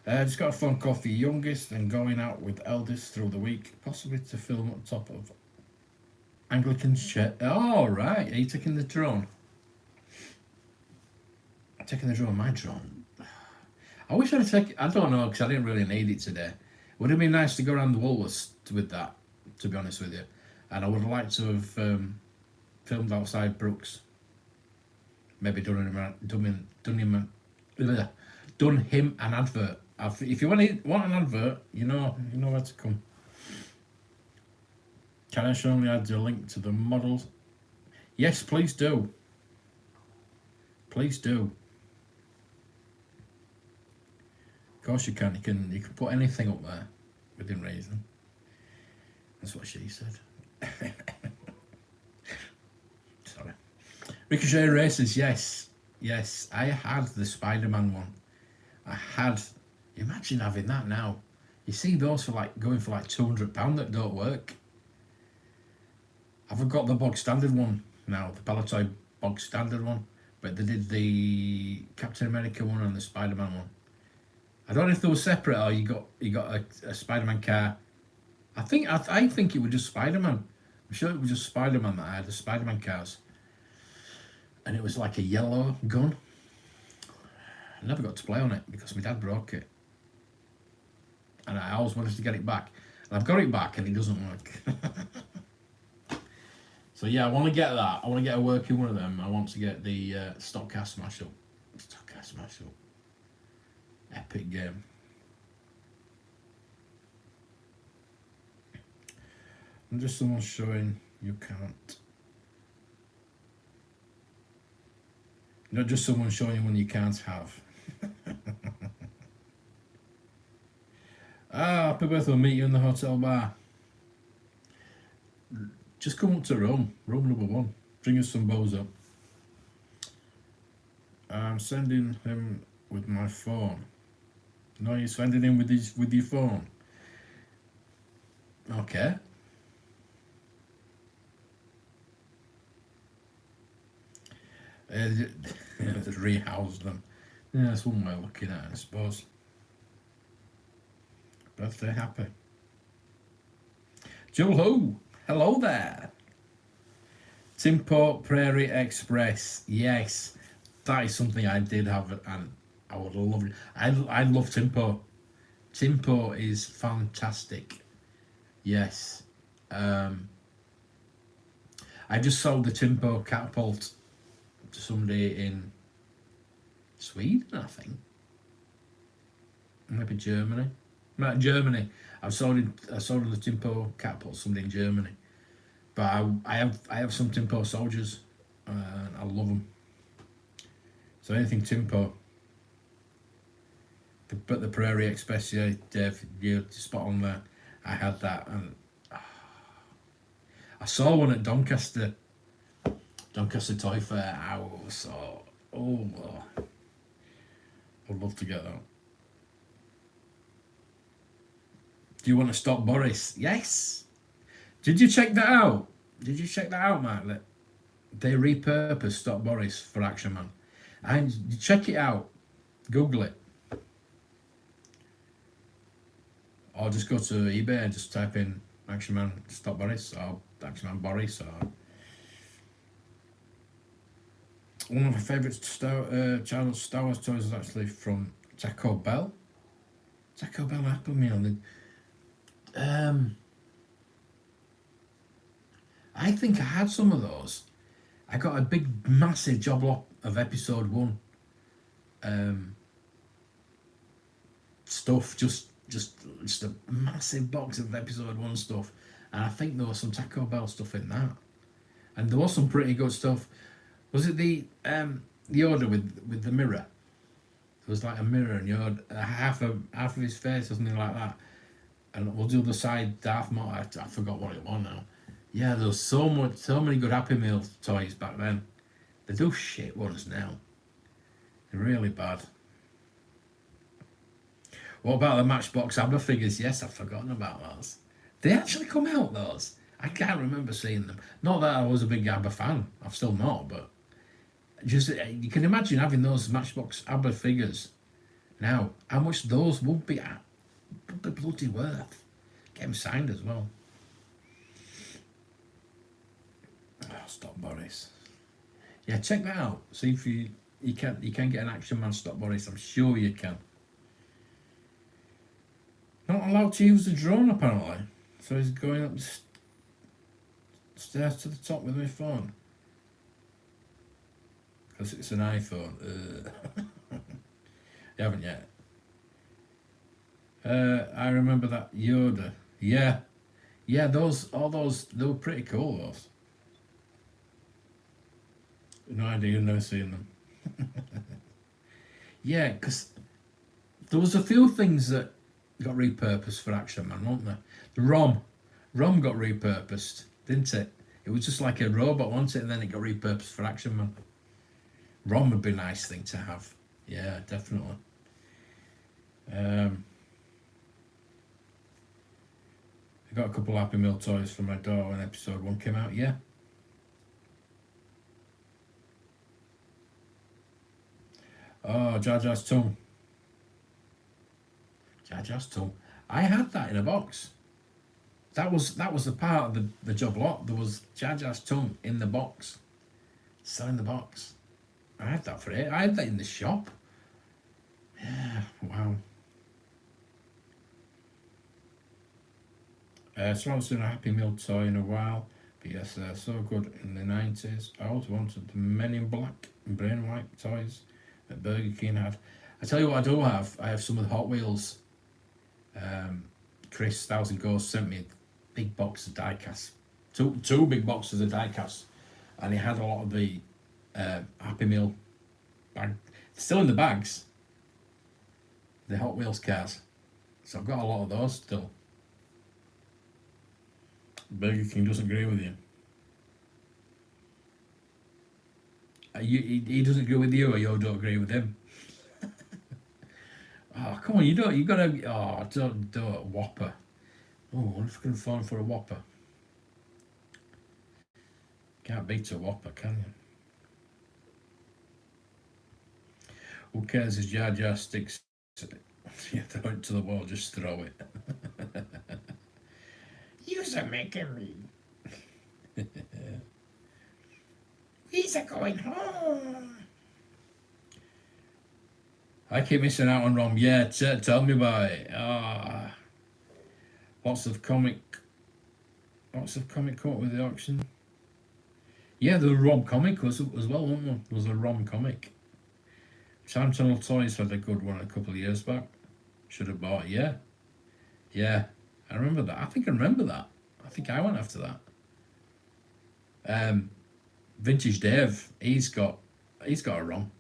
Just got a phone call for youngest and going out with eldest through the week, possibly to film on top of Anglican's chair. Oh, right. Are you taking the drone? I'm taking the drone. My drone. I wish I'd taken. I don't know, because I didn't really need it today. Would have been nice to go around the Woolworths with that, to be honest with you. And I would have liked to have filmed outside Brooks. Maybe done him an advert. If you want an advert, you know where to come. Can I show me add a link to the models? Yes, please do. Please do. Of course you can. You can put anything up there within reason. That's what she said. Sorry. Ricochet Racers, yes. Yes, I had the Spider-Man one. I had. Imagine having that now. You see those for going for £200 that don't work. I've got the bog standard one now, the Palatoy bog standard one, but they did the Captain America one and the Spider-Man one. I don't know if they were separate or you got a Spider-Man car. I think it was just Spider-Man. I'm sure it was just Spider-Man that I had, the Spider-Man cars. And it was like a yellow gun. I never got to play on it because my dad broke it. And I always wanted to get it back. And I've got it back and it doesn't work. So yeah, I want to get that. I want to get a working one of them. I want to get the Stock Car Smash Up. Stock Car Smash Up. Epic game. And just someone showing you can't. Not just someone showing you one you can't have. Happy birthday, we'll meet you in the hotel bar. Just come up to room number 1. Bring us some bozo. I'm sending him with my phone. No, you're sending him with your phone. Okay. Just rehouse them. Yeah, that's one way of looking at it, I suppose. Birthday happy. Joel Ho, hello there. Timpo Prairie Express. Yes, that is something I did have, and I would love it. I love Timpo. Timpo is fantastic. Yes. I just sold the Timpo catapult to somebody in Sweden, I think. Maybe Germany. No, Germany. I sold the Timpo catapult to somebody in Germany. But I have some Timpo soldiers, and I love them. So anything Timpo. But the Prairie Express, yeah, Dave, you're spot on there. I had that, and I saw one at Doncaster Toy Fair. I saw, I'd love to get that. Do you want to stop Boris? Yes. Did you check that out? Mark? That they repurposed Stop Boris for Action Man, and check it out. Google it. Or just go to eBay and just type in Action Man Stop Boris or Action Man Boris. Or one of my favourite childhood Star Wars toys is actually from Taco Bell. Taco Bell Apple Meal. I think I had some of those. I got a big, massive job lot of Episode 1 stuff, just a massive box of Episode 1 stuff, and I think there was some Taco Bell stuff in that, and there was some pretty good stuff. Was it the Yoda with the mirror? There was like a mirror and Yoda, half of his face or something like that, and we'll do the side Darth Maul. I forgot what it was now. Yeah, there was so many good Happy Meal toys back then. They do shit ones now. They're really bad. What about the Matchbox ABBA figures? Yes, I've forgotten about those. They actually come out, those. I can't remember seeing them. Not that I was a big ABBA fan. I'm still not, but just you can imagine having those Matchbox ABBA figures now. How much those would be at? Would be bloody worth. Get them signed as well. Oh, Stop Boris. Yeah, check that out. See if you can get an Action Man Stop Boris. I'm sure you can. Not allowed to use the drone apparently. So he's going up the stairs to the top with my phone. Because it's an iPhone. You haven't yet. I remember that Yoda. Yeah, all those, they were pretty cool, those. No idea, you've never seen them. Yeah, because there was a few things that got repurposed for Action Man, weren't there? The ROM got repurposed, didn't it? It was just like a robot, wasn't it? And then it got repurposed for Action Man. ROM would be a nice thing to have. Yeah, definitely. I got a couple of Happy Meal toys for my daughter when Episode 1 came out, yeah. Oh, Jar Jar's tongue. Jar Jar's tongue. I had that in a box. That was the part of the job lot. There was Jar Jar's tongue in the box. Still in the box. I had that for it. I had that in the shop. Yeah, wow. So I haven't seen a Happy Meal toy in a while. But yes, they're so good in the 90s. I always wanted the Men in Black and Brain Wipe toys that Burger King had. I tell you what I do have. I have some of the Hot Wheels. Chris Thousand Ghosts sent me a big box of die-cast. Two big boxes of die-cast. And he had a lot of the Happy Meal bag. Still in the bags. The Hot Wheels cars. So I've got a lot of those still. Burger King doesn't agree with you. He doesn't agree with you, or you don't agree with him. Oh, come on, you gotta, oh, don't, Whopper. Oh, what if I can find for a Whopper? Can't beat a Whopper, can you? Who cares if Jar Jar sticks? You throw it to the wall, just throw it. You're making me. He's going home. I keep missing out on Rom. Yeah, tell me about it. Lots of comic come up with the auction. Yeah, the Rom comic was as well, wasn't there? Was a Rom comic. Time Tunnel Toys had a good one a couple of years back. Should have bought it, yeah. I remember that. I think I remember that. I think I went after that. Vintage Dave, he's got a ROM.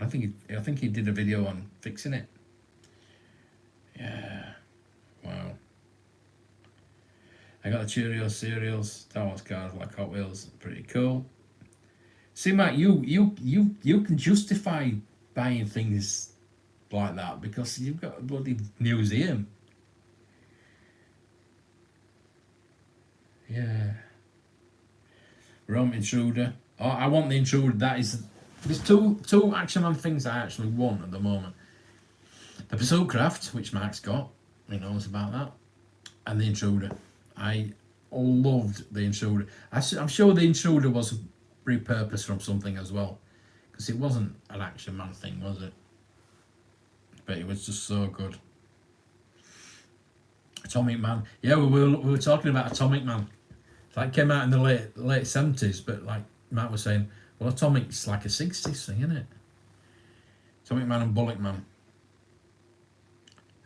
I think he did a video on fixing it. Yeah. Wow. I got the Cheerios cereals, Star Wars cars like Hot Wheels, pretty cool. See, Matt, you can justify buying things like that because you've got a bloody museum. Yeah. Rome Intruder. Oh, I want the Intruder. There's two Action Man things I actually want at the moment. The Pursuit Craft, which Mark's got, he knows about that, and the Intruder. I loved the Intruder. I'm sure the Intruder was repurposed from something as well, because it wasn't an Action Man thing, was it? But it was just so good. Atomic Man. Yeah, we were talking about Atomic Man. That came out in the late 70s, but like Matt was saying, well, Atomic's like a 60s thing, isn't it? Atomic Man and Bullet Man.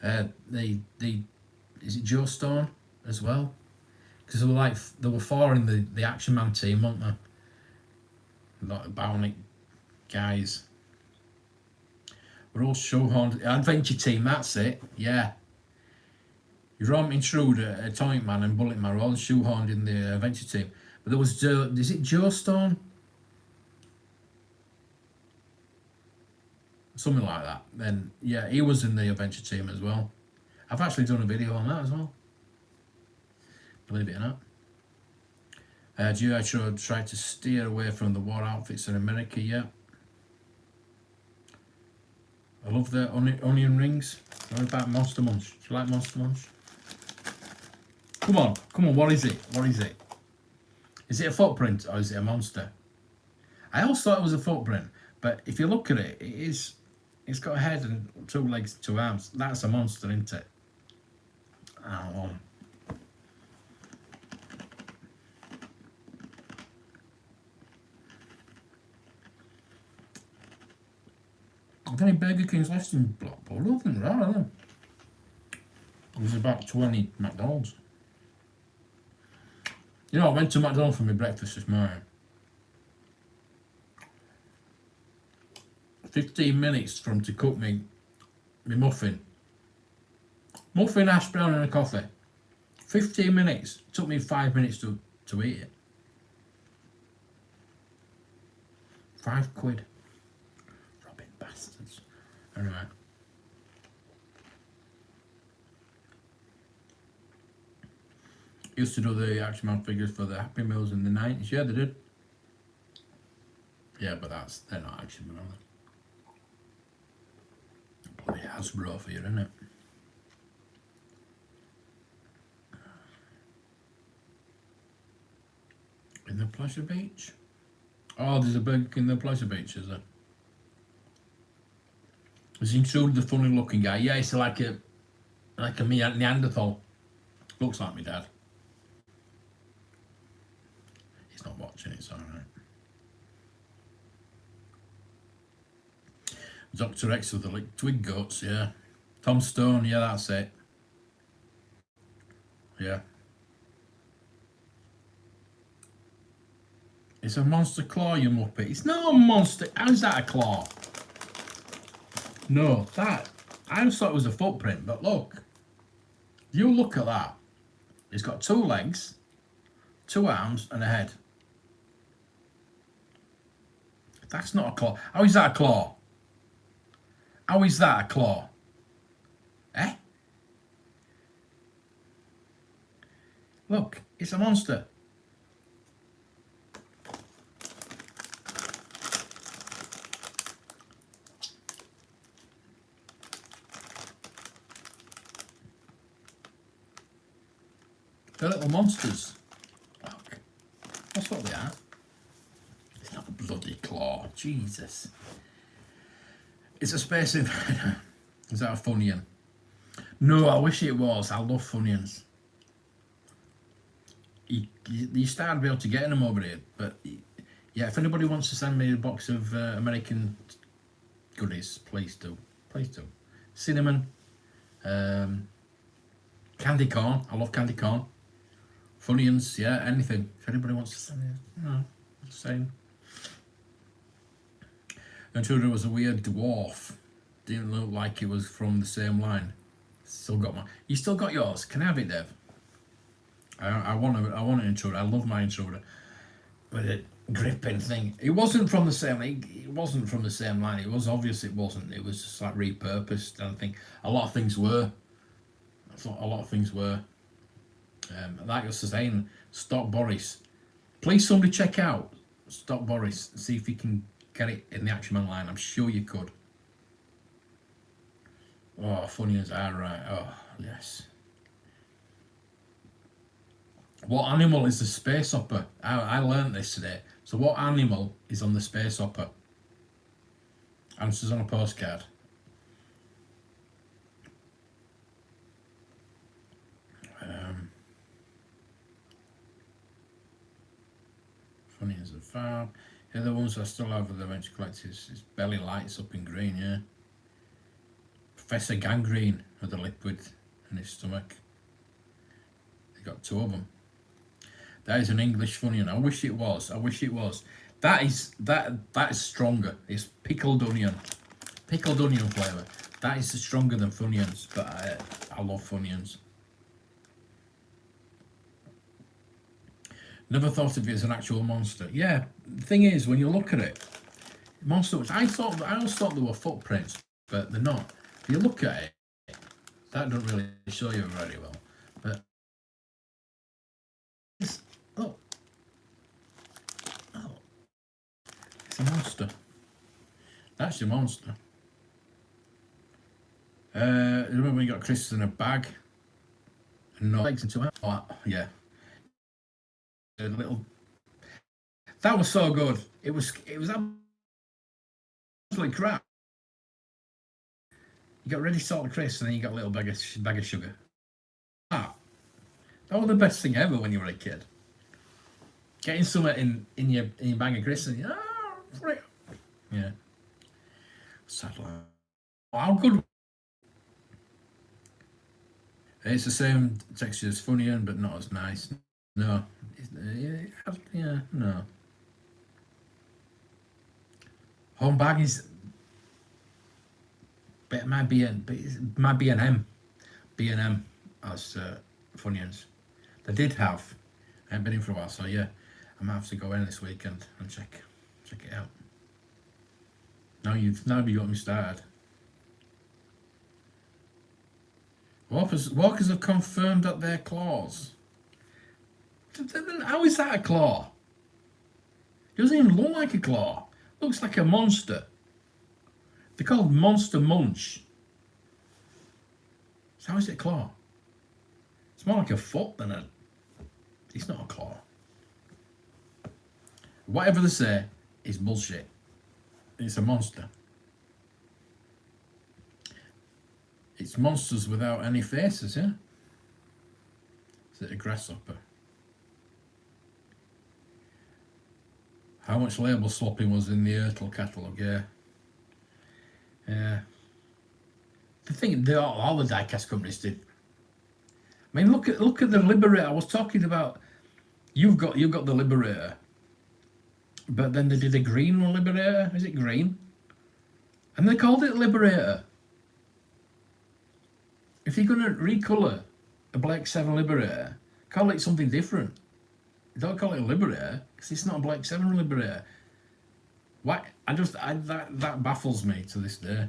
Is it Joe Stone as well? Because there were four in the Action Man team, weren't there? Like Bionic guys. We're all shoehorned. Adventure Team, that's it. Yeah. Rom Intruder, Atomic Man, and Bullet Man were all shoehorned in the Adventure Team. But there was is it Joe Stone? Something like that. Then yeah, he was in the Adventure Team as well. I've actually done a video on that as well. Believe it or not. G.I. Joe tried to steer away from the war outfits in America, yeah. I love the onion rings. What about Monster Munch? Do you like Monster Munch? Come on, what is it? Is it a footprint or is it a monster? I always thought it was a footprint, but if you look at it, it's got a head and 2 legs, 2 arms. That's a monster, isn't it? Oh. Are there any Burger Kings left in Blackpool? I don't think there are there? There's about 20 McDonald's. You know, I went to McDonald's for my breakfast this morning. 15 minutes for them to cook me muffin. Muffin, hash brown and a coffee. 15 minutes. It took me 5 minutes to eat it. £5. Robbing bastards. Anyway. Used to do the Action Man figures for the Happy Meals in the 90s. Yeah, they did. Yeah, but they're not Action Man, are they? Bloody Hasbro for you, isn't it? In the Pleasure Beach? Oh, there's a Burger King in the Pleasure Beach, is there? It's included the funny looking guy. Yeah, it's like a Neanderthal. Looks like me dad. He's not watching, it's alright. Dr. X with the twig goats, yeah. Tom Stone, yeah, that's it. Yeah. It's a monster claw, you muppet. It's not a monster. How's that a claw? No, I just thought it was a footprint, but look. You look at that. It's got 2 legs, 2 arms, and a head. That's not a claw. How is that a claw? How is that a claw? Eh? Look, it's a monster. They're little monsters. Look, that's what they are. It's not a bloody claw. Jesus. It's a space invader. Is that a Funyun? No, I wish it was. I love Funyuns. You start to be able to get them over here, but yeah, if anybody wants to send me a box of American goodies, please do. Please do. Cinnamon, candy corn. I love candy corn. Funyuns, yeah, anything. If anybody wants to send me, no, just saying. Until there was a weird dwarf. Didn't look like it was from the same line. Still got my. You still got yours? Can I have it, Dev? I want an intruder. I love my intruder, but a gripping thing. It wasn't from the same. It wasn't from the same line. It was obvious. It wasn't. It was just like repurposed. And I think a lot of things were. I thought a lot of things were. Like I was saying, Stop Boris. Please, somebody check out Stop Boris. See if you can get it in the Action Man line. I'm sure you could. Oh, funny as I right. Oh, yes. What animal is the space hopper? I learned this today. So what animal is on the space hopper? Answers on a postcard. Funny as a farm. Yeah, the ones I still have with the venture collectors is belly lights up in green, yeah. Professor Gangrene with a liquid in his stomach. They got two of them. That is an English Funyun. I wish it was. I wish it was. That is stronger. It's pickled onion. Pickled onion flavour. That is stronger than Funyuns, but I love Funyuns. Never thought of it as an actual monster. Yeah, the thing is, when you look at it, monsters. I always thought they were footprints, but they're not. If you look at it, that doesn't really show you very well. But oh, it's a monster. That's your monster. Remember when you got Chris in a bag? No legs into it. Oh, yeah. A little. That was so good. It was absolutely crap. You got ready salt of crisps and then you got a little bag of sugar. Ah, that was the best thing ever when you were a kid. Getting something in your bag of crisps and yeah. Sad life. Oh, how good. It's the same texture as Funyun, but not as nice. No. Yeah, no. Home bag is. But it might be an M. B&M as Funyuns. They did have. I haven't been in for a while, so yeah, I might have to go in this weekend and check it out. Now you've got me started. Walkers have confirmed that they're claws. How is that a claw? It doesn't even look like a claw. It looks like a monster. They're called Monster Munch. So how is it a claw? It's more like a foot than a... It's not a claw. Whatever they say is bullshit. It's a monster. It's monsters without any faces, yeah? Is it a grasshopper? How much label swapping was in the Ertl catalogue, yeah. Yeah. The thing, all the diecast companies did. I mean, look at the Liberator. I was talking about. You've got the Liberator, but then they did a green Liberator. Is it green? And they called it Liberator. If you're gonna recolour a Black 7 Liberator, call it something different. Don't call it a Liberator because it's not a Black 7 Liberator. Why? That baffles me to this day.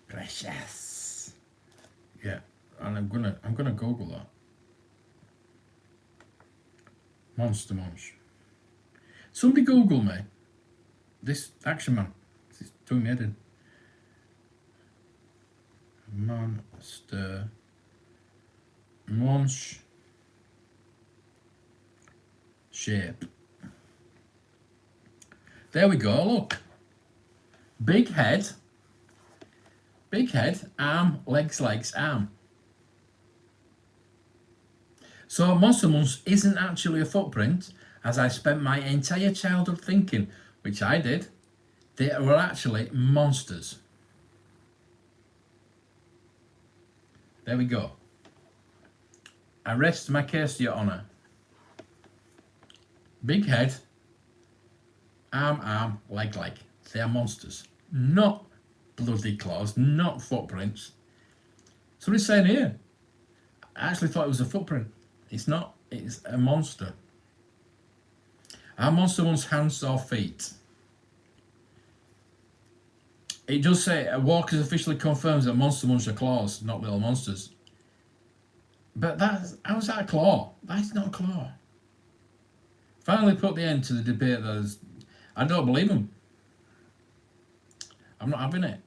Precious. Yeah, and I'm gonna Google that. Monster Munch. Somebody Google me. This Action Man. This is doing me head in. Monster Munch shape. There we go, look. Big head, arm, legs, arm. So Monster Munch isn't actually a footprint, as I spent my entire childhood thinking, which I did. They were actually monsters. There we go. I rest my case to your honour. Big head, arm, leg. They are monsters. Not bloody claws, not footprints. Somebody's saying here, I actually thought it was a footprint. It's not, it's a monster. Are Monster Munch hands or feet? It does say, Walkers officially confirms that Monster Munch are claws, not little monsters. But how's that a claw? That's not a claw. Finally put the end to the debate that is, I don't believe him. I'm not having it.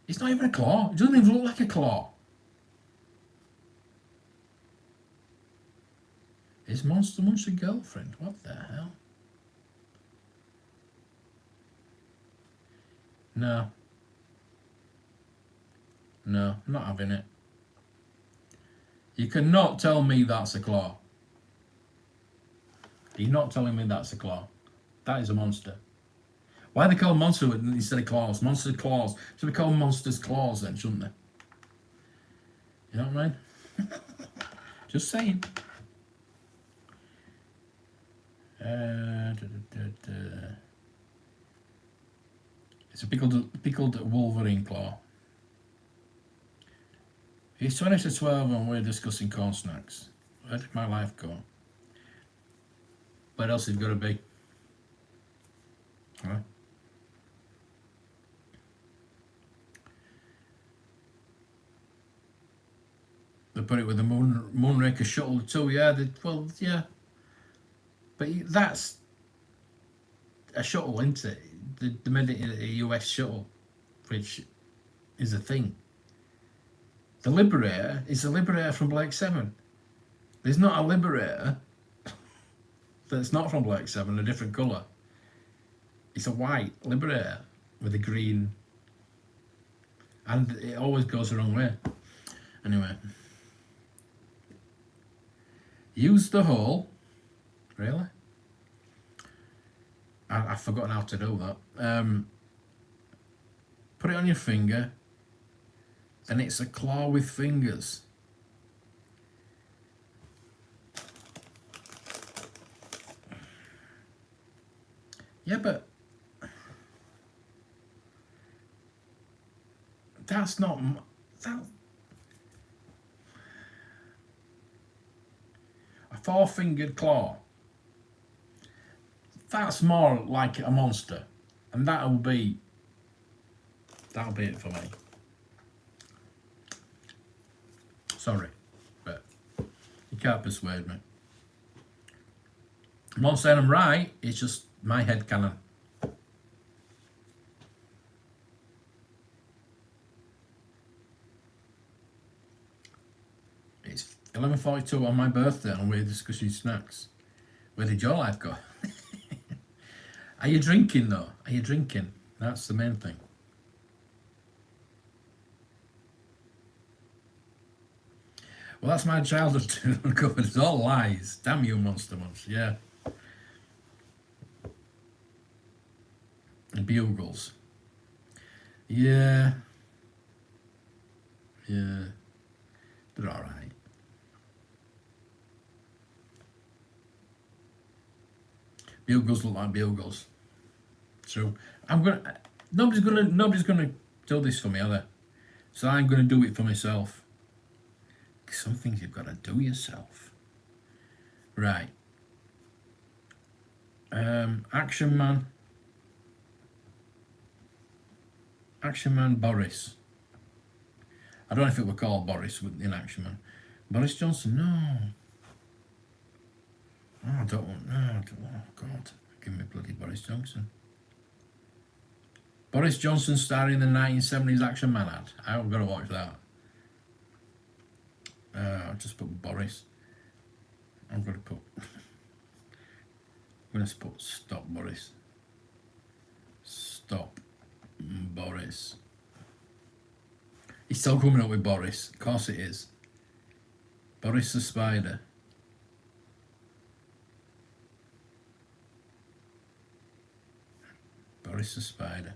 It's not even a claw. It doesn't even look like a claw. Is Monster Munch a girlfriend? What the hell? No. No, I'm not having it. You cannot tell me that's a claw. You're not telling me that's a claw. That is a monster. Why they call them monster instead of claws? Monster claws. Should we call them monsters claws then, shouldn't they? You know what I mean? Just saying. It's a pickled Wolverine claw. It's 20 to 12 and we're discussing corn snacks. Where did my life go? Where else has it got to be? Huh? They put it with the Moonraker shuttle too, yeah. Well, yeah. But that's a shuttle, isn't it? They made it a US shuttle, which is a thing. The Liberator is the Liberator from Blake 7. There's not a Liberator that's not from Blake 7, a different colour. It's a white Liberator with a green, and it always goes the wrong way. Anyway. Use the hole. Really? I've forgotten how to do that. Put it on your finger, and it's a claw with fingers. Yeah, but that's not that. A four-fingered claw. That's more like a monster, and that'll be it for me. Sorry, but you can't persuade me. I'm not saying I'm right, it's just my head canon. It's 11:42 on my birthday and we're discussing snacks. Where did your life go? Are you drinking though? Are you drinking? That's the main thing. Well, that's my childhood to uncover. It's all lies. Damn you, Monster Munch. Yeah. And bugles. Yeah. Yeah. They're alright. Bugles look like bugles. So nobody's gonna do this for me, are they? So I'm gonna do it for myself. some things you've got to do yourself. Right. Action Man. Action Man Boris. I don't know if it were called Boris in Action Man. Boris Johnson, no. Oh, I don't want, no, oh God. Give me bloody Boris Johnson. Boris Johnson starring in the 1970s Action Man ad. I've got to watch that. I'll just put Boris. I'm going to put stop Boris. Stop Boris. He's still coming up with Boris. Of course it is. Boris the Spider. Boris the Spider.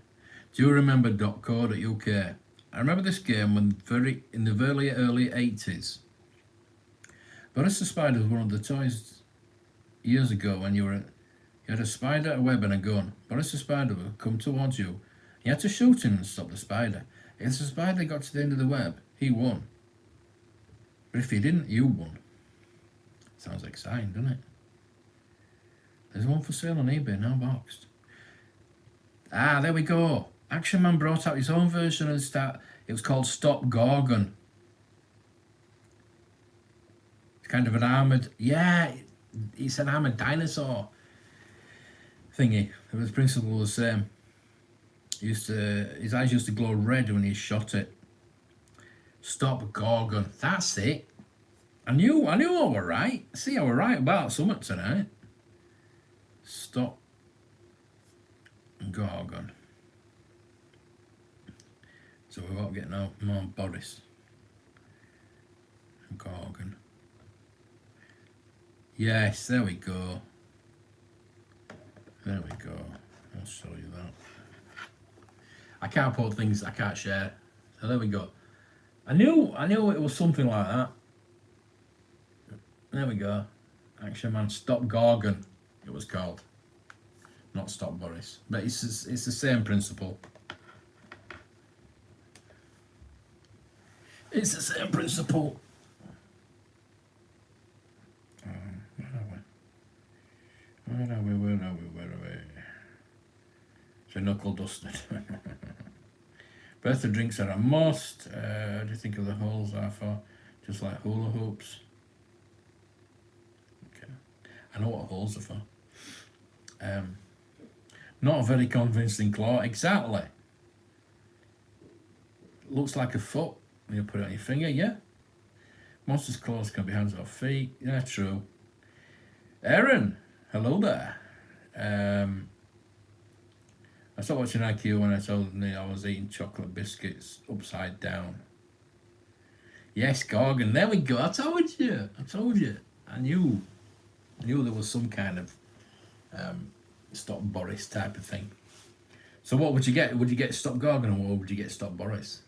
Do you remember .co.uk? I remember this game in the very early 80s. Boris the Spider was one of the toys years ago when you had a spider, a web and a gun. Boris the Spider would come towards you. You had to shoot him and stop the spider. If the spider got to the end of the web, he won. But if he didn't, you won. Sounds exciting, doesn't it? There's one for sale on eBay, now boxed. Ah, there we go. Action Man brought out his own version of the start. It was called Stop Gorgon. It's kind of an armoured... Yeah, it's an armoured dinosaur thingy. It was the principle the same. His eyes used to glow red when he shot it. Stop Gorgon. That's it. I knew I were right. See, I were right about something tonight. Stop Gorgon. So we're about getting out more Boris. Gorgon. Yes, there we go. There we go. I'll show you that. I can't put things I can't share. So there we go. I knew it was something like that. There we go. Action Man Stop Gorgon, it was called. Not Stop Boris. But it's the same principle. It's the same principle. Where are we? So knuckle dusted. Birthday drinks are a must. Do you think of the holes are for? Just like hula hoops. Okay. I know what holes are for. Not a very convincing claw. Exactly. Looks like a foot. You put it on your finger, yeah. Monster's claws can be hands or feet. Yeah, true. Aaron, hello there. I stopped watching IQ when I told me I was eating chocolate biscuits upside down. Yes, Gorgon. There we go. I told you. I knew there was some kind of Stop Boris type of thing. So what would you get? Would you get Stop Gorgon or would you get Stop Boris?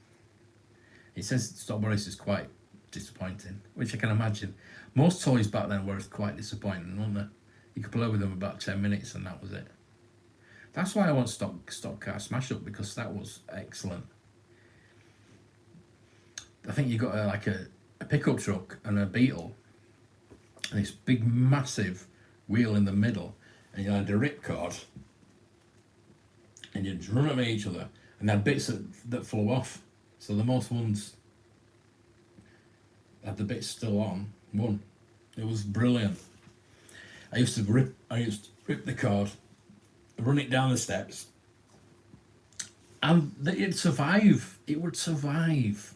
It says Stop Boris is quite disappointing, which I can imagine. Most toys back then were quite disappointing, weren't they? You could play with them about 10 minutes and that was it. That's why I want Stop Car Smash Up, because that was excellent. I think you got a pickup truck and a Beetle and this big massive wheel in the middle, and you had a ripcord and you'd run them at each other and they had bits that flew off. So the most ones had the bits still on won. It was brilliant. I used to rip the cord, run it down the steps, and it'd survive. It would survive.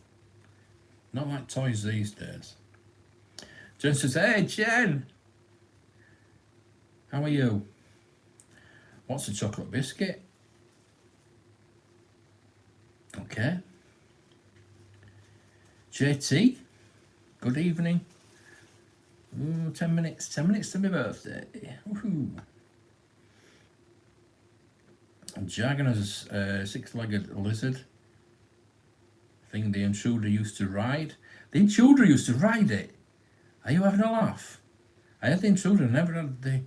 Not like toys these days. Jen says, "Hey Jen, how are you? What's a chocolate biscuit?" Okay. JT, good evening. Ooh, 10 minutes to my birthday. Woohoo. Jagan's six-legged lizard thing the intruder used to ride. The intruder used to ride it. Are you having a laugh? I had the intruder, never had the...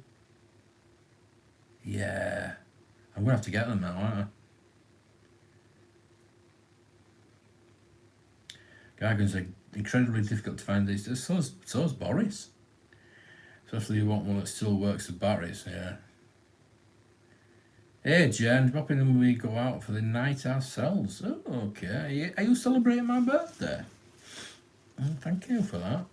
Yeah. I'm going to have to get them now, aren't I? Gargans are incredibly difficult to find these days. So's Boris. Especially if you want one that still works with batteries, yeah. Hey Jen, pop in and we go out for the night ourselves. Oh, okay. Are you celebrating my birthday? Thank you for that.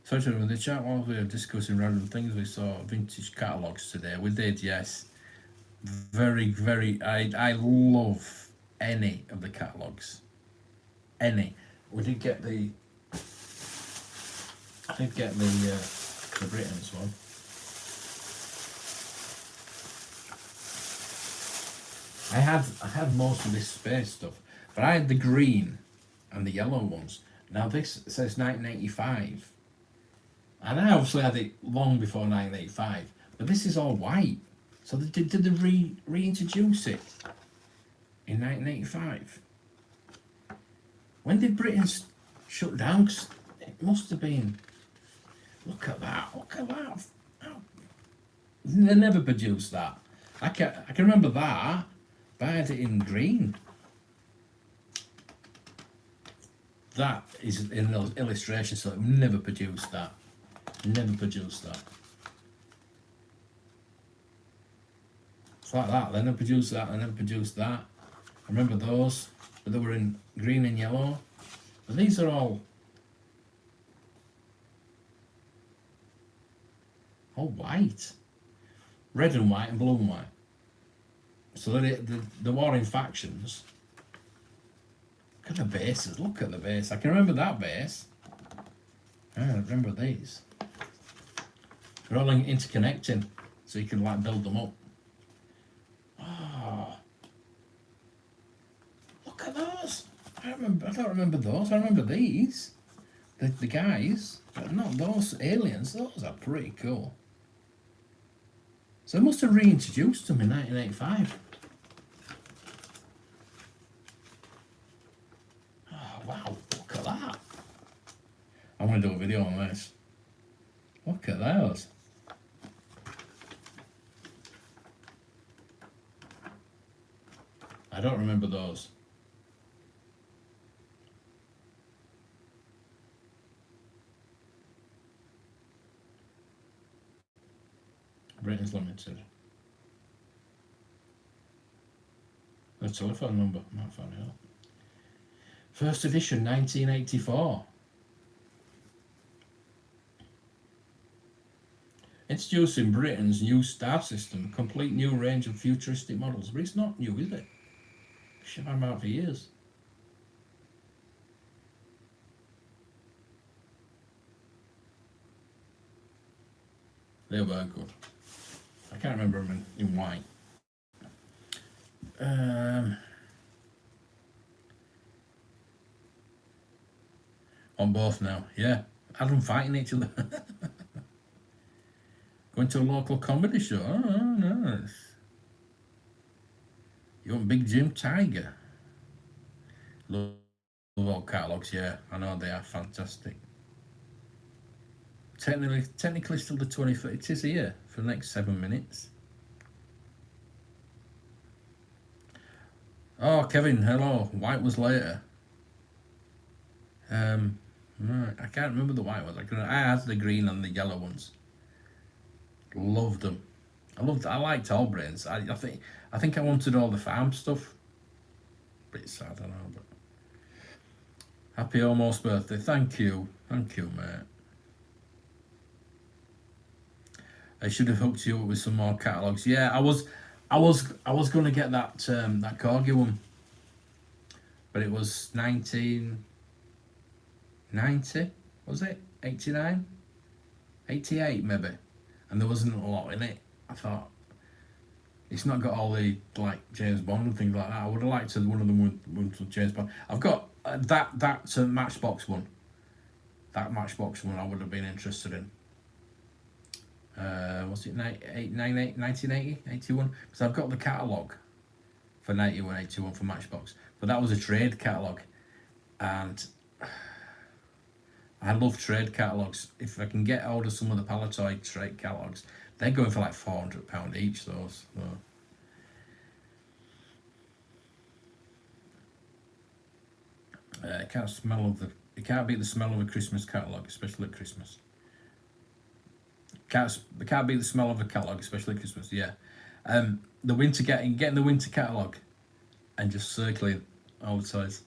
So in the chat while we were discussing random things, we saw vintage catalogues today. We did, yes. Very, very. I love any of the catalogues. Any. We did get the. I did get the Britain's one. I had most of this space stuff, but I had the green and the yellow ones. Now this says 1985, and I obviously had it long before 1985. But this is all white, so did they reintroduce it in 1985? When did Britain shut down? 'Cause it must have been. Look at that! Look at that! Oh, they never produced that. I can remember that. But I had it in green. That is in those illustrations, so it never produced that. Never produced that. It's like that. They never produced that. They never produced that. I remember those, but they were in green and yellow. But these are all white, red and white and blue and white. So the warring factions. Look at the bases. Look at the base. I can remember that base. I remember these. They're all interconnecting, so you can like build them up. Oh, look at those. I don't remember those. I remember these. The guys, but not those aliens. Those are pretty cool. So they must have reintroduced them in 1985. Oh, wow, look at that. I want to do a video on this. Look at those. I don't remember those. Britain's Limited. The telephone number, might find it out. First edition, 1984. Introducing Britain's new star system, complete new range of futuristic models. But it's not new, is it? Should have been out for years. They were good. I can't remember them in white. On both now, yeah. Had them fighting each other. Going to a local comedy show. Oh, nice. You want Big Jim Tiger? Love all catalogues, yeah. I know they are fantastic. Technically still the 25th. It is here for the next 7 minutes. Oh, Kevin, hello. White was later. Right, I can't remember the white ones. I had the green and the yellow ones. Loved them. I liked all brands. I think I wanted all the farm stuff. Bit sad, I know, but happy almost birthday. Thank you, mate. I should have hooked you up with some more catalogues. Yeah, I was going to get that that Corgi one, but it was 1990, was it? 89, 88 maybe, and there wasn't a lot in it. I thought it's not got all the like James Bond and things like that. I would have liked one of them with James Bond. I've got that Matchbox one. That Matchbox one I would have been interested in. Was it 1980, 81? Because I've got the catalogue for 91, 81 for Matchbox. But that was a trade catalogue. And I love trade catalogues. If I can get hold of some of the Palatoy trade catalogues, they're going for like £400 each, those. So. can't smell of the. It can't beat the smell of a Christmas catalogue, especially at Christmas. Can't beat the smell of a catalogue, especially at Christmas. Yeah, the winter getting the winter catalogue, and just circling all the toys,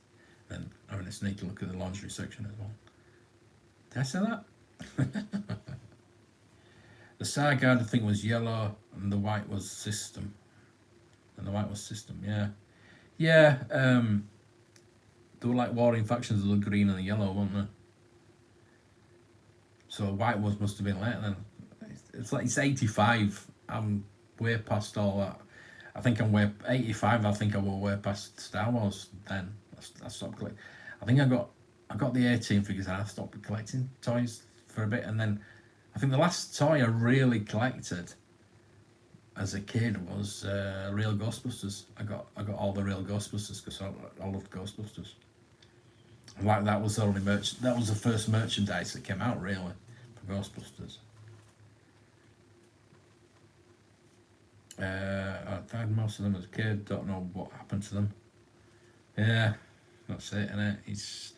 and having a sneaky look at the lingerie section as well. Did I say that? The side guard I think was yellow, and the white was system. Yeah, yeah. They were like warring factions of the green and the yellow, weren't they? So the white ones must have been later then. It's like it's 85. I'm way past all that. I think I'm way 85. I think I was way past Star Wars then. I stopped collecting. I think I got the 18 figures and I stopped collecting toys for a bit, and then I think the last toy I really collected as a kid was real Ghostbusters. I got all the real Ghostbusters because I loved Ghostbusters. Like that was the only that was the first merchandise that came out really for Ghostbusters. I tried most of them as a kid. Don't know what happened to them. Yeah, that's it, innit? It's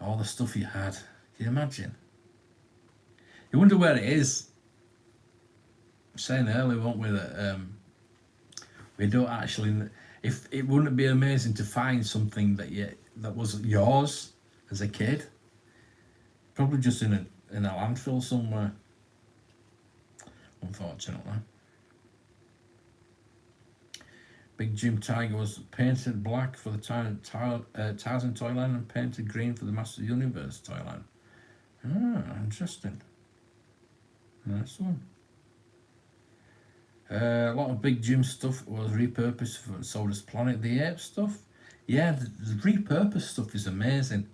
all the stuff you had. Can you imagine? You wonder where it is. I was saying earlier, weren't we, that we don't actually. If it wouldn't be amazing to find something that was yours as a kid, probably just in a landfill somewhere. Unfortunately. Big Jim Tiger was painted black for the Tarzan toy line and painted green for the Master Universe toy line. Ah, interesting. Nice one. A lot of Big Jim stuff was repurposed for so does Planet of the Apes stuff. Yeah, the repurposed stuff is amazing.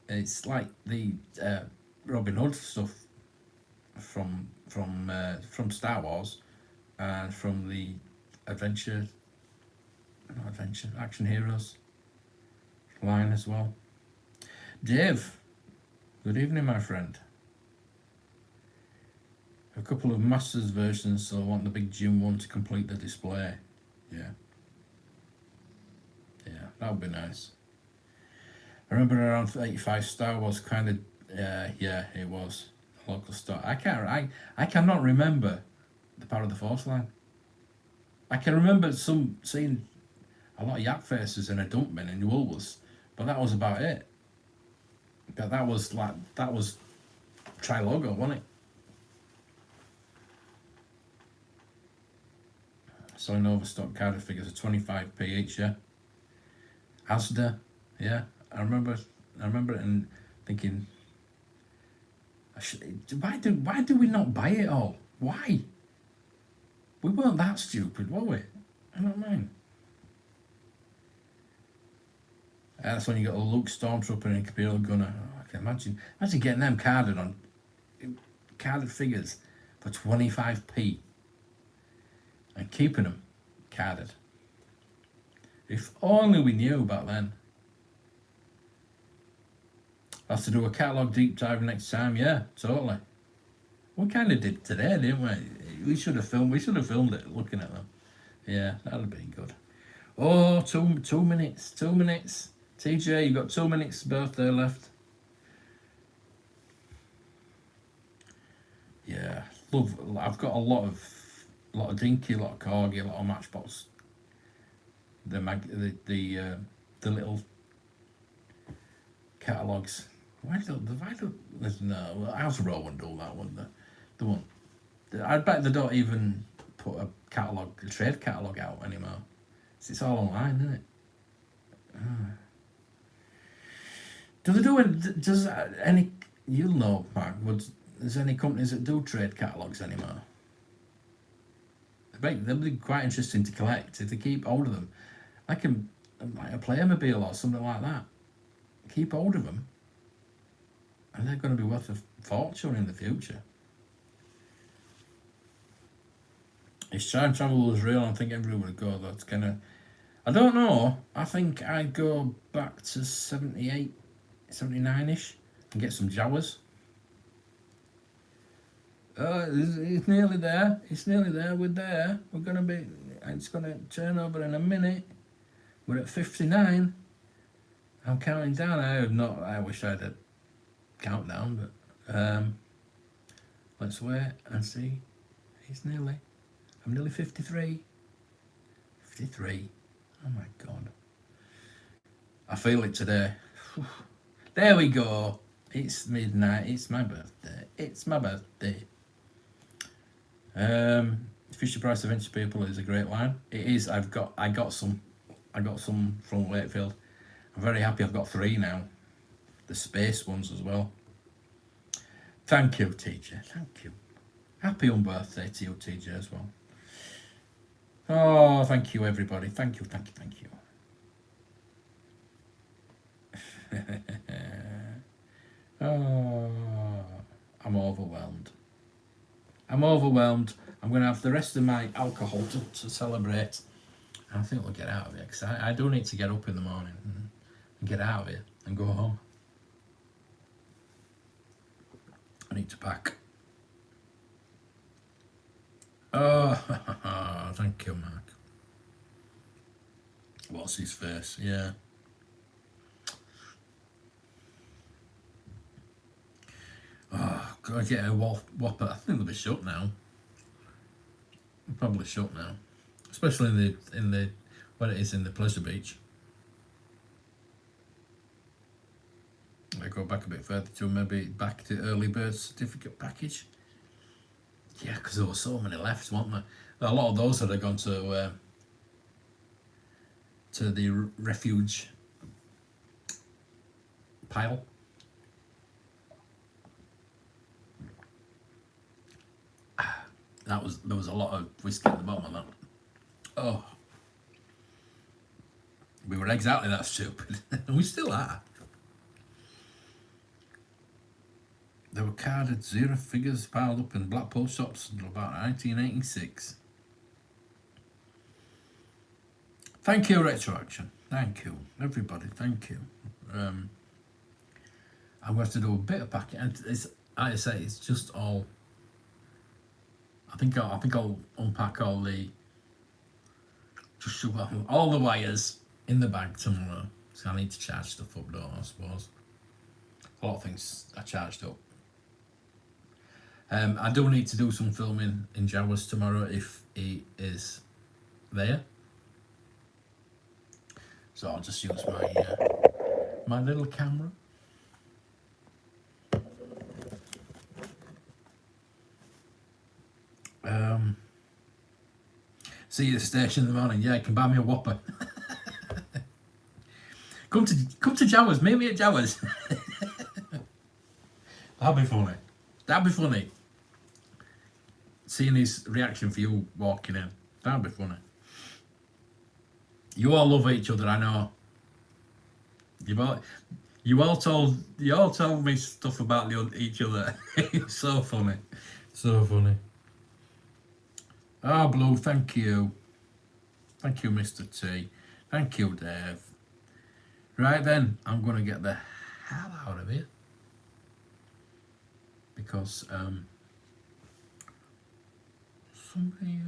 It's like the Robin Hood stuff from Star Wars and from the Action Heroes line as well. Dave, good evening, my friend. A couple of Masters versions, so I want the Big Jim one to complete the display. Yeah, that would be nice. I remember around 85 Star Wars kind of, yeah, it was local store. I cannot remember the Power of the Force line. I can remember seeing a lot of yak faces in a dump bin in Woolworths, but that was about it. But that was Tri-Logo, wasn't it? Selling overstock Cardiff figures are 25p each, yeah. Asda, yeah. I remember it and thinking, why do we not buy it all? Why? We weren't that stupid, were we? I don't mind. That's when you got a Luke Stormtrooper and a Imperial Gunner. Oh, I can imagine getting them carded figures for 25p and keeping them carded. If only we knew back then. I'll have to do a catalogue deep dive next time. Yeah, totally. We kind of did today, didn't we? We should have filmed it looking at them. Yeah, that'd have been good. Oh, 2 minutes. TJ, you've got 2 minutes birthday left. Yeah, I've got a lot of Dinky, a lot of Corgi, a lot of Matchbox. The little catalogues. Why do no? House Row wouldn't do that, wouldn't they? They won't. I bet they don't even put a trade catalogue out anymore. It's all online, isn't it? Do they do it? Does any? You'll know, Mark. There's any companies that do trade catalogues anymore? I bet they'll be quite interesting to collect if they keep hold of them. Like a Playmobil or something like that. Keep hold of them, and they're going to be worth a fortune in the future. If time travel was real, I think everyone would go. That's gonna. I don't know. I think I'd go back to 78, 79-ish and get some Jawas. It's nearly there. We're there. We're gonna be. It's gonna turn over in a minute. We're at 59. I'm counting down. I wish I had a countdown, but let's wait and see. I'm nearly 53. 53. Oh my God. I feel it today. There we go. It's midnight. It's my birthday. It's my birthday. Fisher Price of Inch People is a great line. It is. I got some from Wakefield. I'm very happy I've got 3 now. The space ones as well. Thank you, TJ. Thank you. Happy on birthday to you, TJ, as well. Oh, thank you, everybody. Thank you. Oh, I'm overwhelmed. I'm going to have the rest of my alcohol to celebrate. I think we'll get out of here because I do need to get up in the morning and get out of here and go home. I need to pack. Oh, thank you, Mark. What's his face? Yeah. Oh, gotta get a Whopper. I think they'll be shut now. They're probably shut now, especially in the where it is in the Pleasure Beach. I go back a bit further to maybe back to early bird certificate package. Yeah, because there were so many left, weren't there? A lot of those had gone to the refuge pile. There was a lot of whiskey at the bottom of that. Oh, we were exactly that stupid, and we still are. There were carded 0 figures piled up in Blackpool shops until about 1986. Thank you, Retroaction. Thank you, everybody. Thank you. I'm going to have to do a bit of packing, and like I say, it's just all. I think I'll unpack all the all the wires in the bag tomorrow. So I need to charge stuff up, though, I suppose. A lot of things are charged up. I do need to do some filming in Jawas tomorrow if he is there. So I'll just use my little camera. See you at the station in the morning. Yeah, you can buy me a Whopper. Come to Jawas. Meet me at Jawas. That'd be funny. Seeing his reaction for you walking in. That'd be funny. You all love each other, I know. You all told me stuff about each other. It's so funny. So funny. Ah, Blue, thank you. Thank you, Mr. T. Thank you, Dave. Right then, I'm going to get the hell out of here. Because, somebody...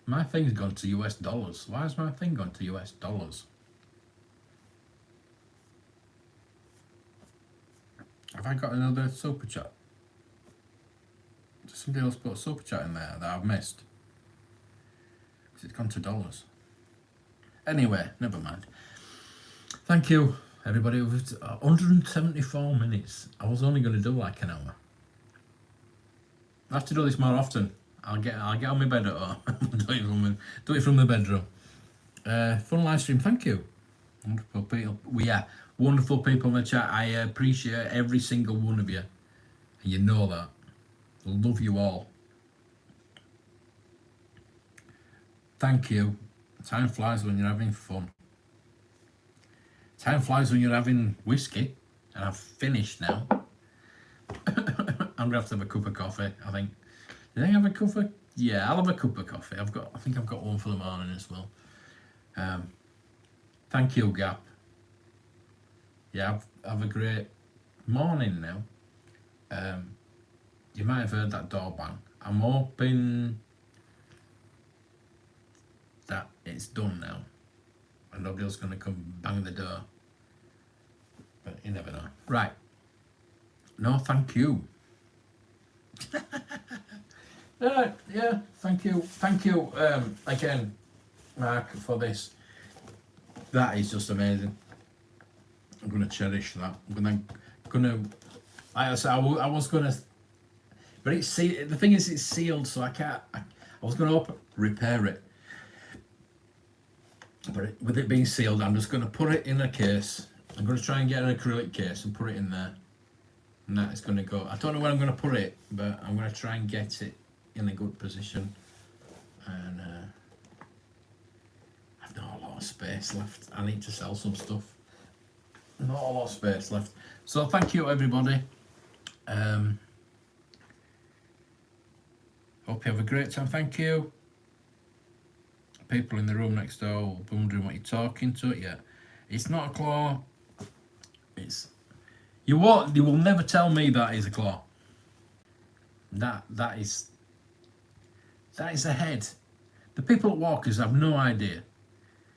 my thing's gone to US dollars. Why has my thing gone to US dollars? Have I got another super chat? Does somebody else put a super chat in there that I've missed? Because it's gone to dollars. Anyway, never mind. Thank you, everybody. It was 174 minutes. I was only going to do like an hour. I have to do this more often. I'll get on my bed at home. do it from the bedroom. Fun live stream. Thank you. Wonderful people. Wonderful people in the chat. I appreciate every single one of you, and you know that. I love you all. Thank you. Time flies when you're having fun. Time flies when you're having whiskey, and I've finished now. I'm gonna have to have a cup of coffee, I think. Did I have a cup of? Yeah, I'll have a cup of coffee. I think I've got one for the morning as well. Thank you, Gap. Yeah, have a great morning now. You might have heard that door bang. I'm hoping it's done now, and nobody else going to come bang the door. But you never know. Right. No, thank you. Yeah, thank you. Thank you again, Mark, for this. That is just amazing. I'm going to cherish that. I'm going to like I said, I was going to, but it's sealed. The thing is, it's sealed, so I can't. I was going to repair it, but with it being sealed, I'm just going to put it in a case. I'm going to try and get an acrylic case and put it in there, and that is going to go. I don't know where I'm going to put it, but I'm going to try and get it in a good position. And I've not a lot of space left. I need to sell some stuff. Not a lot of space left. So thank you, everybody. Hope you have a great time. Thank you. People in the room next door will be wondering what you're talking to. Yeah, it's not a claw. It's you will never tell me that is a claw. That is a head. The people at Walkers have no idea.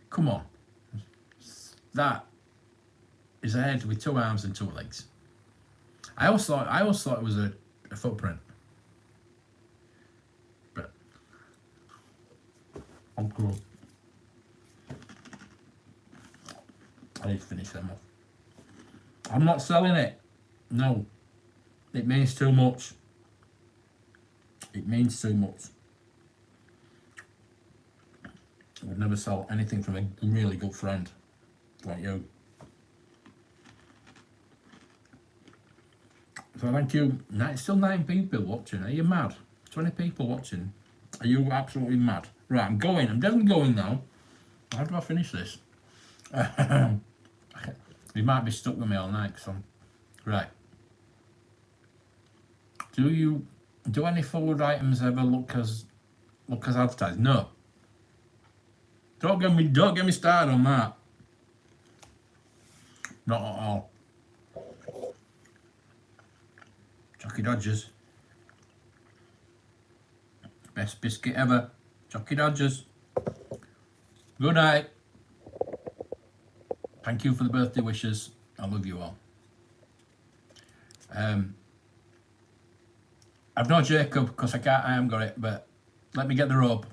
Come on. That is a head with 2 arms and 2 legs. I always thought it was a footprint. But I'm cool. I need to finish them off. I'm not selling it. No. It means too much. It means too much. I would never sell anything from a really good friend like you. So thank you. It's still 9 people watching. Are you mad? 20 people watching. Are you absolutely mad? Right, I'm going. I'm definitely going now. How do I finish this? You might be stuck with me all night. Right. Do any food items ever look as advertised? No. Don't get me started on that. Not at all. Jockey Dodgers. Best biscuit ever. Jockey Dodgers. Good night. Thank you for the birthday wishes. I love you all. I've no Jacob because I haven't got it, but let me get the rope.